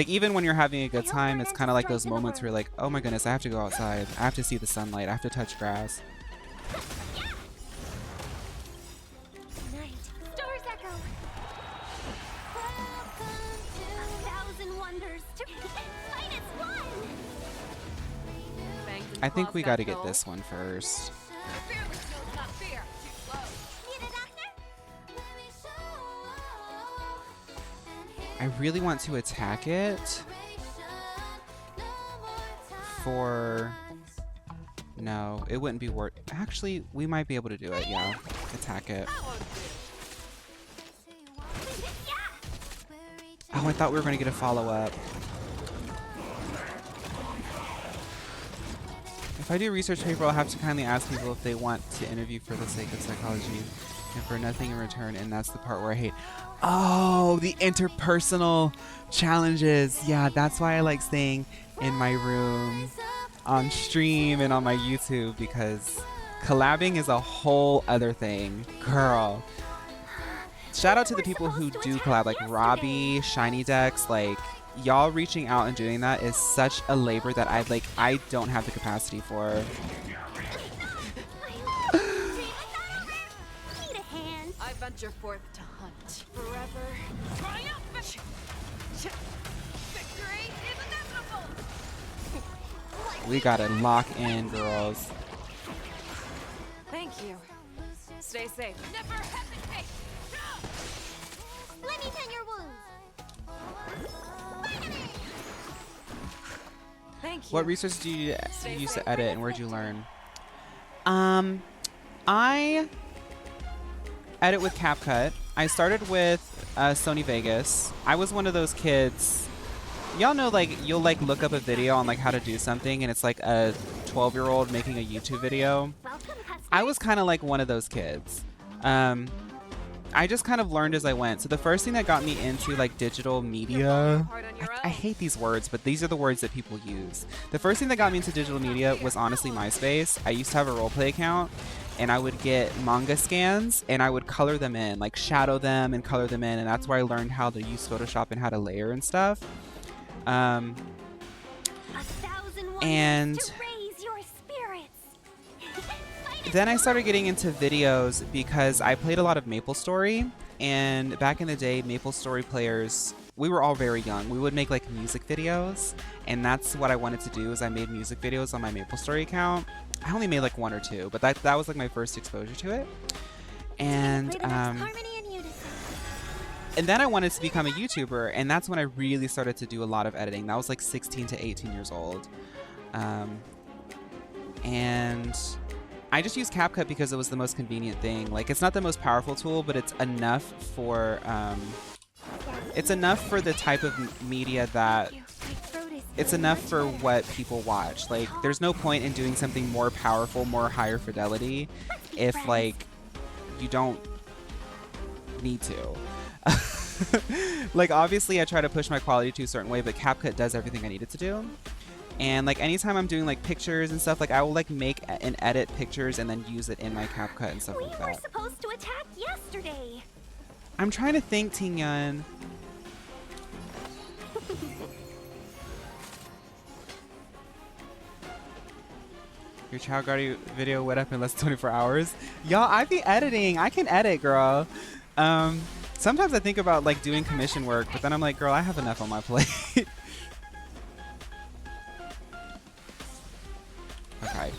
even when you're having a good time, it's kind of like those moments where you're like, oh my goodness, I have to go outside. I have to see the sunlight. I have to touch grass. Stars echo. A thousand wonders to minus one. I think we got to get this one first. I really want to attack it for... No, it wouldn't be worth... Actually, we might be able to do it, yeah. Attack it. Oh, I thought we were going to get a follow-up. If I do a research paper, I'll have to kindly ask people if they want to interview for the sake of psychology and for nothing in return, and that's the part where I hate. Oh, the interpersonal challenges. Yeah, that's why I like staying in my room on stream and on my YouTube, because collabing is a whole other thing. Girl. Shout out to the people who do collab, like Robbie, Shiny Dex, like y'all reaching out and doing that is such a labor that I don't have the capacity for. I venture forth to hunt forever. Triumphant! Victory is inevitable! We gotta lock in, girls. Thank you. Stay safe. Never hesitate! Let me tend your wounds. Finally! What resources do you use to edit, and where'd you learn? I edit with CapCut. I started with Sony Vegas. I was one of those kids. Y'all know, like, you'll like look up a video on like how to do something, and it's like a 12-year-old making a YouTube video. I was kind of like one of those kids. I just kind of learned as I went. So the first thing that got me into like digital media, I hate these words, but these are the words that people use. The first thing that got me into digital media was honestly MySpace. I used to have a roleplay account, and I would get manga scans and I would color them in, like shadow them and color them in, and that's where I learned how to use Photoshop and how to layer and stuff. And then I started getting into videos because I played a lot of MapleStory, and back in the day, MapleStory players, we were all very young. We would make like music videos, and that's what I wanted to do. Is I made music videos on my MapleStory account. I only made like 1 or 2, but that was like my first exposure to it. And then I wanted to become a YouTuber, and that's when I really started to do a lot of editing. That was like 16 to 18 years old. And I just use CapCut because it was the most convenient thing. Like, it's not the most powerful tool, but it's enough for the type of media that it's enough for what people watch. Like, there's no point in doing something more powerful, more higher fidelity if like you don't need to. Like, obviously I try to push my quality to a certain way, but CapCut does everything I need it to do. And like anytime I'm doing like pictures and stuff, like I will like make and edit pictures and then use it in my CapCut and stuff like that. We were supposed to attack yesterday. I'm trying to think, Tingyan. Your Chow Guardy video went up in less than 24 hours. Y'all, I be editing. I can edit, girl. Sometimes I think about like doing commission work, but then I'm like, girl, I have enough on my plate. Okay.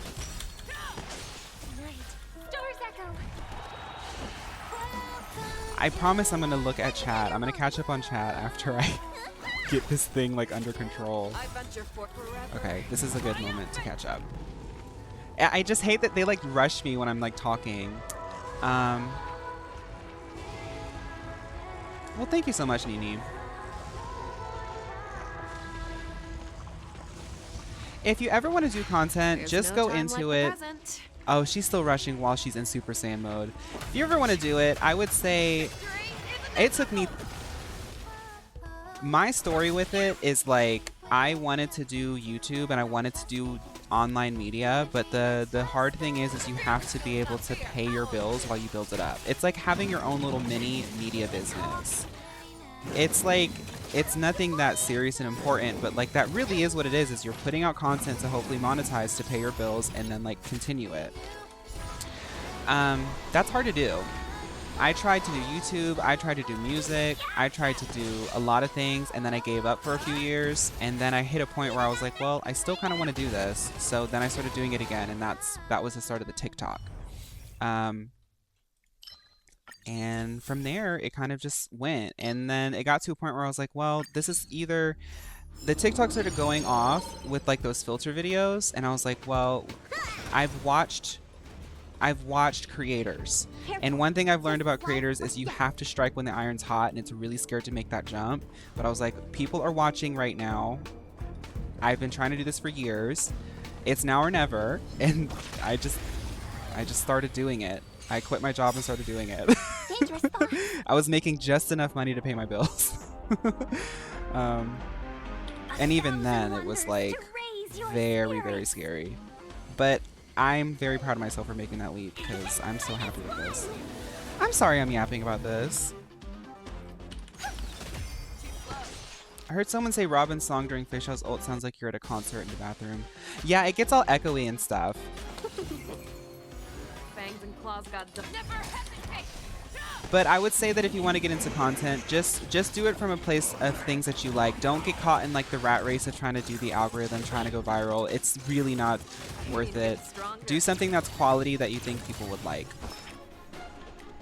I promise I'm gonna look at chat. I'm gonna catch up on chat after I get this thing like under control. Okay, this is a good moment to catch up. I just hate that they like rush me when I'm like talking. Well, thank you so much, Nini. If you ever want to do content, just go into it. Oh, she's still rushing while she's in Super Saiyan mode. If you ever want to do it, I would say it took me... My story with it is like, I wanted to do YouTube and I wanted to do online media, but the hard thing is you have to be able to pay your bills while you build it up. It's like having your own little mini media business. It's like, it's nothing that serious and important, but like that really is what it is you're putting out content to hopefully monetize to pay your bills and then like continue it. That's hard to do. I tried to do YouTube, I tried to do music, I tried to do a lot of things, and then I gave up for a few years, and then I hit a point where I was like, well, I still kind of want to do this, so then I started doing it again, and that was the start of the TikTok. And from there, it kind of just went, and then it got to a point where I was like, well, this is either... The TikTok started going off with like those filter videos, and I was like, well, I've watched creators, and one thing I've learned about creators is you have to strike when the iron's hot, and it's really scared to make that jump. But I was like, people are watching right now. I've been trying to do this for years. It's now or never, and I just started doing it. I quit my job and started doing it. I was making just enough money to pay my bills. And even then, it was like very, very scary. But I'm very proud of myself for making that leap because I'm so happy with this. I'm sorry I'm yapping about this. I heard someone say Robin's song during Fish House ult sounds like you're at a concert in the bathroom. Yeah, it gets all echoey and stuff. Fangs and claws got never hesitate. But I would say that if you want to get into content, just do it from a place of things that you like. Don't get caught in like the rat race of trying to do the algorithm, trying to go viral. It's really not worth it. Do something that's quality that you think people would like.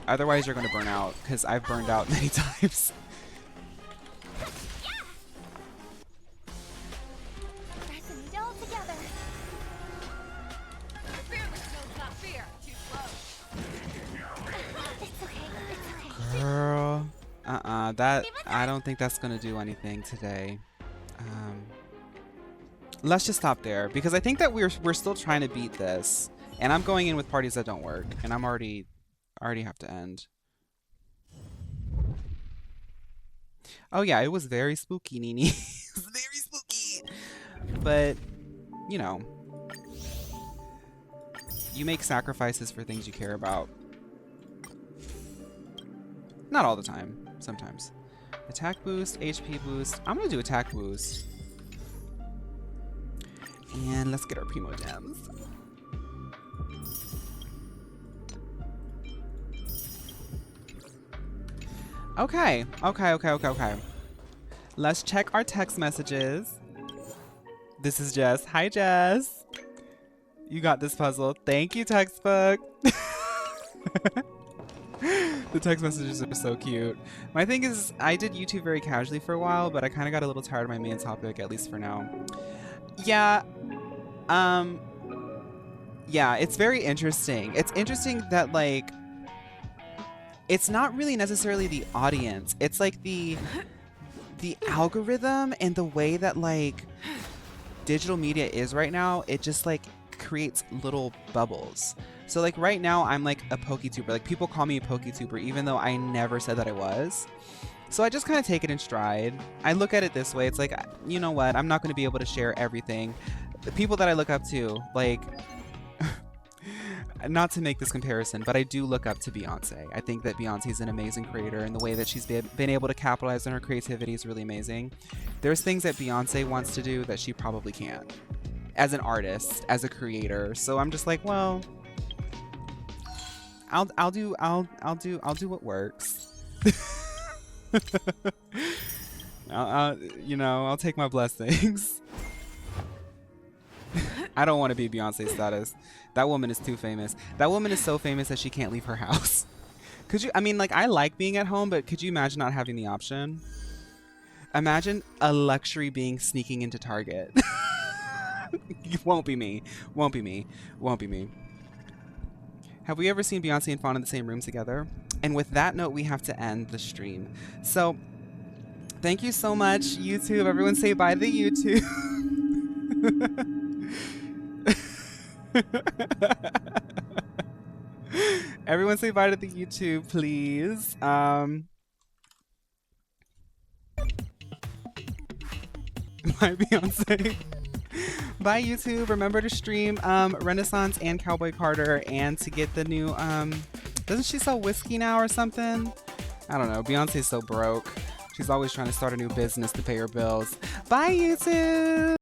Otherwise, you're going to burn out, because I've burned out many times. that I don't think that's gonna do anything today. Let's just stop there because I think that we're still trying to beat this, and I'm going in with parties that don't work, and I already have to end. Oh yeah, it was very spooky, Nini. It was very spooky, but you know, you make sacrifices for things you care about. Not all the time, sometimes. Attack boost, HP boost. I'm gonna do attack boost. And let's get our Primo Gems. Okay. Let's check our text messages. This is Jess. Hi, Jess. You got this puzzle. Thank you, textbook. The text messages are so cute. My thing is, I did YouTube very casually for a while, but I kind of got a little tired of my main topic, at least for now. Yeah. Yeah, it's very interesting. It's interesting that, like, it's not really necessarily the audience. It's like the algorithm and the way that, like, digital media is right now. It just, like, creates little bubbles. So, like, right now, I'm, like, a PokeTuber. Like, people call me a PokeTuber, even though I never said that I was. So I just kind of take it in stride. I look at it this way. It's like, you know what? I'm not going to be able to share everything. The people that I look up to, like, not to make this comparison, but I do look up to Beyonce. I think that Beyonce is an amazing creator, and the way that she's been able to capitalize on her creativity is really amazing. There's things that Beyonce wants to do that she probably can't, as an artist, as a creator. So I'm just like, well, I'll do what works. You know, I'll take my blessings. I don't want to be Beyonce status. That woman is too famous. That woman is so famous that she can't leave her house. Could you, I mean, like, I like being at home, but could you imagine not having the option? Imagine a luxury being sneaking into Target. Won't be me. Won't be me. Won't be me. Have we ever seen Beyonce and Fawn in the same room together? And with that note, we have to end the stream. So, thank you so much, YouTube. Everyone say bye to the YouTube. Everyone say bye to the YouTube, please. Bye, Beyonce. Bye, YouTube. Remember to stream Renaissance and Cowboy Carter, and to get the new doesn't she sell whiskey now or something? I don't know. Beyonce's so broke. She's always trying to start a new business to pay her bills. Bye, YouTube.